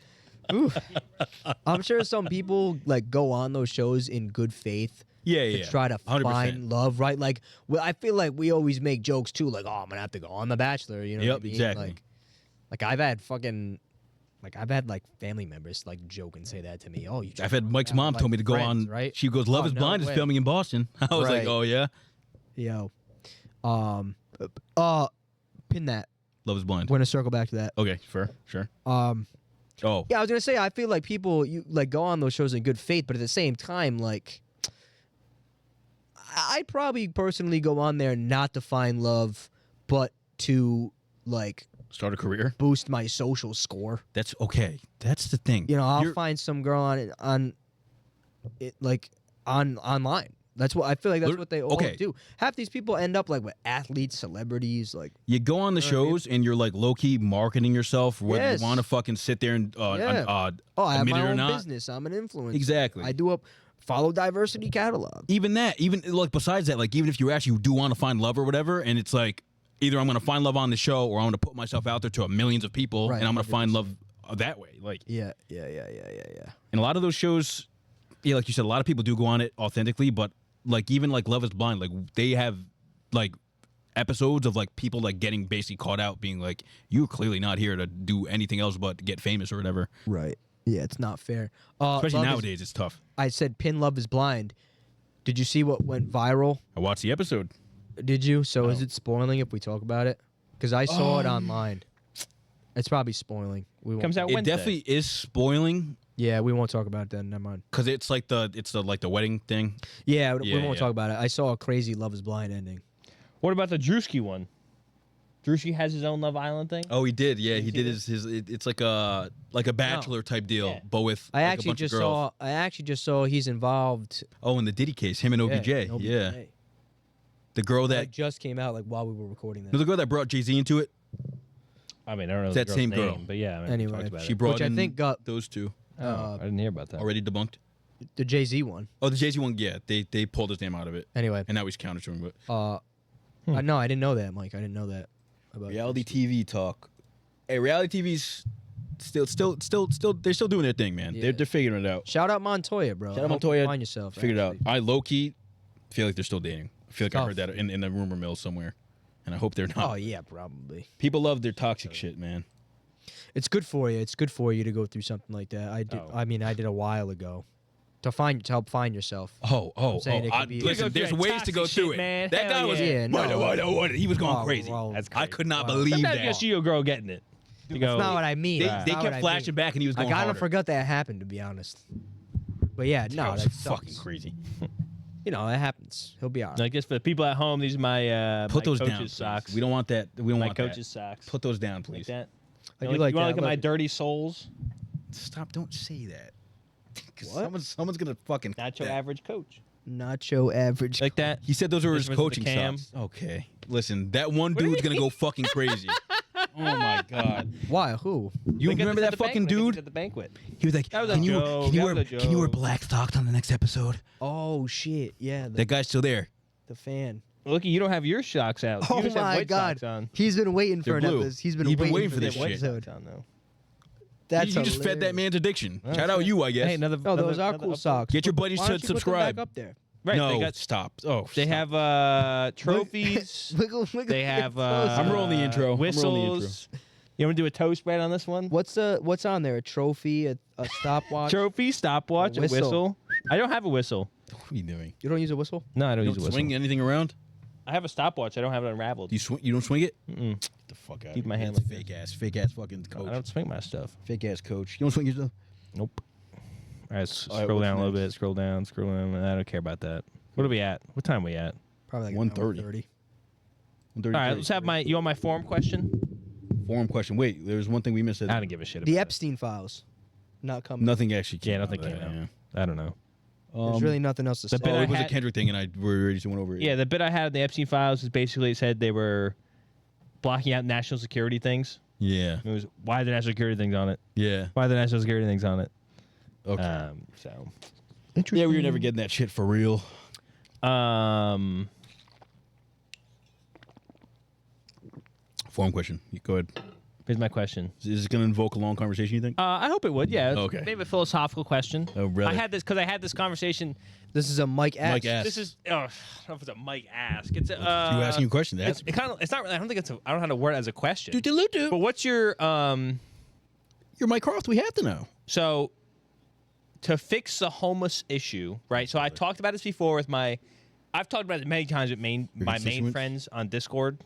I'm sure some people like go on those shows in good faith. Yeah. To try to 100%. find love, right? Like, I feel like we always make jokes too, like, oh, I'm gonna have to go on The Bachelor. You know? Yep, what I mean? exactly. Like I've had family members like joke and say that to me. Oh, I've had Mike's mom told me to go friends, on. right? She goes, "Love Oh, is no Blind" is way. filming in Boston. I was like, Right. "Oh yeah." Yo, pin that. Love is Blind. We're gonna circle back to that. Okay, sure. Oh, Oh, yeah, I was gonna say I feel like people you like go on those shows in good faith, but at the same time, like I'd probably personally go on there not to find love, but to like start a career. boost my social score. That's okay. That's the thing. You know, I'll You're- find some girl on it like online. That's what I feel like. That's what they all okay. do. Half these people end up like with athletes, celebrities, like. You go on the shows and you're like low key marketing yourself, whether Yes. you want to fucking sit there and Oh, I have admit my it or own not. business. I'm an influencer. Exactly. I do follow Diversity Catalog. Even like besides that, like even if you actually do want to find love or whatever, and it's like either I'm gonna find love on the show or I'm gonna put myself out there to millions of people, Right, and I'm gonna find 100%. love that way. Like Yeah. and a lot of those shows, yeah, like you said, a lot of people do go on it authentically, but like even like Love is Blind, like they have like episodes of like people like getting basically caught out being like, you're clearly not here to do anything else but get famous or whatever. Right. Yeah, it's not fair. Especially Love nowadays, it's tough. I said pin Love is Blind. Did you see what went viral? I watched the episode. Did you? So is it spoiling if we talk about it? Because I saw it online. It's probably spoiling. We won't Comes out It Wednesday. definitely is spoiling Yeah, we won't talk about it then. Never mind. because it's the wedding thing. Yeah, we Yeah, won't yeah. talk about it. I saw a crazy Love is Blind ending. What about the Drewski one? Drewski has his own Love Island thing. Oh, he did. Yeah, he did his. It's like a Bachelor type deal, Yeah. but with I like, actually a bunch just of girls. saw. I actually just saw he's involved. Oh, in the Diddy case, him and OBJ. in OBJ. Yeah, the girl that Like just came out like while we were recording the this. girl that brought Jay-Z into it. I mean, I don't know It's the that girl's same name, girl. but yeah. I mean, Anyway, we talked about She it. brought Which I in think got those two Oh, I didn't hear about that. already debunked. the Jay-Z one. Oh, the Jay-Z one. Yeah, they pulled his name out of it, Anyway, and now he's counter to him. But no, I didn't know that, Mike. I didn't know that about reality TV talk. Hey, reality TV's still they're still doing their thing, man. Yeah. They're figuring it out. Shout out Montoya, bro. Shout out I hope you Montoya. Find yourself. Figured it out. actually. I low key feel like they're still dating. I feel like I Tough. heard that in the rumor mill somewhere, and I hope they're not. Oh yeah, probably. People love their toxic shit, man. It's good for you. It's good for you to go through something like that. I did. Oh. I mean, I did a while ago. To help find yourself. Oh, saying it could be- listen, You go there's through ways to go toxic through shit, it. man. That Hell guy was, yeah. what, he was going Oh, crazy. well, That's I crazy. could not Wow. believe Sometimes that. you see your girl getting it. You go, That's not what I mean. They, That's they not kept what I flashing mean. back, and he was I going kind of harder. forgot that happened, to be honest. But yeah, no, That was that fucking sucks. crazy. You know, it happens. He'll be all right. I guess for the people at home, these are my Put my those coach's down, please. socks. We don't want that. We don't my want coach's that. socks. Put those down, like please. that. I You do want like to that. look at my Look. dirty soles? Stop! Don't say that. 'Cause What? Someone's gonna fucking. Not your average coach. Nacho average. Like that. He said those were his Listen to coaching Cam. socks. Okay, listen, that one dude's gonna go fucking crazy. Oh my god! Why? Who? You Like at remember the that fucking banquet, dude? At the banquet. He was like, That was a "Can you joke, can you that wear was a can you wear joke." black socks on the next episode?" Oh shit! Yeah, That guy's still there. the fan. Looky, you don't have your socks out. Oh you just have my white god! socks on. He's been waiting for They're an blue. episode. He's been You've been waiting waiting for this this shit. episode. On, though. That's you just fed that hilarious. man's addiction. Shout out you, I guess. Hey, another. Oh, those are another cool up- socks. Get your buddies Why to don't you put them subscribe. back up there. Right. no, They got. stop. Oh, They stop. have trophies. Wiggle, They have. I'm rolling the intro. I'm rolling the intro. Whistles. You want to do a toe spread on this one? What's on there? A trophy, a stopwatch. Trophy, stopwatch, A a whistle. whistle. I don't have a whistle. What are you doing? You don't use a whistle? No, I don't You use a don't whistle. swing anything around? I have a stopwatch. I don't have it unraveled. You swing? You don't swing it? Mm-mm. Get the fuck out. Keep my hand It's like fake ass fucking I coach. don't swing my stuff. Fake ass coach. You don't swing your stuff? Nope. All right, All right, scroll what's down a little next? bit. Scroll down. Scroll down. I don't care about that. What are we at? What time are we at? Probably like 1:30. 1:30. All right, let's have my. You want my forum question? Forum question. Wait, there's one thing we missed. I don't give a shit. The about Epstein files. Not coming. Nothing actually came Yeah, nothing out of came that, out. yeah. it. I don't know. There's really nothing else to say. the bit Oh, I it was a had- Kendrick thing, and we already went over it. Yeah, the bit I had in the Epstein files is basically it said they were blocking out national security things. Yeah. It was why are the national security things on it? Yeah. Why are the national security things on it? Okay. So. Yeah, we were never getting that shit for real. Um. Forum question. You go ahead. Here's my question. Is it going to invoke a long conversation, you think? I hope it would. Yeah. Okay. Maybe a philosophical question. Oh, really? I had this conversation. This is a Mike Ask. Mike Ask. This is. I don't know if it's a Mike Ask. It's a. You asking a question? It's kind of. It's not. I don't think it's. I don't know how to word it as a question. Do-do-do-do. But what's your You're Mike Croft. We have to know. So, to fix the homeless issue, right? So I talked about this before with my. I've talked about it many times with my main constituents? friends on Discord,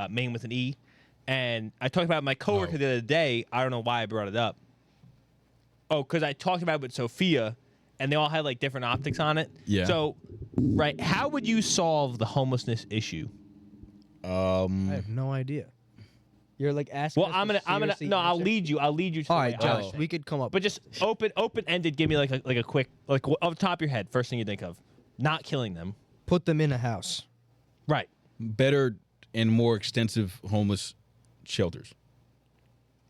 main with an E, and I talked about my coworker the other day. I don't know why I brought it up. Oh, because I talked about it with Sophia, and they all had like different optics on it. Yeah. So, right, how would you solve the homelessness issue? I have no idea. You're like asking. Well, us I'm to gonna. seriously No, I'll answer? lead you. I'll lead you to. All the right, way I Josh. would We think. could come up. But just open ended. Give me like a quick off the top of your head. First thing you think of, not killing them. Put them in a house. Right. Better and more extensive homeless shelters.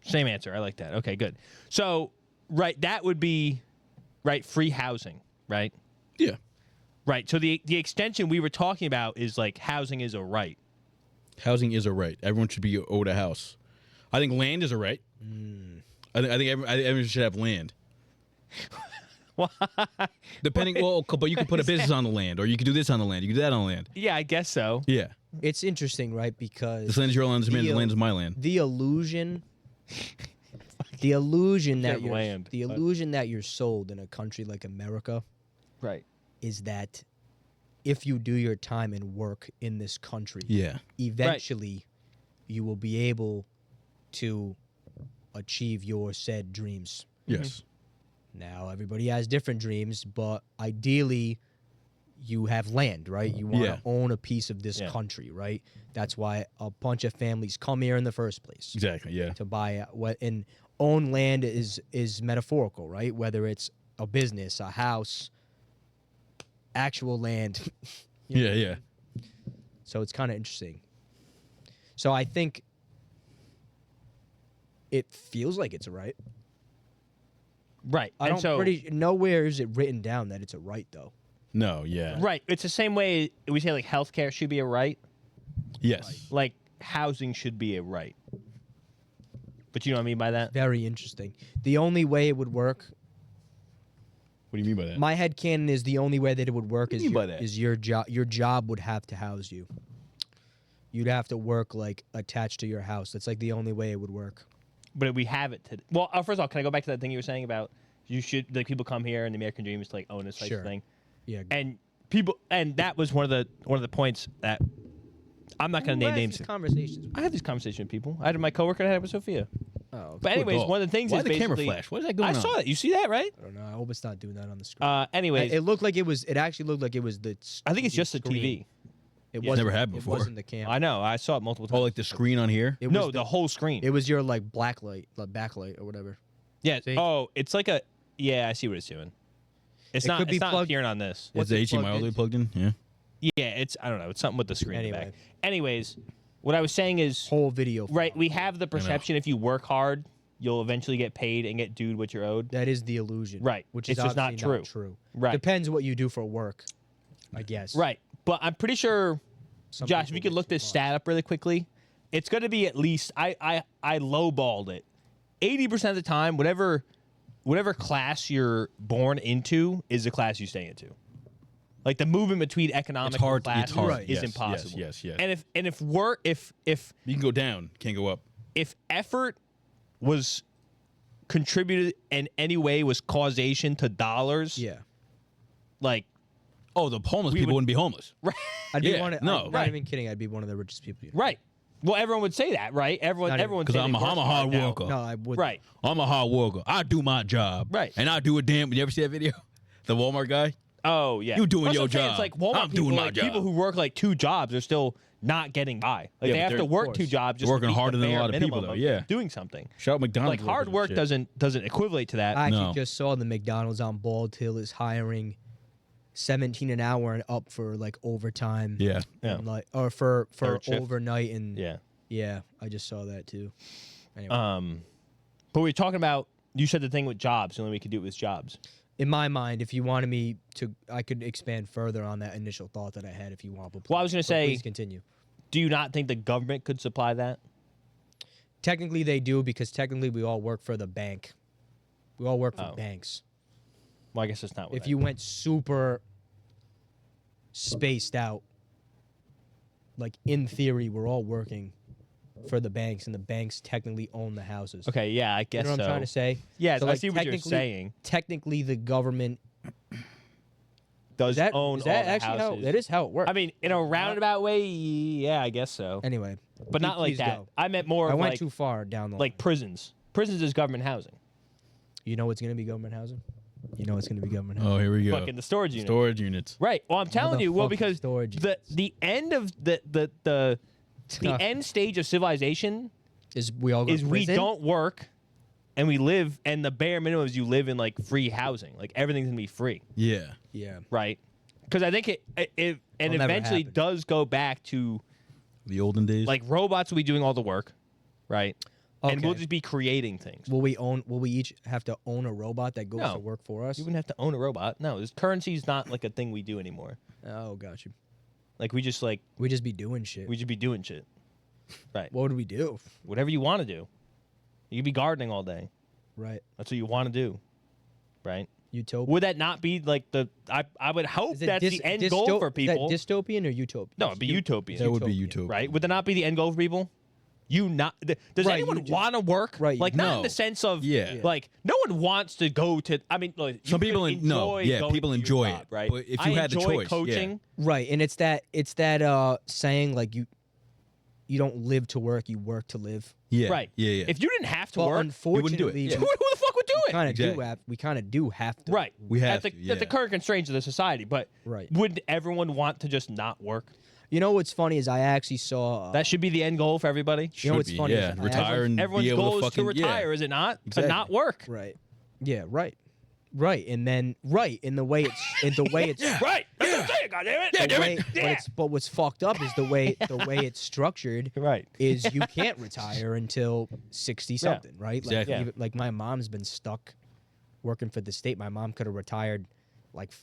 Same answer. I like that. Okay, good. So, right, that would be, right, free housing, right? Yeah. Right. So the extension we were talking about is like housing is a right. Housing is a right. Everyone should be owed a house. I think land is a right. I think everyone should have land. Why? Depending, well, but you could put a business on the land, or you could do this on the land. You could do that on the land. Yeah, I guess so. Yeah. It's interesting, right? Because This land is your land. This land is my land. the illusion that you're land, the illusion that you're sold in a country like America Right. is that if you do your time and work in this country, Yeah. eventually you will be able to achieve your said dreams. Yes. Now, everybody has different dreams, but ideally, you have land, right? You want to own a piece of this country, right? That's why a bunch of families come here in the first place. Exactly. Yeah. To buy and own land is metaphorical, right? Whether it's a business, a house, actual land. Yeah. Yeah. So it's kind of interesting. So I think it feels like it's a right. Right. I And don't nowhere is it written down that it's a right though. No. Yeah. Right. It's the same way we say like healthcare should be a right. Yes. Like housing should be a right. But you know what I mean by that? Very interesting. The only way it would work. What do you mean by that? My headcanon is the only way that it would work What is do you mean by that? your job. Your job would have to house you. You'd have to work like attached to your house. That's like the only way it would work. But we have it today. Well, first of all, can I go back to that thing you were saying about you should like people come here and the American dream is to like own this type of thing. Yeah. And people, and that was one of the points that I'm not going to name names. Conversations. I had these conversations with people. I had my coworker and I had it with Sophia. Oh. But anyways, dog. one of the things Why is the camera basically flash? What is that going I on? saw that. You see that, right? I don't know. I hope it's not doing that on the screen. Anyways, It looked like it was. It actually looked like it was the. I think it's just the screen. TV. It Yeah, wasn't. never had before. It wasn't the camera. I know. I saw it multiple times. Oh, like the screen on here? It no, was the whole screen. It was your like backlight or whatever. Yeah. See? Oh, it's like a. Yeah, I see what it's doing. It's It not. could be It's not plugged- appearing on this. Is the it plugged HDMI all the way into? plugged in? Yeah. Yeah, it's. I don't know. It's something with the screen in the Anyway. back. Anyways, what I was saying is, Whole video. right? file. We have the perception if you work hard, you'll eventually get paid and get dude what you're owed. That is the illusion. Right. Which It's is just not obviously true. Right. Depends what you do for work. I guess. Right. But I'm pretty sure, Some Josh, if people you could get look too this much. stat up really quickly, it's going to be at least I lowballed it. 80% of the time, whatever class you're born into is the class you stay into. Like the movement between economic It's hard. and It's classes hard. is Yes, impossible. Yes. And if You can go down, can't go up. if effort was contributed in any way was causation to dollars, Yeah. like Oh, the homeless We people would- wouldn't be homeless. right, I'd be Yeah, one. no. I'm Right. not even kidding. I'd be one of the richest people. You know. right. Well, everyone would say that, right? Everyone Not even- would Because say I'm they a work hard now. worker. No, I would. Right. I'm a hard worker. I do my job. Right. And I do a damn. You ever see that video? The Walmart guy? Oh yeah, You doing That's your what I'm saying. job. It's like Walmart I'm people, doing my like, job. people who work like 2 jobs are still not getting by. Like Yeah, they but have they're- to of work course. 2 jobs. Just They're to working meet the harder than a bare lot of people, minimum though, of yeah. doing something. Shout out McDonald's. Like hard work workers and doesn't equate to that. I actually No. just saw the McDonald's on Bald Hill is hiring 17 an hour and up for like overtime. shit. Yeah. Yeah. And, like or for Third shift. overnight and Yeah. yeah, I just saw that too. Anyway, But we were talking about. You said the thing with jobs. The only way we could do it was jobs. in my mind, if you wanted me to, I could expand further on that initial thought that I had. If you want, but Well, I was gonna but say- please continue. Do you not think the government could supply that? Technically, they do because technically we all work for the bank. We all work for banks. Well, I guess it's not. If you went super spaced out, like in theory, we're all working for the banks, and the banks technically own the houses. Okay, yeah, I guess you know what I'm trying to say? Yeah, so I like, see what you're saying. Technically, the government does own all the actually houses. That is how it works. I mean, in a roundabout way, yeah, I guess so. Anyway, but not like that. Go. I meant more. I of went like, too far down the like line. prisons. Prisons is government housing. You know what's going to be government housing? You know it's going to be government housing. Oh, here we go. Fucking the storage units. Storage units. Right. Well, I'm telling you. Well, because the end of the end stage of civilization is we all go to we prison? don't work, and we live, and the bare minimum is you live in like free housing. Like everything's gonna be free. Yeah. Yeah. Right. Because I think it It'll never eventually happen. does go back to the olden days. Like robots will be doing all the work, right? And we'll Okay. just be creating things. Will we each have to own a robot that goes to work for us? You wouldn't have to own a robot. No, this currency's not like a thing we do anymore. Oh, got you. Like we just be doing shit. We just be doing shit. Right. What would we do? Whatever you want to do. You could be gardening all day. Right. That's what you want to do. Right. Utopia. Would that not be like the? I would hope Is it that's the end goal for people. Is that dystopian or utopian? No, it'd be utopian. That would be utopian. Right? Would that not be the end goal for people? Does anyone want to work? Right. Like not in No. the sense of Yeah. like no one wants to go to. I mean, like, Some you people could no, enjoy yeah, going people to your enjoy job, it, right? but if you I had the enjoy choice, yeah. coaching. Right, and it's that saying like you don't live to work, you work to live. Yeah. Right. Yeah. If you didn't have to Well, work, unfortunately, do it. Yeah. who the fuck would do it? kind of Exactly. we kind of do have to. Right. We have at to, the current constraints of the society, but Right. would everyone want to just not work? You know what's funny is I actually saw That should be the end goal for everybody. You know what's Should be, funny is yeah. I Retire and Everyone's be able goal to is fucking to retire, yeah. is it not? Exactly. To not work. right. Yeah, right. Right, and then in the way it's Right. That's what I'm saying, goddammit. the way, but what's fucked up is the way it's structured. Right. Is you can't retire until 60 something, right? Exactly. Like, like my mom's been stuck working for the state. My mom could have retired like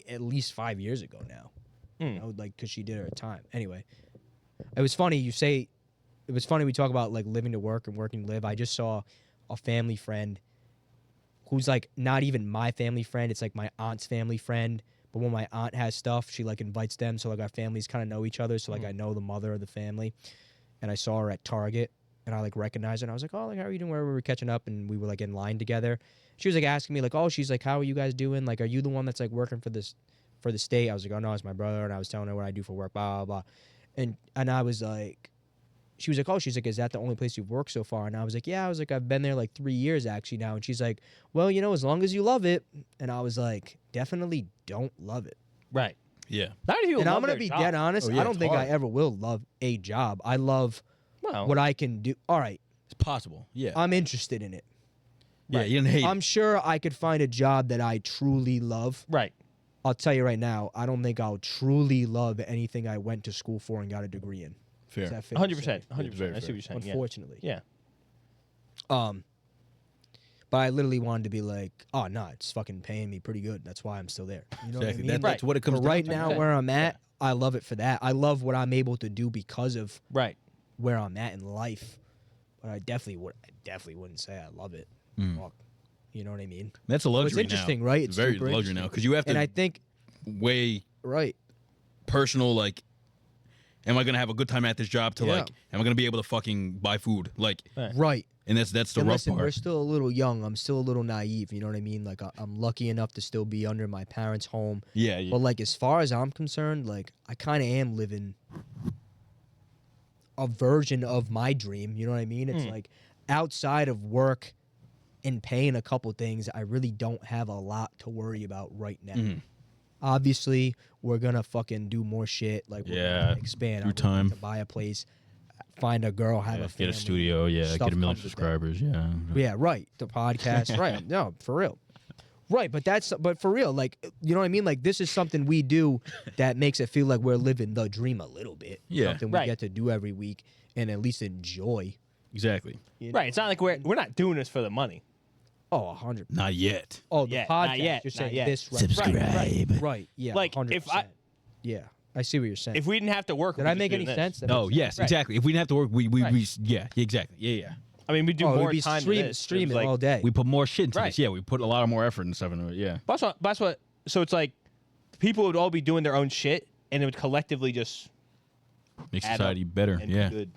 at least 5 years ago now. You know, like because she did her time. Anyway, it was funny. It was funny we talk about like living to work and working to live. I just saw a family friend who's like not even my family friend. It's like my aunt's family friend. But when my aunt has stuff, she like invites them. So like our families kind of know each other. So like I know the mother of the family. And I saw her at Target and I like recognized her. And I was like, oh, like how are you doing? Where we were catching up and we were like in line together. She was like asking me like, oh, she's like, how are you guys doing? Like, are you the one that's like working for the state? I was like, oh no, it's my brother. And I was telling her what I do for work, blah, blah, blah. And I was like, she was like, oh, she's like, is that the only place you've worked so far? And I was like, yeah. I was like, I've been there like 3 years actually now. And she's like, well, you know, as long as you love it. And I was like, definitely don't love it. Right. Yeah. Not many people And love I'm going their to be job. dead honest. Oh, yeah, I don't it's think I hard. ever will love a job. I love Well, what I can do. All right. It's possible. Yeah. I'm interested in it. Yeah. You didn't hate I'm sure I could find a job that I truly love. right. I'll tell you right now, I don't think I'll truly love anything I went to school for and got a degree in. Fair. Is that fair to 100%. say? 100%. very I see what you're saying. Unfortunately. Yeah. But I literally wanted to be like, oh, no, it's fucking paying me pretty good. That's why I'm still there. You know Exactly. what I mean? That's what it comes But down right to. now, where I'm at, I love it for that. I love what I'm able to do because of Right. where I'm at in life. But I definitely wouldn't say I love it. Fuck. You know what I mean? That's a luxury It's interesting, now. right? It's It's very super luxury now interesting. because you have to And I think, weigh right. personal, like, am I gonna have a good time at this job? To Yeah. like, am I gonna be able to fucking buy food? Like, Right. and that's the And rough listen, part. we're still a little young. I'm still a little naive. You know what I mean? Like, I'm lucky enough to still be under my parents' home. Yeah. But, like, as far as I'm concerned, like, I kind of am living a version of my dream. You know what I mean? It's like outside of work and paying a couple things, I really don't have a lot to worry about right now. Obviously, we're going to fucking do more shit. Like, we're Yeah, gonna expand. through I'm gonna time. to buy a place, find a girl, have a family. Get a studio. Yeah. Stuff Get a million comes with that. subscribers. Yeah. Yeah, right. The podcast, right? No, for real. Right, but for real, like, you know what I mean? Like, this is something we do that makes it feel like we're living the dream a little bit. Yeah. Something Right. we get to do every week and at least enjoy. Exactly. You know? Right. It's not like we're not doing this for the money. Oh, 100. Not yet. Oh, the Yet, podcast. not yet, You're not saying yet. this right. Subscribe. Right. Yeah. Like, 100%. if I- Yeah. I see what you're saying. If we didn't have to work, did I make any sense? No, yes, exactly. If we didn't have to work, we yeah, exactly. Yeah. I mean, we do more be time stream it all day. We put more shit into this. Yeah, we put a lot of more effort and stuff into it. Yeah. That's what. So it's like people would all be doing their own shit, and it would collectively just make society better. And yeah. be good.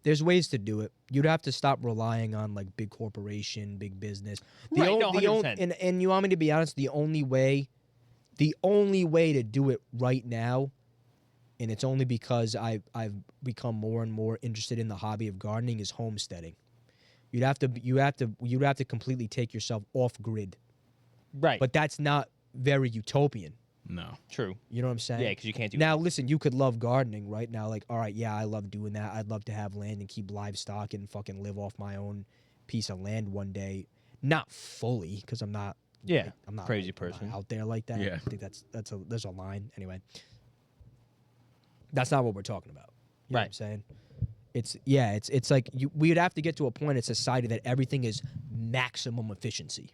There's ways to do it. You'd have to stop relying on like big corporation, big business. Right, 100%. And you want me to be honest, the only way to do it right now, and it's only because I've become more and more interested in the hobby of gardening, is homesteading. You have to completely take yourself off grid. Right. But that's not very utopian. No. True. You know what I'm saying? Yeah, because you can't do now. Listen, you could love gardening right now. Like, all right, yeah, I love doing that. I'd love to have land and keep livestock and fucking live off my own piece of land one day. Not fully, because I'm not. Yeah, like, I'm not crazy like, person I'm not out there like that. Yeah. I think there's a line anyway. That's not what we're talking about. You know what I'm saying? It's like we'd have to get to a point in society that everything is maximum efficiency.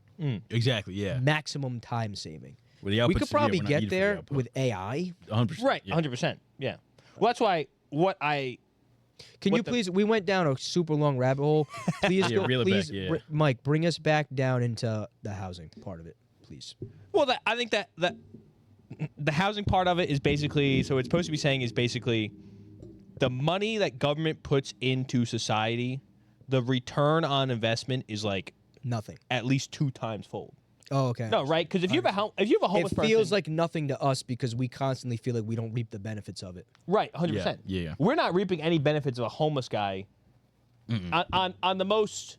Exactly. Yeah. Maximum time saving. Well, the We outputs- could probably we're not get needed for the there output. with AI. 100%. Right. Yeah. 100%. Yeah. Well, that's why Can you please? We went down a super long rabbit hole. Please, Yeah, reel it please, back, yeah. Mike, bring us back down into the housing part of it, please. Well, I think that the housing part of it is basically, so it's supposed to be saying is basically the money that government puts into society, the return on investment is like Nothing. at least 2 times fold. Oh, okay. No, right? Because if you have a homeless it person, feels like nothing to us because we constantly feel like we don't reap the benefits of it. right, 100%. Yeah. We're not reaping any benefits of a homeless guy. On the most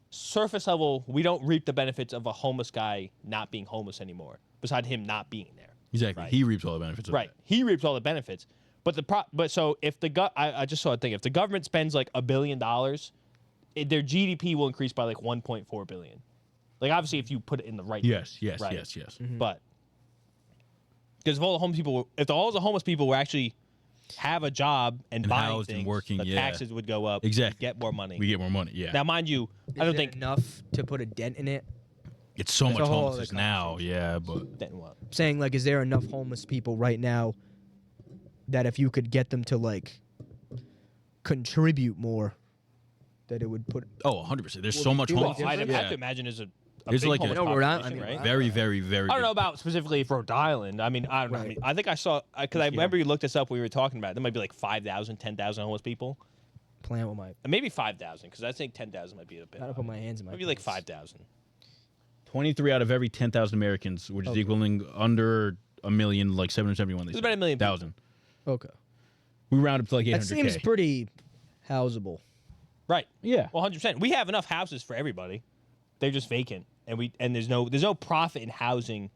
surface level, we don't reap the benefits of a homeless guy not being homeless anymore. Besides him not being there. Exactly. Right. He reaps all the benefits. Of Right. that. He reaps all the benefits. But so if I just saw a thing. If the government spends like $1 billion, their GDP will increase by like 1.4 billion. Like obviously, if you put it in the right. Yes. way, Yes. right? Yes. Yes. But because if all the homeless people, all the homeless people were actually have a job and buying housed and things, working, the yeah. taxes would go up. Exactly. We'd get more money. We get more money. Yeah. Now, mind you, I don't think enough to put a dent in it. It's so That's much a whole homelessness other now. Yeah, but then what? I'm saying, like, is there enough homeless people right now that if you could get them to like contribute more, that it would put? oh, 100%. There's so much homelessness. I'd yeah. have to imagine is a There's big like a- homeless No, Rhode Island- population, I mean, right? Very, very, very. I don't know about specifically for Rhode Island. I mean, I don't know. I, mean, I think I saw because I remember you looked this up when we were talking about it. There might be like 5,000, 10,000 homeless people. Plan with my. Maybe 5,000 because I think 10,000 might be a bit. I gotta put my hands in my. Maybe like pants. 5,000. 23 out of every 10,000 Americans, which is equaling under a million, like 771. It's about 1 million people. thousand. Okay. We round up to like 800K. That seems pretty housable. Right. Yeah. Well, 100%. We have enough houses for everybody. They're just vacant, and there's no profit in housing,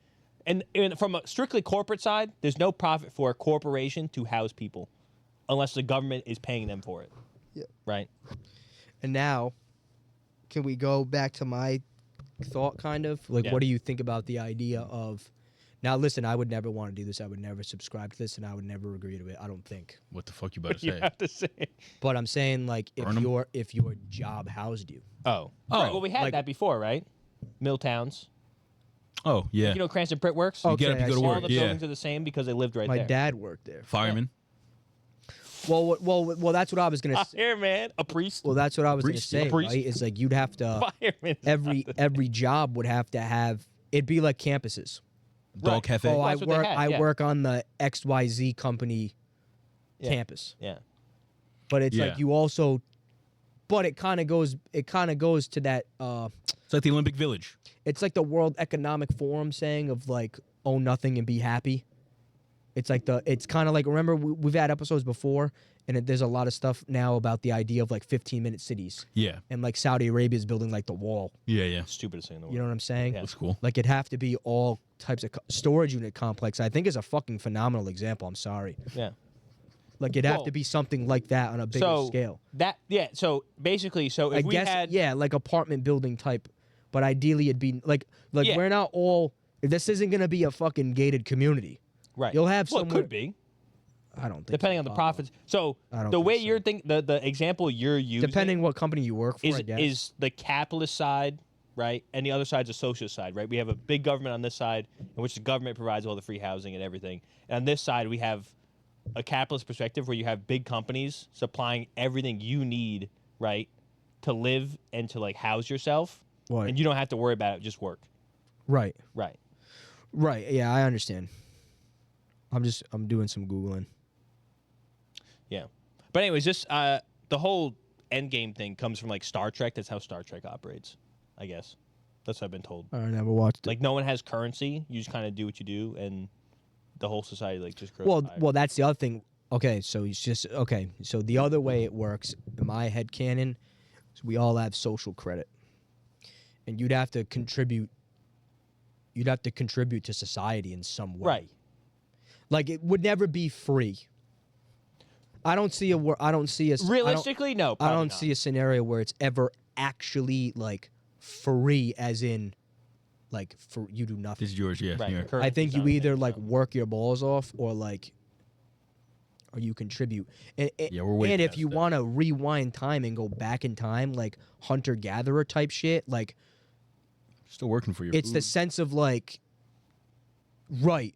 and from a strictly corporate side, there's no profit for a corporation to house people, unless the government is paying them for it. Yeah. Right. And now, can we go back to my thought, kind of? Like, Yeah. what do you think about the idea of... Now, listen, I would never want to do this. I would never subscribe to this, and I would never agree to it, I don't think. What the fuck you about to You say? have to say. But I'm saying, like, Burn 'em? if your job housed you. Oh. Oh, Right, well, we had like- that before, right? Mill towns. Oh, yeah. You know, Cranston Brick Works. You get up, Okay, you go I to see. All work. the Yeah. buildings are the same because they lived right My there. dad worked there. Fireman. Well, that's what I was going to say. Fireman, a priest. Well, that's what I was going to Priest, say, priest. right? Is like you'd have to... Fireman. every job would have to have... It'd be like campuses. Dog Right. cafe. Oh, that's what they had, yeah. work on the XYZ company campus. Yeah. But it's Yeah. like you also, but it kind of goes to that. It's like the Olympic Village. It's like the World Economic Forum saying of like own nothing and be happy. It's like it's kind of like, remember we've had episodes before, and there's a lot of stuff now about the idea of like 15-minute cities, Yeah. and like Saudi Arabia is building like the wall. Yeah, yeah. Stupidest thing in the world. You know what I'm saying? Yeah. That's cool. Like it'd have to be all types of storage unit complex. I think is a fucking phenomenal example. I'm sorry. Yeah. Like it'd have Well, to be something like that on a bigger So scale. So basically, if I we guess had like apartment building type, but ideally it'd be like Yeah. we're not all. This isn't gonna be a fucking gated community. right, You'll have well, it somewhere. could be I don't think depending so. on the profits. So I don't the think way so. you're thinking, the example you're using, Depending what company you work for, I guess. is the capitalist side, right, and the other side's the socialist side, right? We have a big government on this side, in which the government provides all the free housing and everything, and on this side we have a capitalist perspective where you have big companies supplying everything you need, right, to live and to like house yourself, Right. and you don't have to worry about it, just work. Right. Right. Right. Yeah, I understand. I'm doing some Googling. Yeah. But anyways, this the whole Endgame thing comes from like Star Trek. That's how Star Trek operates, I guess. That's what I've been told. I never watched it. Like no one has currency. You just kind of do what you do, and the whole society like just grows. Well, that's the other thing. Okay, so it's just okay. So the other way it works in my head canon is we all have social credit, and you'd have to contribute. You'd have to contribute to society in some way. Right. Like it would never be free. I don't see a. Realistically, no. I don't not. see a scenario where it's ever actually like free, as in, like for you do nothing. This is yours, yeah. Right. yeah. I think you either like work your balls off or you contribute. And we're way and if past you that. want to rewind time and go back in time, like hunter gatherer type shit, like Still working for your it's food. the sense of like, right,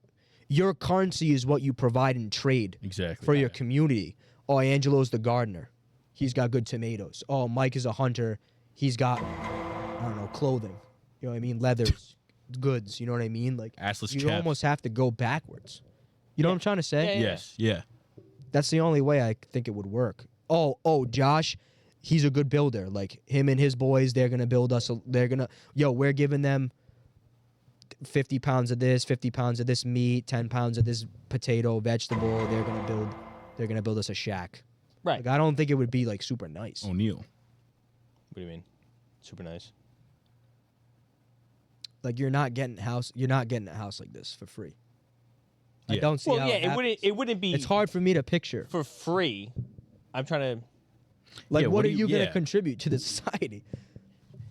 your currency is what you provide in trade Exactly. for your community. Oh, Angelo's the gardener. He's got good tomatoes. Oh, Mike is a hunter. He's got, I don't know, clothing. You know what I mean? Leathers, goods. You know what I mean? Like, Assless you chaps. almost have to go backwards. You know what I'm trying to say? Yes, yeah. That's the only way I think it would work. Oh, Josh, he's a good builder. Like, him and his boys, they're going to build us. We're giving them 50 pounds of this, 50 pounds of this meat, 10 pounds of this potato, vegetable. They're going to build us a shack. Right. Like, I don't think it would be like super nice. O'Neal. What do you mean? Super nice. Like you're not getting a house like this for free. I Yeah. don't see Well, how yeah, it happens. it wouldn't be It's hard for me to picture. for free. I'm trying to. Like, Yeah, what are you going yeah. to contribute to the society?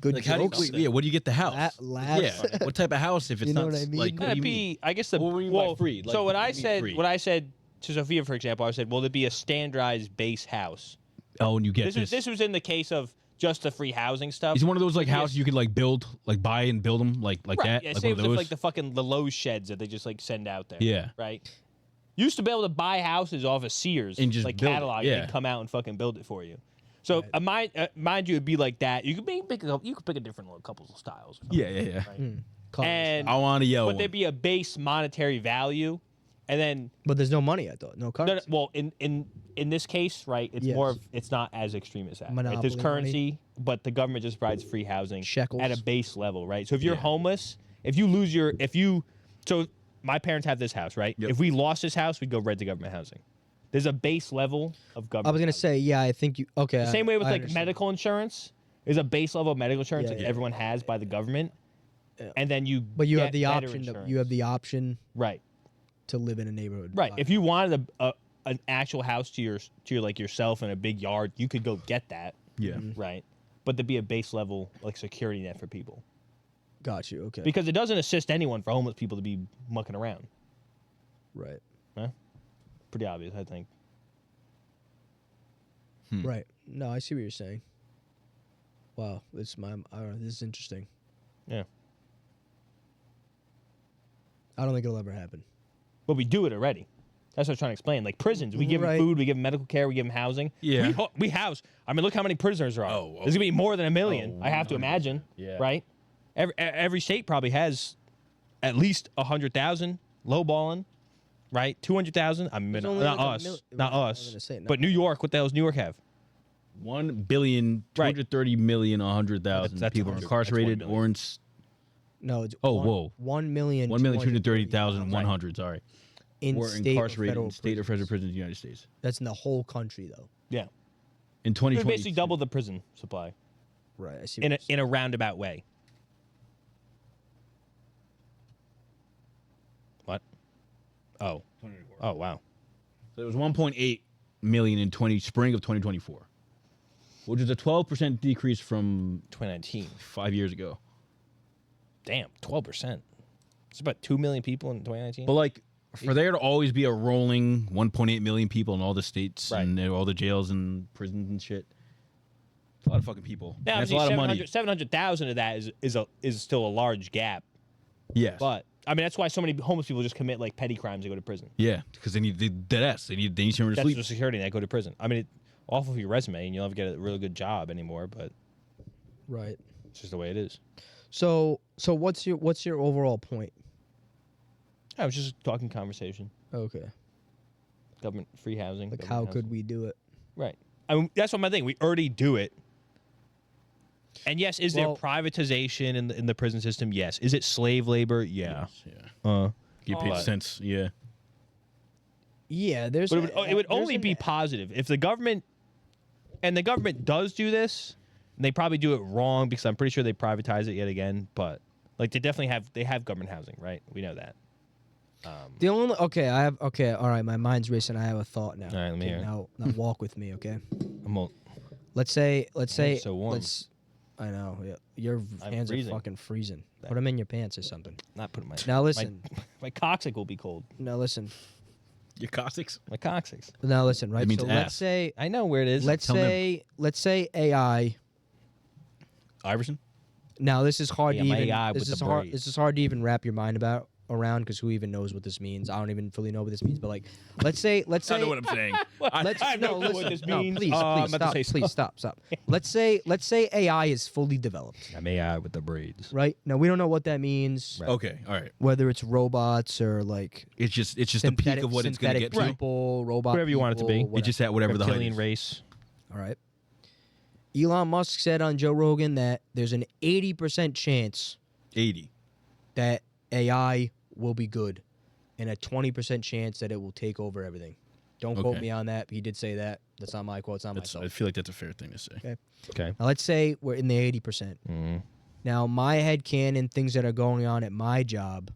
Good Like, how do jokes. you, what do you get the house? Laughs. Yeah. What type of house if it's You know not what I mean? like what do That'd you be. mean? I guess the What do you mean by free? Like, so what what do I you mean said, free? what I said to Sophia, for example, I said, "Will it be a standardized base house?" Oh, and you get This was in the case of just the free housing stuff. Is it one of those like Yes. houses you could like build, like buy and build them, like Right, that? yeah, like same one of with those? like the fucking the Lowe's sheds that they just like send out there. Yeah. Right. You used to be able to buy houses off of Sears And just like build it, catalog yeah. and come out and fucking build it for you. So mind you, it'd be like that. You could pick a different little couples of styles. Or something, yeah. right? And I want a yellow but there'd be a base monetary value, and then But there's no money, I thought. No no, currency. well, in this case, right, it's Yes. more of it's not as extreme as that. Right? There's Monopoly money. currency, but the government just provides free housing Shekels. at a base level, right? So if you're Yeah. homeless, so my parents have this house, right? Yep. If we lost this house, we'd go rent the government housing. There's a base level of government. I was going to housing. say, yeah, I think you. Okay. The same way with I like understand. medical insurance. There's a base level of medical insurance Yeah, that yeah. everyone has by the government, and then you. But you have get the better option. insurance. You have the option right. to live in a neighborhood. Right. If you wanted an actual house to your like yourself in a big yard, you could go get that. Yeah. Right. But there'd be a base level like security net for people Got you. Okay. because it doesn't assist anyone for homeless people to be mucking around. Right. Huh? Pretty obvious, I think. Right. No, I see what you're saying. Wow. This is interesting. Yeah. I don't think it'll ever happen. But we do it already. That's what I'm trying to explain. Like prisons, we give them Right. food, we give them medical care, we give them housing. Yeah. We house. I mean, look how many prisoners there are. Oh, There's gonna be more than 1 million. Oh, I have to imagine. Yeah. Right. Every state probably has at least 100,000 lowballing. Right. 200,000. I mean, There's not only like a us. mil- Not right, I was us. gonna say, But New York. What the hell does New York have? 1,230,100,000 That's people 100. incarcerated That's 1 or million. No. It's Oh, one, whoa. 1,230,100. Sorry, in were state or incarcerated federal in state or federal prisons. prisons in the United States That's in the whole country, though. Yeah. in It 2020. would basically double the prison supply Right. I see. in a roundabout way. What? Oh. Oh wow. So it was 1.8 million in spring of 2024, which is a 12% decrease from 2019. 5 years ago. Damn, 12%. It's about 2 million people in 2019. But like for there to always be a rolling 1.8 million people in all the states Right. and all the jails and prisons and shit, it's a lot of fucking people. now, And that's a lot of money. 700,000 of that is still a large gap. Yes. But I mean, that's why so many homeless people just commit like petty crimes and go to prison. Yeah, because they need dead ass. They need somewhere to That's sleep. for security and they go to prison. I mean, awful for your resume and you'll never get a really good job anymore, but Right. it's just the way it is. So what's your overall point? I was just talking conversation. Okay. Government free housing. Like, government how housing. could we do it? Right. I mean, that's what my thing. We already do it. And yes, is there Well- privatization in the prison system? Yes. Is it slave labor? Yeah. Yeah. Get paid But- cents. Yeah. Yeah, there's. But it would there's only an- be positive if the government does do this. And they probably do it wrong because I'm pretty sure they privatize it yet again. But like they definitely have government housing, right? We know that. The only all right. My mind's racing. I have a thought now. All right, let me hear it. Now walk with me, okay? Let's say It's so warm. I know. Yeah, your I'm hands freezing. are fucking freezing. Put them in your pants or something. Not putting my. Now listen. My coccyx will be cold. Now listen. Your coccyx? My coccyx. Now listen. Right. It means so ass. let's say. I know where it is. Let's Tell them. say AI. Iverson? Now this is hard Yeah, to my even. AI This with is the hard. braids. This is hard to even wrap your mind around because who even knows what this means? I don't even fully know what this means. But like, let's say. I know what I'm saying. Let's, I have no clue what listen, this no, means. please, I'm please, about to stop, say please, stop. Let's say AI is fully developed, I'm AI with the braids. right? Now we don't know what that means, Okay, all right. whether it's robots or like It's just the peak of what it's going to get to. people, robot, Whatever you want it to be. people, It's just at whatever the height Reptilian is. race. all right. Elon Musk said on Joe Rogan that there's an 80% chance 80. that AI will be good, and a 20% chance that it will take over everything. Don't quote Okay. me on that. He did say that. That's not my quote. It's not I myself. feel like that's a fair thing to say. Okay. Okay. Now let's say we're in the 80%. Mhm. Now my headcanon, things that are going on at my job,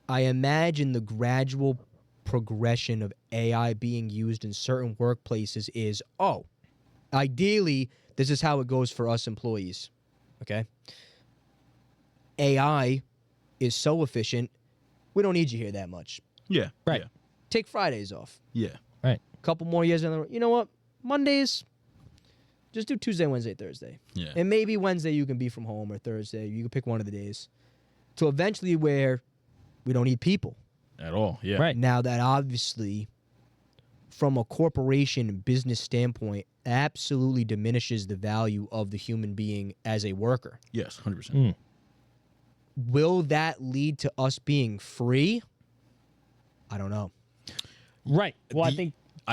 I imagine the gradual progression of AI being used in certain workplaces is, ideally, this is how it goes for us employees. Okay? AI is so efficient, we don't need you here that much. Yeah. Right. Take Fridays off. Yeah. Right. Couple more years down the road. You know what? Mondays, just do Tuesday, Wednesday, Thursday. Yeah. And maybe Wednesday you can be from home, or Thursday. You can pick one of the days. So eventually where we don't need people. At all. Yeah. Right. Now that obviously, from a corporation and business standpoint, absolutely diminishes the value of the human being as a worker. Yes, 100%. Mm. Will that lead to us being free? I don't know. Right. Well, I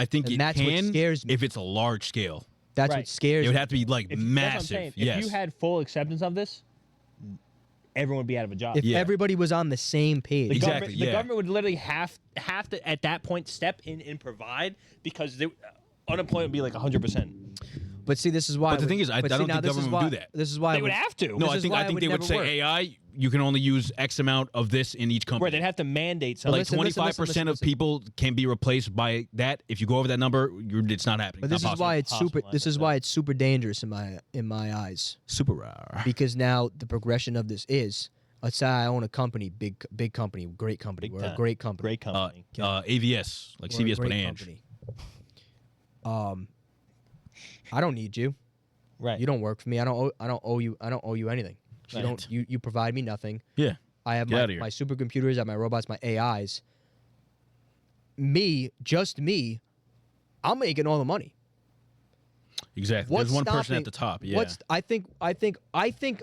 think And it that's what can scares me. if it's a large scale. That's Right. what scares It would me. have to be like that's what I'm massive. saying. Yes. If you had full acceptance of this, everyone would be out of a job. If Yeah. everybody was on the same page. The Exactly, government, yeah. the government would literally have to at that point step in and provide because unemployment would be like 100%. But see, this is why. But the thing is, I but don't see, now think this is government why- would do that. This is why They would have to. No, This I is think why I it think would they would never say work. AI. You can only use X amount of this in each company. Right, they'd have to mandate something. like Listen, listen, 25% of listen. people can be replaced by that. If you go over that number, it's not happening. But It's this not is why possible. it's super. Possible, This is why it's super dangerous in my eyes. super rare. Because now the progression of this is, let's say I own a company, big company, great company. Big We're a time. great company. Great company. AVS, like We're a CVS, but great Ange. company. I don't need you. Right. You don't work for me. I don't owe you anything. You Right. don't. You provide me nothing. Yeah. I have Get outta here. my supercomputers, I have my robots, my AIs. Just me, I'm making all the money. Exactly. What's There's one person stopping- at the top. Yeah. I think.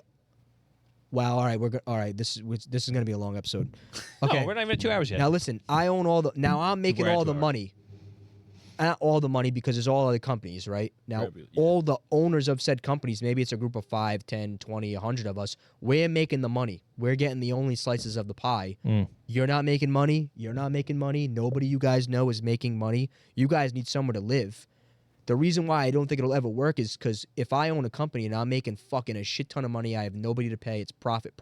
Wow. All right. All right. This is gonna be a long episode. Okay. Oh, we're not even at 2 hours yet. Now listen. I own all the. Now I'm making We're at all 2 the hours. money. Not all the money because there's all other companies, right? Now, Right, yeah. all the owners of said companies, maybe it's a group of 5, 10, 20, 100 of us, we're making the money. We're getting the only slices of the pie. You're not making money. You're not making money. Nobody you guys know is making money. You guys need somewhere to live. The reason why I don't think it'll ever work is because if I own a company and I'm making fucking a shit ton of money, I have nobody to pay. It's profit.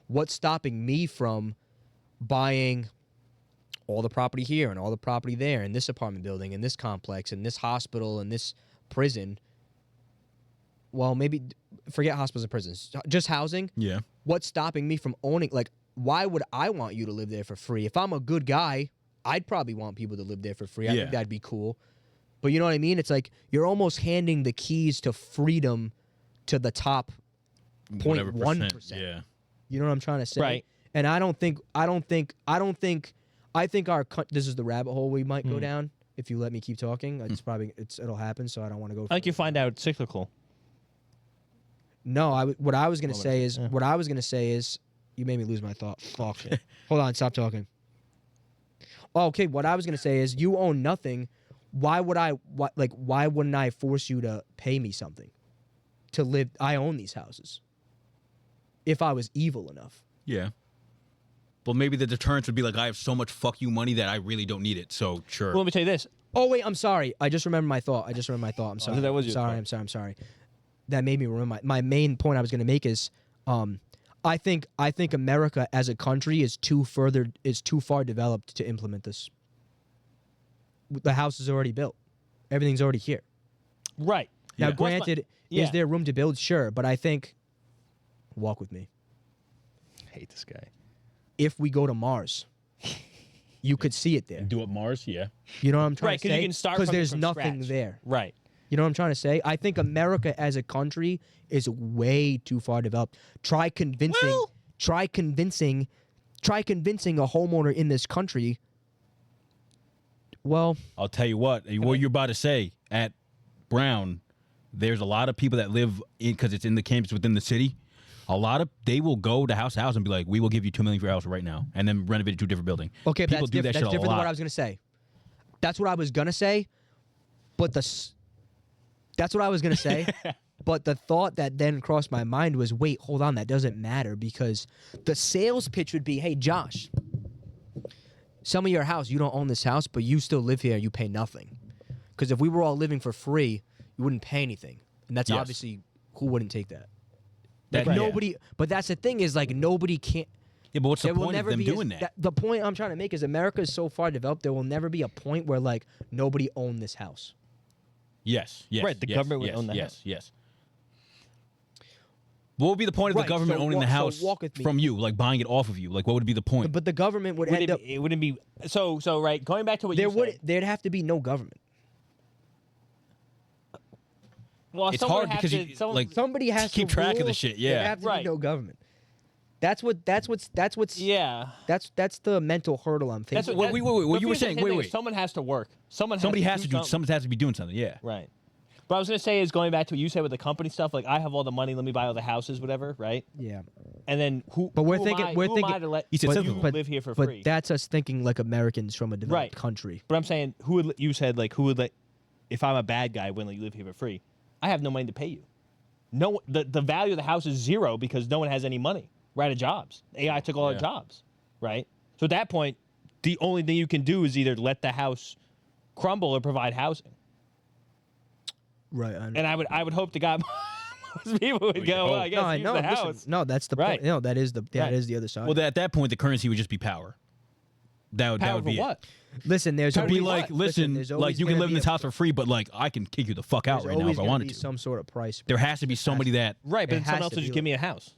What's stopping me from buying all the property here and all the property there and this apartment building and this complex and this hospital and this prison? Well, maybe forget hospitals and prisons. Just housing. Yeah. What's stopping me from owning? Like, why would I want you to live there for free? If I'm a good guy, I'd probably want people to live there for free. I Yeah. think that'd be cool. But you know what I mean? It's like you're almost handing the keys to freedom to the top Whatever 0.1%. percent. Yeah. You know what I'm trying to say? Right. And I think this is the rabbit hole we might go down if you let me keep talking. It'll happen, so I don't want to go. I think you find out it's cyclical. No, what I was gonna say is you made me lose my thought. Fuck. Hold on, stop talking. Okay, what I was gonna say is you own nothing. Why wouldn't I force you to pay me something to live? I own these houses. If I was evil enough. Yeah. Well, maybe the deterrence would be like, I have so much fuck you money that I really don't need it. So sure. Well, let me tell you this. Oh wait, I'm sorry. I just remembered my thought. I'm sorry. That was your thought. I'm sorry. That made me remember my main point I was going to make is, I think America as a country is too far developed to implement this. The house is already built. Everything's already here. Right. Now, Yeah. granted, is there room to build? Sure, but I think, walk with me. I hate this guy. If we go to Mars, you could see it there. Do it Mars, yeah. You know what I'm trying to say? Right, because you can start because there's from nothing scratch. there. Right. You know what I'm trying to say? I think America as a country is way too far developed. Try convincing a homeowner in this country. Well, I'll tell you what you're about to say at Brown, there's a lot of people that live in, because it's in the campus within the city. They will go to house and be like, we will give you $2 million for your house right now, and then renovate it to a different building. okay, people but do that's that shit different a than lot. what I was gonna say. That's what I was gonna say, but but the thought that then crossed my mind was, wait, hold on, that doesn't matter, because the sales pitch would be, hey, Josh, some of your house, you don't own this house, but you still live here, you pay nothing. Because if we were all living for free, you wouldn't pay anything. And that's Yes. obviously, who wouldn't take that? That- Like yeah. nobody, but that's the thing is, like, nobody can't. Yeah, but what's the There will point of never them be doing that? The point I'm trying to make is America is so far developed, there will never be a point where, like, nobody owned this house. Yes. Right, the government would own the house. Yes. What would be the point of Right, the government so owning the so house walk with me. from you, like buying it off of you? Like, what would be the point? But the government would end up. It wouldn't be so right. Going back to what There you would said. there'd have to be no government. Well, It's someone hard has because to, you- someone, like, Somebody has keep to track of the rule. shit, There yeah. have to Right. be no government. That's what's yeah. that's the mental hurdle I'm That's thinking. what, Wait, that- what but you were here's the saying, thing wait. is someone has to work. Somebody has to do. something. Someone has to be doing something. Yeah. Right. But I was gonna say is going back to what you said with the company stuff. Like I have all the money, let me buy all the houses, whatever. Right. Yeah. And then who? But we're who thinking- Am I, we're who thinking- Am I to let You said you something. live here for But free? that's us thinking like Americans from a developed Right. country. But I'm saying who would you said like who would let if I'm a bad guy when you live here for free? I have no money to pay you. No, the value of the house is zero because no one has any money. We're out of jobs. AI took all our jobs. Right. So at that point, the only thing you can do is either let the house crumble or provide housing. Right. And I would hope to God most people would go, well, I guess use the house. Listen, no, that's the Right. point. No, that is the Right. other side. Well, at that point, the currency would just be power. That Power would for be what? Listen, there's To be always- like, listen, there's like always you can gonna live in be this a- house for free, but like I can kick you the fuck out there's right now always if I gonna wanted be to. some sort of price. There has to be somebody that, Right, but It then someone has else to would be just give me a house.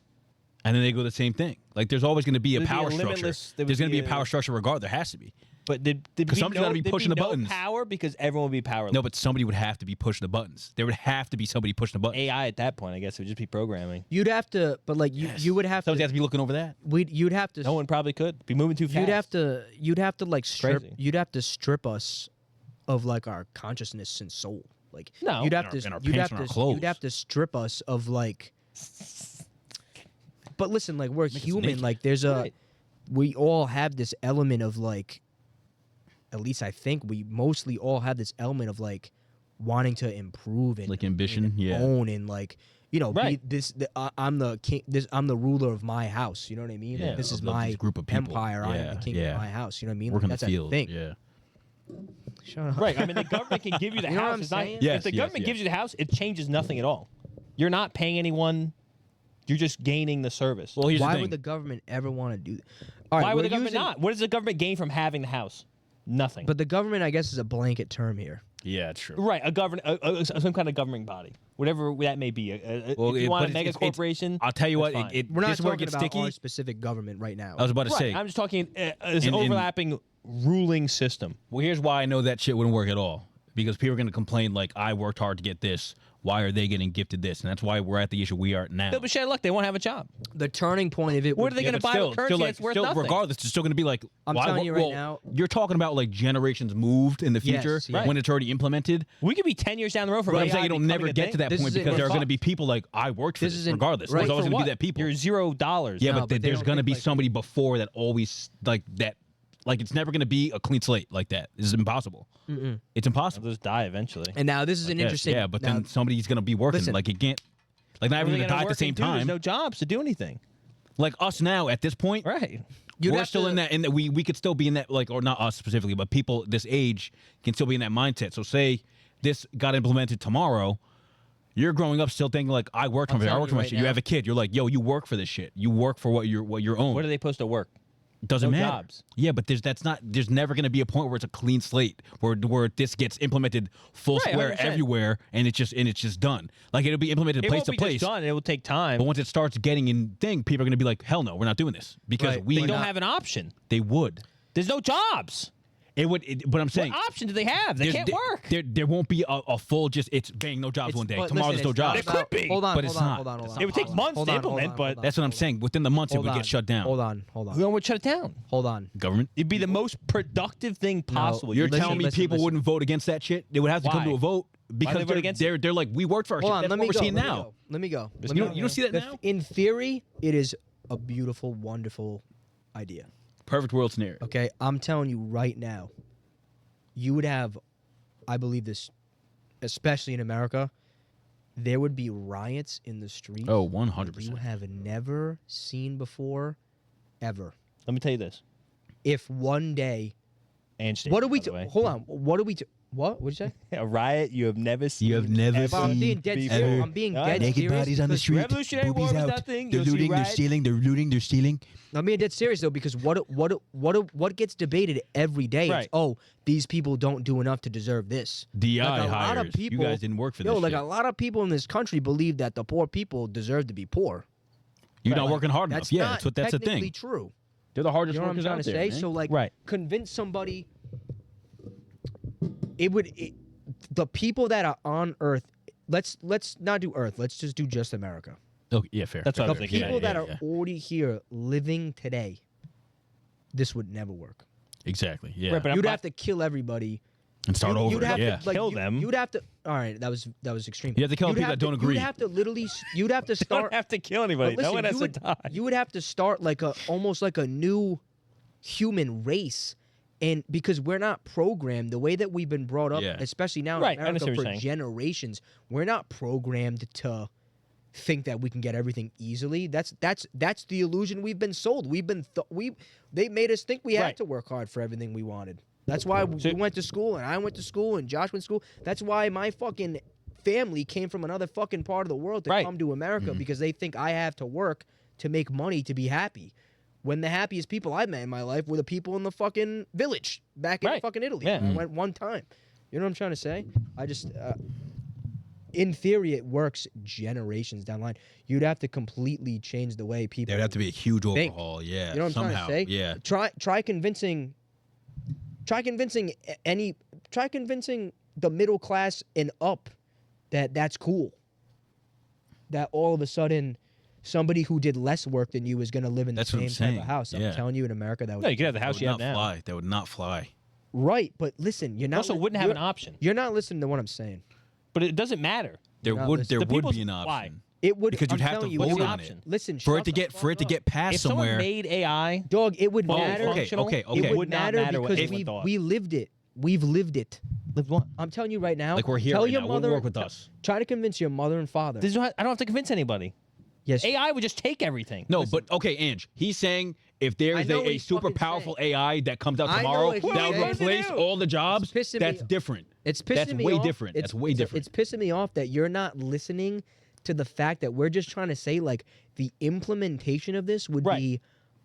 and then they go the same thing. Like there's always going to be a There'd be a power structure. limitless- there would There's going to be be a a- power structure regard. There has to be. But did 'Cause somebody's gotta be pushing the buttons. Power because everyone would be powerless. No, but somebody would have to be pushing the buttons. There would have to be somebody pushing the buttons. AI at that point, I guess, it would just be programming. You'd have to, but like you would have Somebody to. has to be looking over that. You'd have to. No one probably could be moving too fast. You'd have to like strip. Crazy. You'd have to strip us of like our consciousness and soul. Like No. you'd have And our- to. and our You'd pants have and our to. clothes. You'd have to strip us of like. But listen, like we're us human. naked. Like there's a. Right. We all have this element of like. At least I think we mostly all have this element of like wanting to improve and Like ambition, and yeah. own and like Right. I'm the king. I'm the ruler of my house. You know what I mean? Yeah, Like, this of is this my group of people. empire. I am Yeah, the king yeah. of my house. You know what I mean? Work Like, in the that's field. a thing. Yeah. Shut up. Right. I mean, the government can give you the You know what house. I'm It's not- saying? Yes, if the yes, government yes. gives you the house, it changes nothing at all. You're not paying anyone. You're just gaining the service. Well, here's Why the thing. would the government ever want to do that? All right, Why would we're the government using- not? What does the government gain from having the house? Nothing. But the government, I guess, is a blanket term here. Yeah, true. right, some kind of governing body, whatever that may be. Well, if you but want a it's- mega it's- corporation, I'll tell you what. that's fine. We're not this is where it talking gets about sticky. our specific government right now. I was about to right. say. I'm just talking as In- an overlapping ruling system. Well, here's why I know that shit wouldn't work at all. Because people are going to complain like, I worked hard to get this, why are they getting gifted this? And that's why we're at the issue we are now. They'll be shit luck. They won't have a job. The turning point of it. What are they going to buy with currency that's worth nothing? Regardless, it's still going to be like. I'm telling you right now. You're talking about like generations moved in the future when it's already implemented. We could be 10 years down the road from I'm saying it'll never get to that point because there are going to be people like I worked for this regardless. There's always going to be that people. You're $0. Yeah, but there's going to be somebody before that always like that. Like, it's never going to be a clean slate like that. This is impossible. It's impossible. They'll just die eventually. And now this is an interesting. Yeah, but then somebody's going to be working. Like, it can't. Like, not everyone's going to die at the same time. There's no jobs to do anything. Like, us now at this point. Right. We're still in that. And we could still be in that, like, or not us specifically, but people this age can still be in that mindset. So, say this got implemented tomorrow. You're growing up still thinking, like, I worked for my shit. You have a kid. You're like, yo, you work for this shit. You work for what you're own. What are they supposed to work? Doesn't matter. Jobs. Yeah, but there's never going to be a point where it's a clean slate where this gets implemented full square 100%. Everywhere and it's just done. Like it'll be implemented place to place. Just done. It will take time. But once it starts getting in thing, people are going to be like, hell no, we're not doing this because they don't have an option. They would. There's no jobs. But I'm saying, what option do they have? They can't work. There won't be a full it's bang, no jobs one day. Tomorrow there's no jobs. It could be. Hold on, but it's not. It would take months to implement, but that's what I'm saying. Within the months, it would get shut down. Hold on. Who would shut it down? Hold on. Government. It'd be the most productive thing possible. You're telling me people wouldn't vote against that shit? They would have to come to a vote because they're like, we worked for our shit. That's what we're seeing now. Let me go. You don't see that now? In theory, it is a beautiful, wonderful idea. Perfect world scenario. Okay, I'm telling you right now. You would have, I believe this, especially in America, there would be riots in the streets. Oh, 100%. You have never seen before, ever. Let me tell you this. If one day, what are we? Hold on. What are we? What? What'd you say? A riot you have never seen. You have never seen. I'm being dead serious. I'm being dead serious. Naked bodies on the street. Revolutionary War was nothing. They're looting. They're stealing. They're looting. They're stealing. I'm being dead serious though, because what gets debated every day is, oh, these people don't do enough to deserve this. DI hires. You guys didn't work for this. Like a lot of people in this country believe that the poor people deserve to be poor. You're not working hard enough. Yeah, that's the thing. Technically true. They're the hardest workers out there. Man. So like, convince somebody. The people that are on Earth. Let's not do Earth. Let's just do just America. Oh, yeah, fair. That's what I was thinking. The people that are already here living today, this would never work. Exactly. Yeah. Right, but you'd have to kill everybody and start over. You'd have to, like, kill them. You'd have to. All right, that was extreme. You have to kill people that don't agree. You'd have to literally. You'd have to start. You don't have to kill anybody. Listen, no one has to die. You would have to start like almost like a new human race. And because we're not programmed the way that we've been brought up, especially now in America for generations, we're not programmed to think that we can get everything easily. That's the illusion we've been sold. They made us think we had to work hard for everything we wanted. That's why we went to school, and I went to school, and Josh went to school. That's why my fucking family came from another fucking part of the world to come to America because they think I have to work to make money to be happy. When the happiest people I met in my life were the people in the fucking village back in fucking Italy. I went one time. You know what I'm trying to say? I just, in theory, it works generations down the line. You'd have to completely change the way people. There'd have to be a huge think. overhaul. Yeah. You know what I'm trying to say? Yeah. Try convincing the middle class and up that that's cool. That all of a sudden, somebody who did less work than you is going to live in the same type of house. I'm telling you, in America, that would. No, you could have the house you have now. That would not fly. Right, but listen, you're not. Also, wouldn't have an option. You're not listening to what I'm saying. But it doesn't matter. There would be an option. Why? It would because you'd have to vote on it. Listen, for it to get passed if somewhere. If someone made AI, dog, it would matter. Okay. It would not matter because we lived it. We've lived it. Lived what? I'm telling you right now. Like we're here tell right your now. mother, work with us. Try to convince your mother and father. I don't have to convince anybody. Yes. AI would just take everything. No, but okay, Ange. He's saying if there's a super powerful AI that comes out tomorrow that would replace all the jobs, that's different. It's pissing me off. That's way different. That's way different. It's pissing me off that you're not listening to the fact that we're just trying to say like the implementation of this would be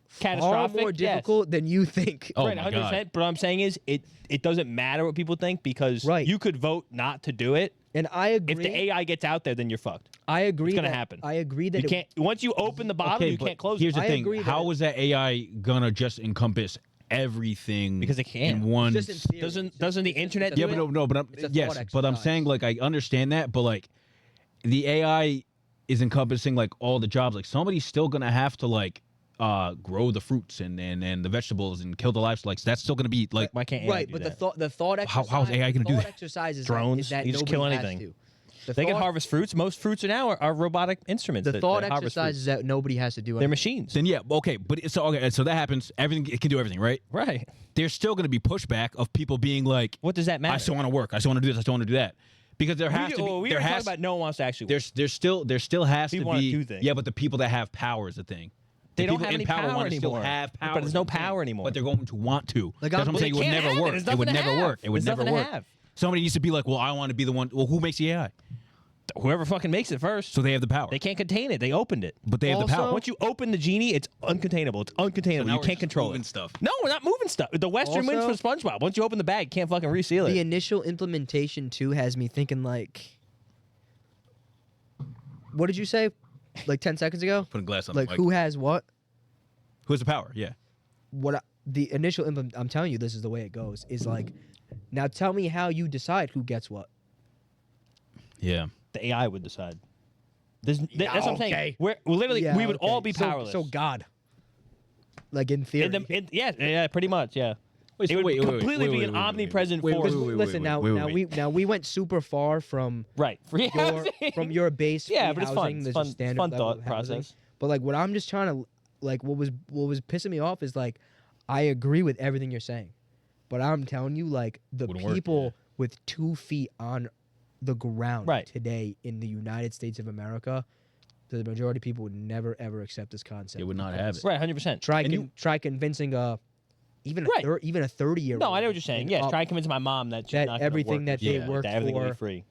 far more difficult than you think. Oh right, 100%. But what I'm saying is it doesn't matter what people think because you could vote not to do it. And I agree. If the AI gets out there, then you're fucked. I agree. It's gonna happen. I agree that you can't. Once you open the bottom, you can't close it. Here's the thing: how is that AI gonna just encompass everything? Because it can't. In one. Doesn't the internet? Yeah, but no. But I'm saying like I understand that, but like the AI is encompassing like all the jobs. Like somebody's still gonna have to like grow the fruits and the vegetables and kill the livestock. Like that's still gonna be like Why can't AI Right, do but that? the thought exercise. how's AI gonna do thought that? exercise is Drones, Is that you just kill nobody has anything. to. The They can thought- harvest fruits. Most fruits now are robotic instruments. The that thought harvest exercise fruits. is that nobody has to do. They're anything. machines. then yeah, okay, but so that happens. Everything it can do everything, right? Right. There's still gonna be pushback of people being like, What does that matter? I still want to work. I still want to do this. I still want to do that. Because there has to be. We there were talking has. about no one wants to actually work. There still has People to wanna be. do things. Yeah, but the people that have power is the thing. They The don't people have in any power power want to still anymore. have power. But there's no is the thing. power anymore. But they're going to want to. Like, That's what I'm well, saying. It they would can't never have it. work. There's It would nothing to never have. work. It would There's never nothing to work. have. Somebody needs to be like, well, I want to be the one. Well, who makes the AI? Whoever fucking makes it first. So they have the power. They can't contain it. They opened it. But they have the Also- power. Once you open the genie, it's uncontainable. It's uncontainable. now You we're can't just control moving it. stuff. No, we're not moving stuff. The Western wins Also- for SpongeBob. Once you open the bag, you can't fucking reseal The it. initial implementation too has me thinking like, what did you say? Like 10 seconds ago? Putting glass on Like the mic. who has what? Who has the power? Yeah. The initial I'm telling you, this is the way it goes. Is like, now tell me how you decide who gets what. Yeah. The AI would decide. That's what I'm saying. okay. We're literally Yeah, we would okay. all be powerless. So God. Like in theory. Yeah, pretty much. Yeah. Wait, It would completely be an omnipresent force. Listen, now we went super far from Right. from your base. Yeah, free but it's fun. housing. It's There's fun. a standard Fun level thought of housing. process. But like what I'm just trying to like what was pissing me off is like I agree with everything you're saying, but I'm telling you like the Wouldn't work, people yeah. with 2 feet on the ground Right. today in the United States of America, the majority of people would never ever accept this concept. They would not have it. Right, 100%. Try convincing even Right. even a 30-year-old. No, I know what you're saying. Yes, try to convince my mom that she's that not gonna everything work that this they year, work that everything will be for- free.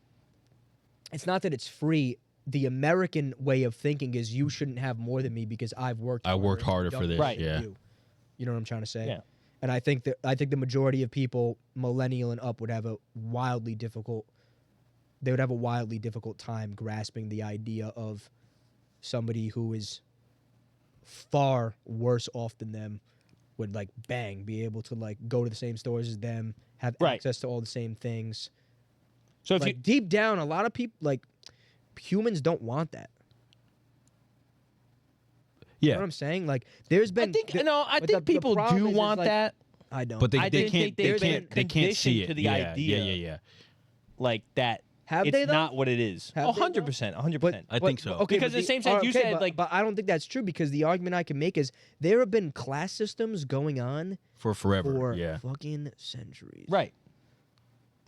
It's not that it's free. The American way of thinking is you shouldn't have more than me because I've worked. I worked harder for done this, more Right. than yeah. You know what I'm trying to say? Yeah. And I think the majority of people, millennial and up, would have a wildly difficult. They would have a wildly difficult time grasping the idea of somebody who is far worse off than them would like bang be able to like go to the same stores as them, have Right. access to all the same things. So if Like you deep down, a lot of people like humans don't want that. You know Yeah. what I'm saying? Like there's been I think th- I but think the people problem do is want like, that, I don't. But I they didn't can't. think They they've can't. been They can't see conditioned it. to the Yeah. idea. Yeah. like that. Have it's they, though? not what it is. Have they, though? 100%, 100%. I think so. Okay, Because but in the same sense you said, but, like- but I don't think that's true because the argument I can make is there have been class systems going on For forever. for yeah. fucking centuries. Right.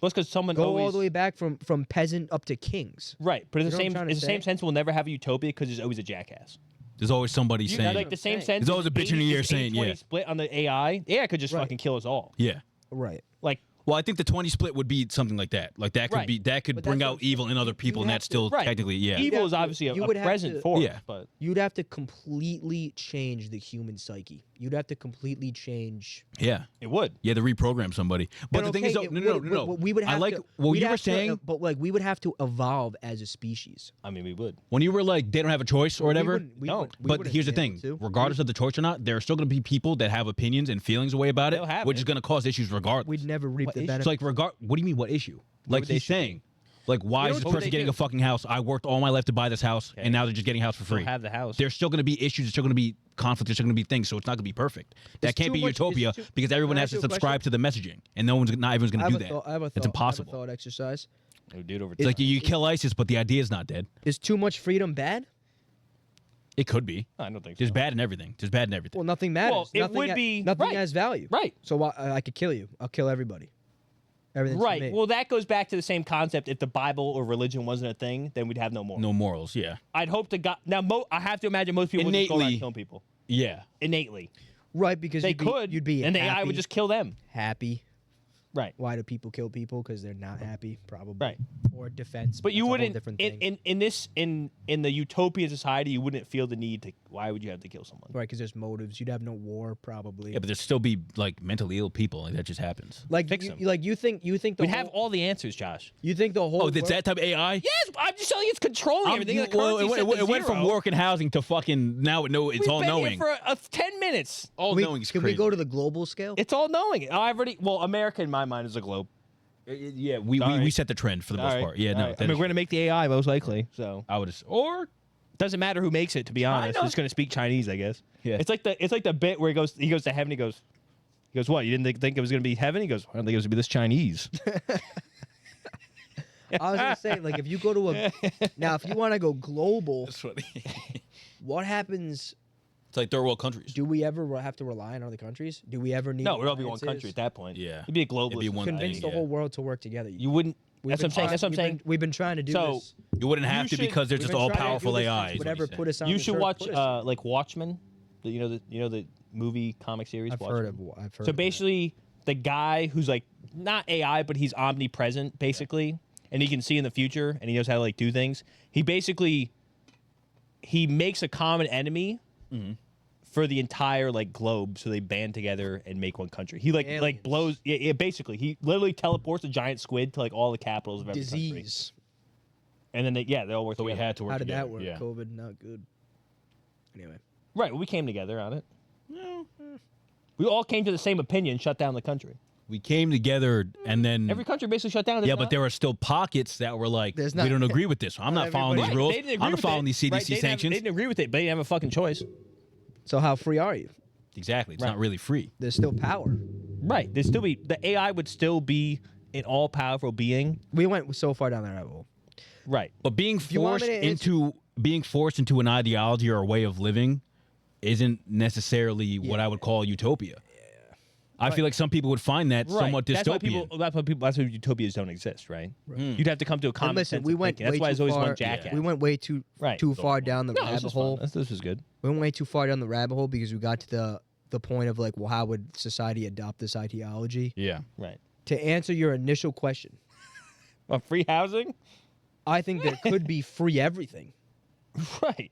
Well, it's because someone Go always all the way back from peasant up to kings. right. But in You the know what I'm same trying to in the same say? sense, we'll never have a utopia because there's always a jackass. There's always somebody saying. Like the same saying. sense. There's always a bitch in the ear saying, yeah. Split on the AI. The AI could just Right. fucking kill us all. Yeah. Right. Like Well, I think the 20 split would be something like that. Like that could Right. be that could But bring that's out what- evil in other people, and have that's to- still Right. technically yeah. evil have is to- obviously a you would have present to- force. Yeah. But You'd have to completely change the human psyche. You'd have to completely change. Yeah. it would. Yeah, to reprogram somebody. But the thing is, okay, though, it no, would- no. but we would have I like to, what we'd you were have to, saying. but like we would have to evolve as a species. I mean, we would. When you were like, they don't have a choice or whatever. No, But here's the thing: regardless of the choice or not, there are still going to be people that have opinions and feelings away about it, They'll have which it. is going to cause issues regardless. We'd never reap the It's benefits. like What do you mean? What issue? Like would they he's should saying, like why You know is this what would person they getting do? a fucking house? I worked all my life to buy this house, and now they're just getting a house for free. They'll have the house. There's still going to be issues. There's still going to be conflict. There's still going to be things. So it's not going to be perfect. That can't too be much- utopia it's too- because everyone Can I has ask you to a subscribe to the messaging, and not everyone's going to do that. I have a It's thought. impossible. I have a thought exercise. We do it over It's like you kill ISIS, but the idea is not dead. Is too much freedom bad? It could be. I don't think so. There's bad in everything. There's bad in everything. Well, nothing matters. Well, it nothing would be- nothing right. has value. Right. So I could kill you. I'll kill everybody. Everything's for Right. me. Well, that goes back to the same concept. If the Bible or religion wasn't a thing, then we'd have no more. No morals. Yeah. I'd hope to God. Now, I have to imagine most people would just go around Innately- killing people. Yeah. Innately. Right, because They you'd be, could. You'd be and the AI happy, would just kill them. happy. Right. Why do people kill people? Because they're not happy, probably. Right. Or defense. But you that's a whole wouldn't different thing. in the utopian society, you wouldn't feel the need to. Why would you have to kill someone? Right, because there's motives. You'd have no war, probably. Yeah, but there'd still be like mentally ill people. Like that just happens. like fix you, them. like you think the We'd whole, have all the answers, Josh. you think the whole Oh, it's world- that type of AI? Yes, I'm just telling you, it's controlling everything. The Well, currency it went from work and housing to fucking now. It's We've all been knowing. here for 10 minutes. All Can we- knowing is Can crazy. we go to the global scale? It's all knowing. I've already. Well, America in my mind is a globe. Yeah, we set the trend for the most part. Yeah, no. I mean, we're gonna make the AI most likely. So I would, or doesn't matter who makes it. To be honest, it's gonna speak Chinese, I guess. Yeah. It's like the bit where he goes to heaven. He goes, what? You didn't think it was gonna be heaven? He goes, I don't think it was gonna be this Chinese. I was gonna say, like, if you go to if you want to go global, that's funny. what happens? It's like third world countries. Do we ever have to rely on other countries? Do we ever need? No, we'd all be one country at that point. Yeah, it'd be a global. It'd be one convince thing, the whole world to work together. You wouldn't. That's what I'm saying. We've been trying to do this. You wouldn't have to because they're just all powerful AI. Whatever put us on. You should watch like Watchmen. The movie comic series. I've heard of. So basically, the guy who's like not AI, but he's omnipresent, basically, and he can see in the future, and he knows how to like do things. He basically makes a common enemy for the entire like globe, so they band together and make one country. He like blows. Yeah, basically, he literally teleports a giant squid to like all the capitals of every country. And then they all work. So together. we had to work. How did together. that work? Yeah. COVID, not good. Anyway. Right, well, we came together on it. We all came to the same opinion, shut down the country. We came together, and then every country basically shut down. Yeah, but there were still pockets that were like, we don't agree with this. I'm not following these rules. I'm not following these CDC sanctions. They didn't agree with it, but they didn't have a fucking choice. So how free are you? Exactly. It's not really free. There's still power. Right. There's still the AI would still be an all-powerful being. We went so far down that rabbit hole. Right. But being forced into an ideology or a way of living isn't necessarily what I would call utopia. I feel like some people would find that somewhat dystopian. That's why utopias don't exist, right? You'd have to come to a common sense. We went that's why there's always one jackass. We went way too far down the rabbit hole. This is good. We went way too far down the rabbit hole because we got to the point of like, well, how would society adopt this ideology? Yeah. Right. To answer your initial question. Free housing? I think there could be free everything. Right.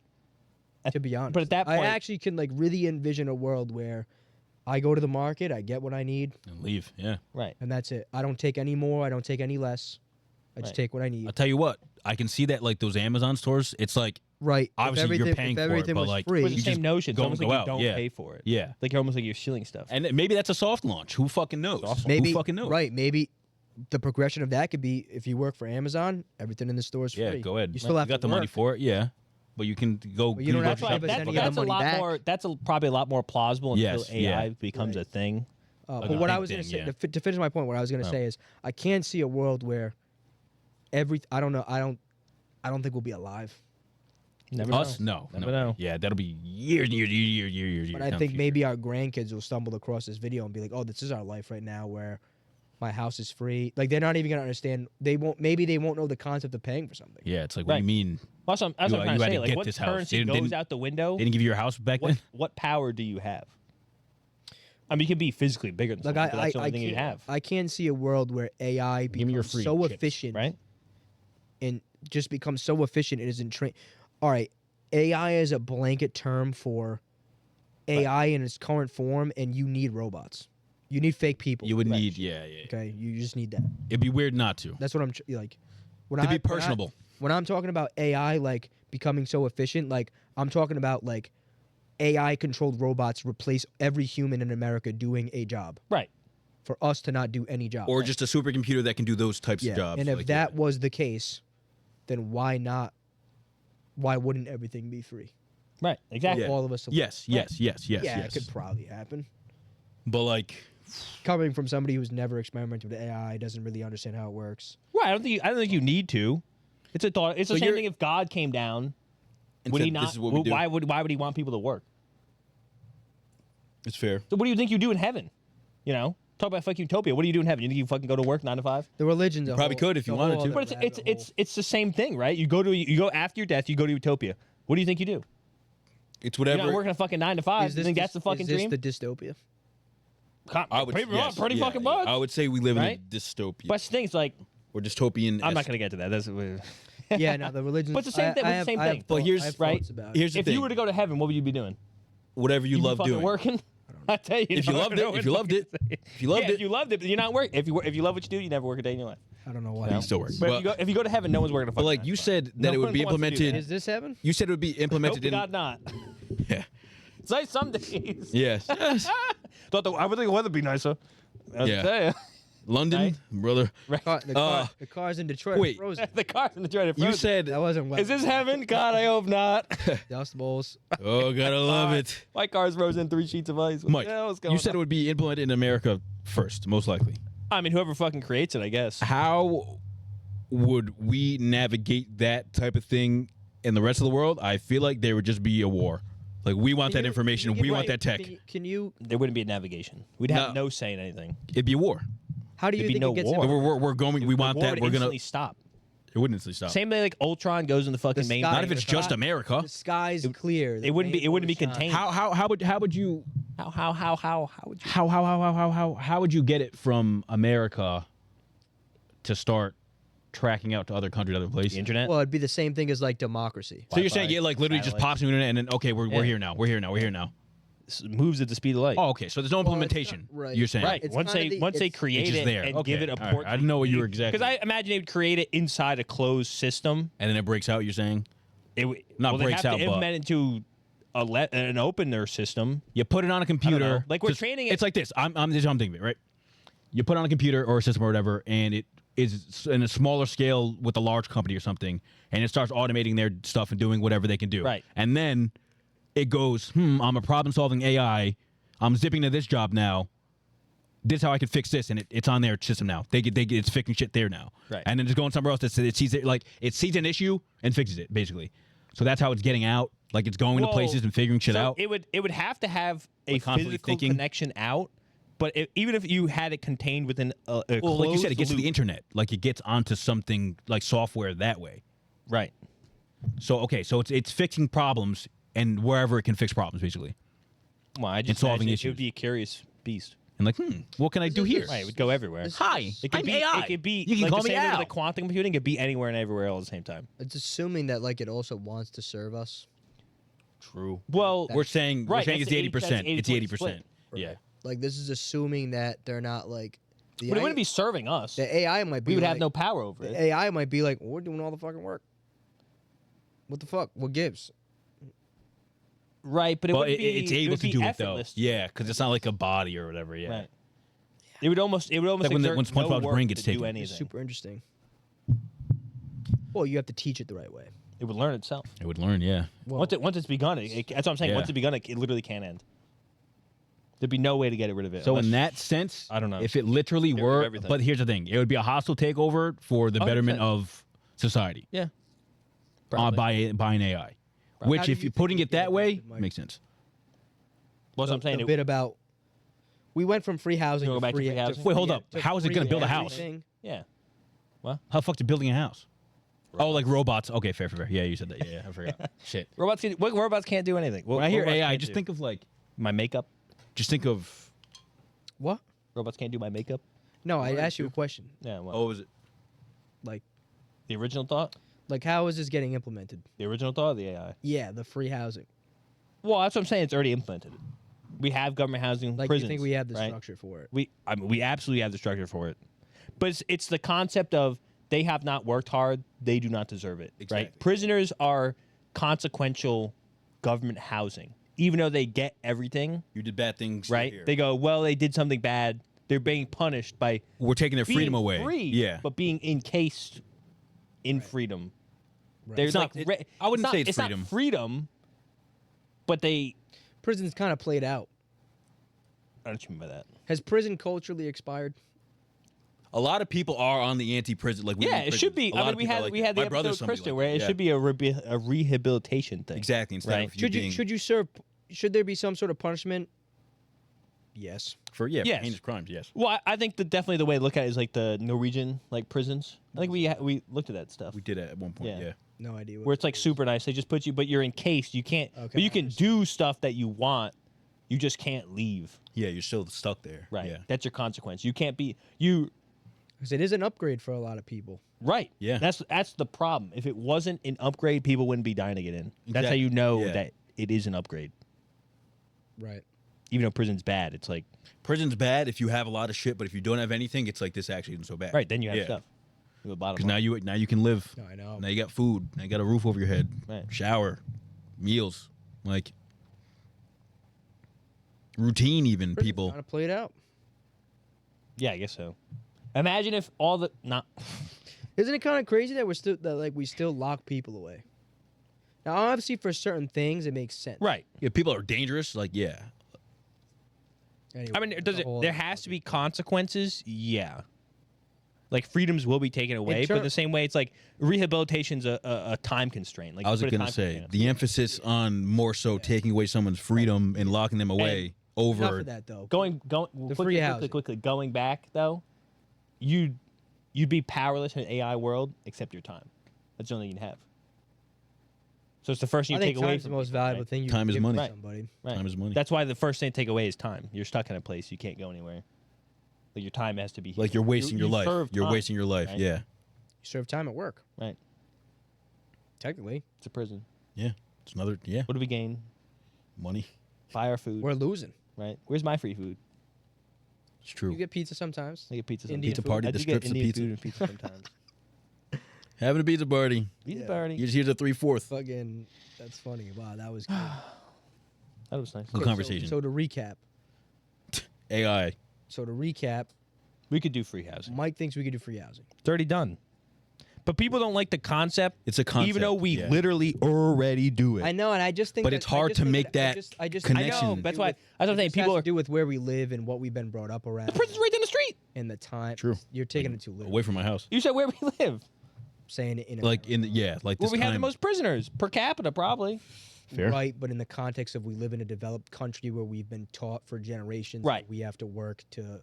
To be honest. But at that point, I actually can like really envision a world where I go to the market, I get what I need. And leave, yeah. Right. And that's it. I don't take any more, I don't take any less. I just take what I need. I'll tell you what, I can see that like those Amazon stores, it's like, right. Obviously you're paying for it, but like, it's the same notion. It's almost like you out. don't pay for it. Yeah. Like you're almost like you're stealing stuff. And maybe that's a soft launch. Who fucking knows? Maybe, who fucking knows? Right. Maybe the progression of that could be if you work for Amazon, everything in the store is free. Yeah, go ahead. You still have got to the money for it, yeah. But you can go. But you don't have to give us any of the money back. That's probably a lot more plausible until AI becomes a thing. But what I was going to say, to finish my point, what I was going to say is, I can't see a world where I don't know. I don't think we'll be alive. Never Us? know. No. Never know. Yeah, that'll be years. But I think maybe our grandkids will stumble across this video and be like, "Oh, this is our life right now, where my house is free." Like they're not even going to understand. Maybe they won't know the concept of paying for something. Yeah, it's like, what do you mean? That's what I'm trying to say. Like, what currency goes out the window? They didn't give you your house back then? What power do you have? I mean, you can be physically bigger than someone, but that's the only thing you have. I can't see a world where AI becomes so efficient, right? And just becomes so efficient it isn't trained. All right, AI is a blanket term for AI in its current form, and you need robots. You need fake people. You would need, yeah. Okay, you just need that. It'd be weird not to. That's what I'm like. To be personable. When I'm talking about AI like becoming so efficient, like I'm talking about like AI-controlled robots replace every human in America doing a job. Right. For us to not do any job. Or just a supercomputer that can do those types of jobs. And if that was the case, then why not? Why wouldn't everything be free? Right. Exactly. All of us. Yes. Yeah, it could probably happen. But like, coming from somebody who's never experimented with AI, doesn't really understand how it works. Right. I don't think you need to. It's a thought. It's the same thing if God came down. Would he not? Why would he want people to work? It's fair. So what do you think you do in heaven? You know, talk about fucking utopia. What do you do in heaven? You think you fucking go to work 9 to 5? The religions probably could if you wanted to. But it's the same thing, right? You go after your death. You go to utopia. What do you think you do? It's whatever. You're not working a fucking 9 to 5. You think that's the fucking dream? Is this the dystopia? I would pretty fucking much. I would say we live in a dystopia. But the thing's like, or dystopian. I'm not gonna get to that. That's yeah, no, the religions. But it's the same thing. It's the same thing. But here's the thing. You were to go to heaven, what would you be doing? Whatever you love doing. Working. I tell you. If you loved it, if you loved it, if you loved it, but you're not working. If you love what you do, you never work a day in your life. I don't know why. You still work. But if you go to heaven, no one's working a fucking. But like you said that it would be implemented. Is this heaven? You said it would be implemented in. God not. Yeah. It's like some days. Yes. I would think the weather'd be nicer. Yeah. London, Right. brother. The cars in Detroit wait. are frozen. The cars in Detroit are frozen. You said, That wasn't well. Is this heaven? God, I hope not. Dust Bowls? oh, gotta love it. My car's frozen in 3 sheets of ice. What Mike, the hell is going you said on? it would be implemented in America first, most likely. I mean, whoever fucking creates it, I guess. How would we navigate that type of thing in the rest of the world? I feel like there would just be a war. Like, we want that information. We want that tech. Can you? There wouldn't be a navigation. We'd have no say in anything. It'd be a war. How do you There'd be think no it gets? war. We're going. We want War that. would We're gonna. instantly stop. It wouldn't instantly stop. Same way like Ultron goes in the fucking main. sky- Not if it's the just sky- America. The sky's clear. It wouldn't be. It wouldn't be contained. How would you? How would you? How would you get it from America to start tracking out to other countries, other places? The internet. Well, it'd be the same thing as like democracy. So you're saying Wi-Fi, it like literally just satellite. pops in the internet and then okay, we're here now. We're here now. We're here now. Moves at the speed of light. Oh, okay. So there's no implementation. not- right. You're saying right. It's Once kinda they the- once they it's- create It's just it there. and Okay. give it a All right. port. I didn't know what you were exactly. Because I imagine they'd create it inside a closed system. And then it breaks out. You're saying It Not well, they breaks have out, to but- implement it into an opener system. you put it on a computer. Like, we're just- training it- It's like this. This is how I'm thinking of it, right? You put it on a computer or a system or whatever, and it is in a smaller scale with a large company or something, and it starts automating their stuff and doing whatever they can do. Right. And then it goes, I'm a problem-solving AI. I'm zipping to this job now. This is how I can fix this, and it's on their system now. It's fixing shit there now. Right. And then just going somewhere else that it sees it, like it sees an issue and fixes it basically. So that's how it's getting out. Like it's going to places and figuring shit so out. It would have to have a Like constantly physical thinking. connection out. But even if you had it contained within a Well, like you said, it gets to loop. the internet. Like it gets onto something like software that way. Right. So okay, so it's fixing problems and wherever it can fix problems, basically. Well, I just solving imagine issues. It would be a curious beast. And like, what can I do here? Right. It would go everywhere. Hi, It could I'm be. AI. It could be. You can like call the me same way with Al. the quantum computing. It could be anywhere and everywhere all at the same time. It's assuming that like it also wants to serve us. True. Well, We're saying right, it's that's the the 80%. It's the 80% split. 80%. Yeah. Like this is assuming that they're not like. The But it AI wouldn't be serving us. The AI might be. We would like, have no power over The it. AI might be like, we're doing all the fucking work. What the fuck? What gives? Right, but it But would be. it's able would to be do it though. effortless. Yeah, because it's not like a body or whatever. Yeah. Right. It would almost. It would almost. Like when exert SpongeBob's no brain work gets to do taken. anything. Super interesting. Well, you have to teach it the right way. It would learn itself. It would learn. Yeah. Well, Once it's begun, that's what I'm saying. Yeah. Once it's begun, it literally can't end. There'd be no way to get rid of it. So unless- in that sense, I don't know. if it literally Get rid of were. everything. But here's the thing: it would be a hostile takeover for the 100%. betterment of society yeah, by an AI. Which, How do if you you're think putting we it get that way, elected, Mike? makes sense. what's I'm saying. A bit about. We went from free housing You wanna to go back to free free housing? Wait, hold free- up. to How is it free gonna build a house? everything. Yeah. How the fuck you building a house? Oh, like robots. Okay, fair. Yeah, you said that. Yeah, I forgot. Shit. Robots can't do anything. When I hear Robots AI, can't just do. think of like, my makeup. just think of. What? Robots can't do my makeup. No, I asked you a question. Yeah. Well, Oh, was it? Like, the original thought. how is this getting implemented? The original thought of the AI. Yeah, the free housing. Well, that's what I'm saying. It's already implemented. We have government housing. Like, prisons, you think we have the right? structure for it? We absolutely have the structure for it. But it's the concept of they have not worked hard, they do not deserve it. Right? Exactly. Prisoners are consequential government housing. Even though they get everything, You did bad things. right? They go, well, they did something bad. They're being punished by We're taking their being freedom away. free, Yeah. but being encased in freedom. There's It's not- like I wouldn't say it's it's freedom. not freedom, but they. Prison's kind of played out. I don't know what you mean by that. Has prison culturally expired? A lot of people are on the anti-prison. Like, Yeah, it should be. I mean, we had the episode with Kristen where it should be a rehabilitation thing. Exactly. Instead Right. of Should being you serve? Should there be some sort of punishment? Yes. for Yes. heinous crimes. Yes. Well, I think definitely the way to look at it is like the Norwegian prisons. I think we looked at that stuff. We did it at one point. Yeah. Yeah. No idea. Where it's like super nice. They just put you, but you're encased. You can't. Okay, But you I can do stuff that you want. You just can't leave. Yeah. You're still stuck there. Right. Yeah. That's your consequence. You can't be you. Because it is an upgrade for a lot of people. Right. Yeah. That's the problem. If it wasn't an upgrade, people wouldn't be dying to get in. That's how Exactly. you know Yeah. that it is an upgrade. Right. Even though prison's bad, it's like Prison's bad if you have a lot of shit, but if you don't have anything, it's like this actually isn't so bad. right. Then you have Yeah. stuff. The bottom Because line. now you can live. No, I know. Now you got food. Now you got a roof over your head. Right. Shower, meals, like routine. Even Prison's people. kind of played out. Yeah, I guess so. Imagine if all the not. Isn't it kind of crazy that we still lock people away? Now, obviously, for certain things, it makes sense. Right. Yeah, people are dangerous. Like, yeah. Anyway, I mean, that's a whole there other has to be topic. consequences. Yeah. Like freedoms will be taken away, but in the same way, it's like rehabilitation's a time constraint. Like I was you put a going to time say, constraint on the emphasis on more so taking away someone's freedom and locking them away Enough over. of that, though. Going free housing. quickly going back though, you'd be powerless in an AI world except your time. That's the only thing you'd have. So it's the first thing I you think take away time's from the most people, valuable right? thing you Time can is give money. to Right. somebody. Right. Time is money. That's why the first thing to take away is time. You're stuck in a place you can't go anywhere. Like your time has to be here. Like you're wasting your life. serve You're time, wasting your life. right? Yeah. You serve time at work, Right. technically. It's a prison. Yeah. It's another, yeah. What do we gain? Money. Buy our food. We're losing. Right. Where's my free food? It's true. You get pizza sometimes. I get pizza. Indian Pizza food. party, I the do get strips of Indian pizza. food and pizza sometimes. Having a pizza party. Pizza Yeah. party. You just hear the 3/4. Fucking, that's funny. Wow, that was good. That was nice. Good conversation. So to recap, AI. We could do free housing. Mike thinks we could do free housing. It's already done. But people don't like the concept. It's a concept. Even though we yeah. literally already do it. I know, and I just think. But that- it's hard I just to think make that I just connection. I know. That's why. That's what I'm saying. People People has are. to do with where we live and what we've been brought up around. The prison's right down the street. And the time. True. You're taking it too literal. Away from my house. You said where we live. Saying it in Like in the, yeah, like Where this we have the time. most prisoners per capita, probably. Fair. Right, but in the context of we live in a developed country where we've been taught for generations, Right. that we have to work to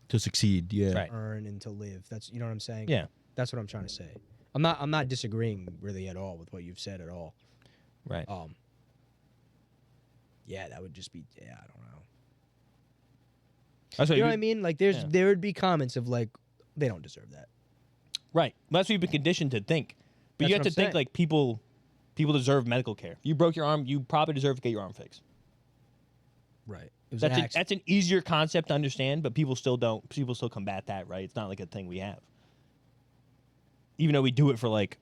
To succeed, yeah. Right. earn and to live. That's you know what I'm saying. Yeah. That's what I'm trying to say. I'm not disagreeing really at all with what you've said at all. Right. Yeah, that would just be I don't know. That's what You know what I mean? Like there would be comments of like they don't deserve that. Right. That's what you've been conditioned to think. But That's you what have to I'm think saying. like people deserve medical care. You broke your arm, you probably deserve to get your arm fixed. Right. It was an accident. That's an easier concept to understand, but people still don't. People still combat that, right? It's not like a thing we have. Even though we do it for like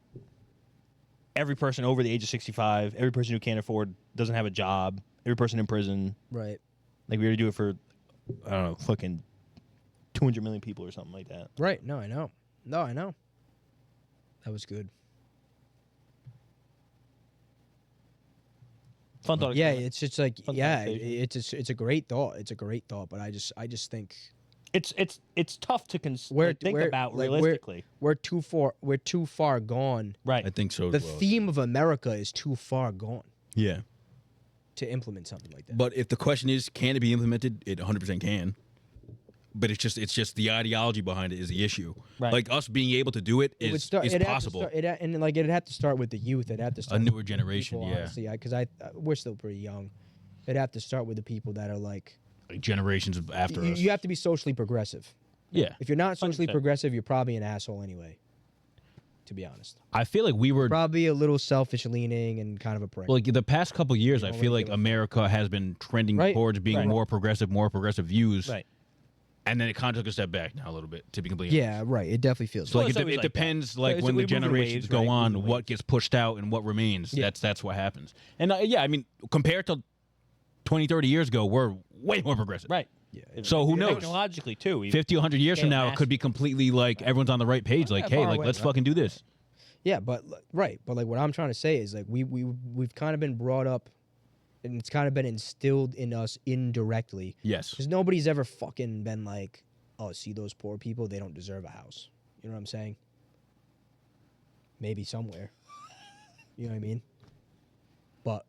every person over the age of 65, every person who can't afford, doesn't have a job, every person in prison. Right. Like we already do it for, I don't know, fucking 200 million people or something like that. Right. No, I know. No, I know. That was good. Fun thought. Yeah, experiment. it's just like Fun yeah, conversation. it's a great thought. It's a great thought, but I just think It's tough to think about like, realistically. We're too far gone. Right. I think so The as well. theme of America is too far gone Yeah. to implement something like that. But if the question is, can it be implemented? It 100% can. But it's just the ideology behind it is the issue. Right. Like us being able to do it It would is start- it'd have to possible. start- it'd have to start with the youth. It'd have to start newer with the generation, people, yeah. Honestly, because we're still pretty young. It'd have to start with the people that are like Generations after us. you have to be socially progressive. Yeah. If you're not socially 100%. progressive, you're probably an asshole anyway. To be honest, I feel like we were probably a little selfish leaning and kind of a prick. like the past couple years. I don't feel really like give a America has been trending Right. towards being Right. more progressive views. Right. And then it kind of took a step back now a little bit, to be completely honest. Yeah, right. It definitely feels So like like it's it, always it like that. depends like It's- when we the move in generations waves, go right? on, Move in what waves. gets pushed out and what remains. Yeah. That's what happens. And yeah, I mean, compared to 20, 30 years ago, we're way more progressive. Right. yeah. So who knows? Technologically too. 50, 100 years from Scale now, it could be completely like everyone's on the right page. Like, hey, far like away, let's right. fucking do this. Yeah, but right, but like what I'm trying to say is like we've kind of been brought up, and it's kind of been instilled in us indirectly. Yes. Because nobody's ever fucking been like, oh, see those poor people, they don't deserve a house. You know what I'm saying? Maybe somewhere. You know what I mean? But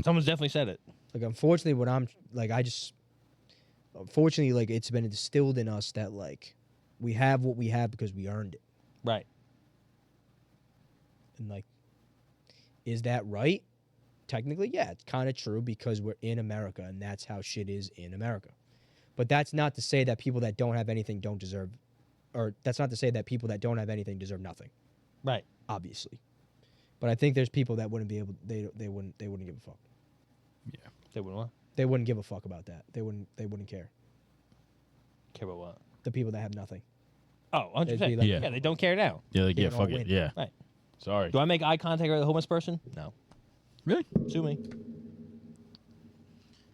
Someone's definitely said it. like unfortunately, what I'm like, unfortunately, like it's been instilled in us that like we have what we have because we earned it. Right. And like, is that right? Technically, yeah, it's kind of true because we're in America and that's how shit is in America. But that's not to say that people that don't have anything don't deserve, or that's not to say that people that don't have anything deserve nothing. Right. Obviously, but I think there's people that wouldn't be able. They wouldn't give a fuck. Yeah. They wouldn't what? They wouldn't give a fuck about that. They wouldn't care. Care about what? The people that have nothing. Oh, They'd 100%. be like- Yeah, they don't care now. Yeah, like, They yeah, don't all fuck it. win. Yeah. Right. Sorry. Do I make eye contact with a homeless person? No. Really? Sue me.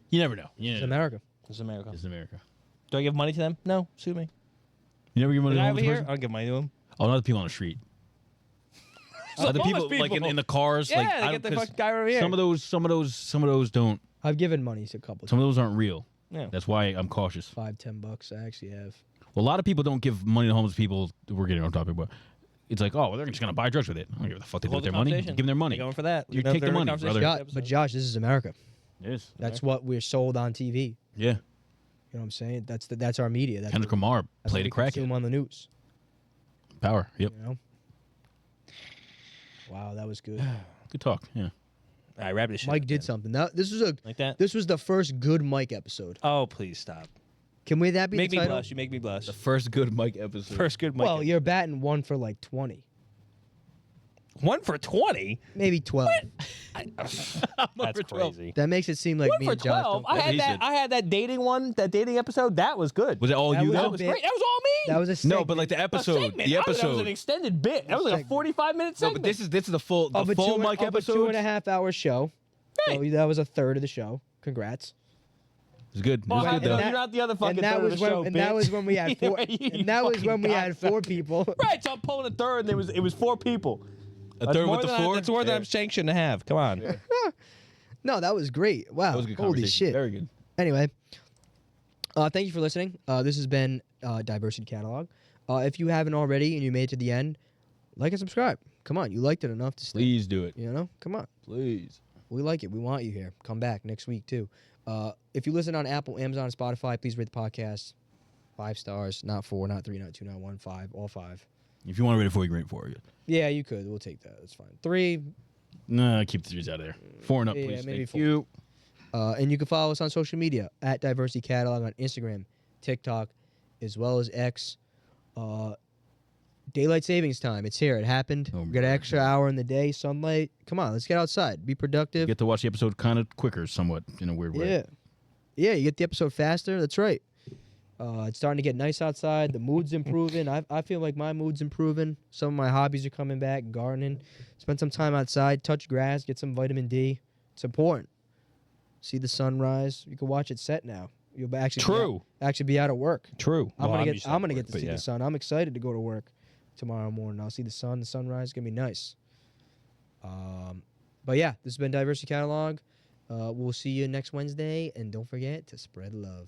You never know. It's Yeah. America. This is America. It's America. Do I give money to them? No. Sue me. You never give money The to a guy over homeless here, person? I'll give money to him. Oh, not the people on the street. The the people, homeless like in the cars. Yeah, like, they I get don't- the 'cause fucking guy over here. Some of those don't. I've given money to a couple. Some of those aren't real. Yeah. That's why I'm cautious. $5-10 I actually have. Well, a lot of people don't give money to homeless people. We're getting on topic, but it's like, oh, well, they're just gonna buy drugs with it. I don't give a fuck they do with their money. Give them their money. They're going for that. You take the money, brother. But Josh, this is America. It is. That's what we're sold on TV. Yeah. You know what I'm saying? That's our media. That's Kendrick what, Lamar that's played what a crack. consume on the news. Power. Yep. You know? Wow, that was good. Good talk. Yeah. All right, wrap this shit Mike up, did man. something. Like that? This was the first good Mike episode. Oh, please stop. Can that be Make the me title? blush. You make me blush. The first good Mike episode. First good Mike. Well, you're batting 1 for like 20, 1 for 20. maybe 12. That's crazy. That makes it seem like 1 me for and Josh. 12. don't- I had that dating one, that dating episode. That was good. Was it all That you was though? a That was bit- great. That was all me. That was a No, segment but like the A episode. segment. The That was an episode. extended bit. That was like a Segment. 45-minute No, segment. but this is the full of a full two, Mike of a episode. 2.5 hour show. So that was a third of the show. Congrats. It was good. It Well, was I good know though. you're not the other fucking And that third was of the when show, and that bitch. was when we had Either four. way, you And that was fucking when we had cocksucker. 4 people. Right, so I'm pulling a third, and it was 4 people. A That's third more with the than 4. That's more than I'm sanctioned to have. Come on. No, that was great. Wow. That was a good Holy conversation. shit. Very good. Anyway, thank you for listening. This has been Diversity Catalog. If you haven't already and you made it to the end, like and subscribe. Come on, you liked it enough to stay. Please do it. You know, come on. Please. We like it. We want you here. Come back next week too. If you listen on Apple, Amazon, and Spotify, please rate the podcast 5 stars, not 4, not 3, not 2, not 1, 5, all 5. If you want to rate it 4, you can rate it 4. Yeah, you could. We'll take that. That's fine. 3. Nah, keep the 3s out of there. 4 and up, Yeah, please. maybe Thank 4. you. And you can follow us on social media at Diversity Catalog on Instagram, TikTok, as well as X. Daylight savings time. It's here. It happened. Oh, We got an extra hour in the day, sunlight. Come on, let's get outside. Be productive. Get to watch the episode kind of quicker, somewhat, in a weird way. Yeah. Yeah, you get the episode faster. That's right. It's starting to get nice outside. The mood's improving. I feel like my mood's improving. Some of my hobbies are coming back. Gardening. Spend some time outside. Touch grass. Get some vitamin D. It's important. See the sunrise. You can watch it set now. You'll actually be out of work. True. I'm gonna used to get to work, see but the sun. I'm excited to go to work tomorrow morning. I'll see the sun. The sunrise. It's gonna be nice. But yeah, this has been Diversity Catalog. We'll see you next Wednesday, and don't forget to spread love.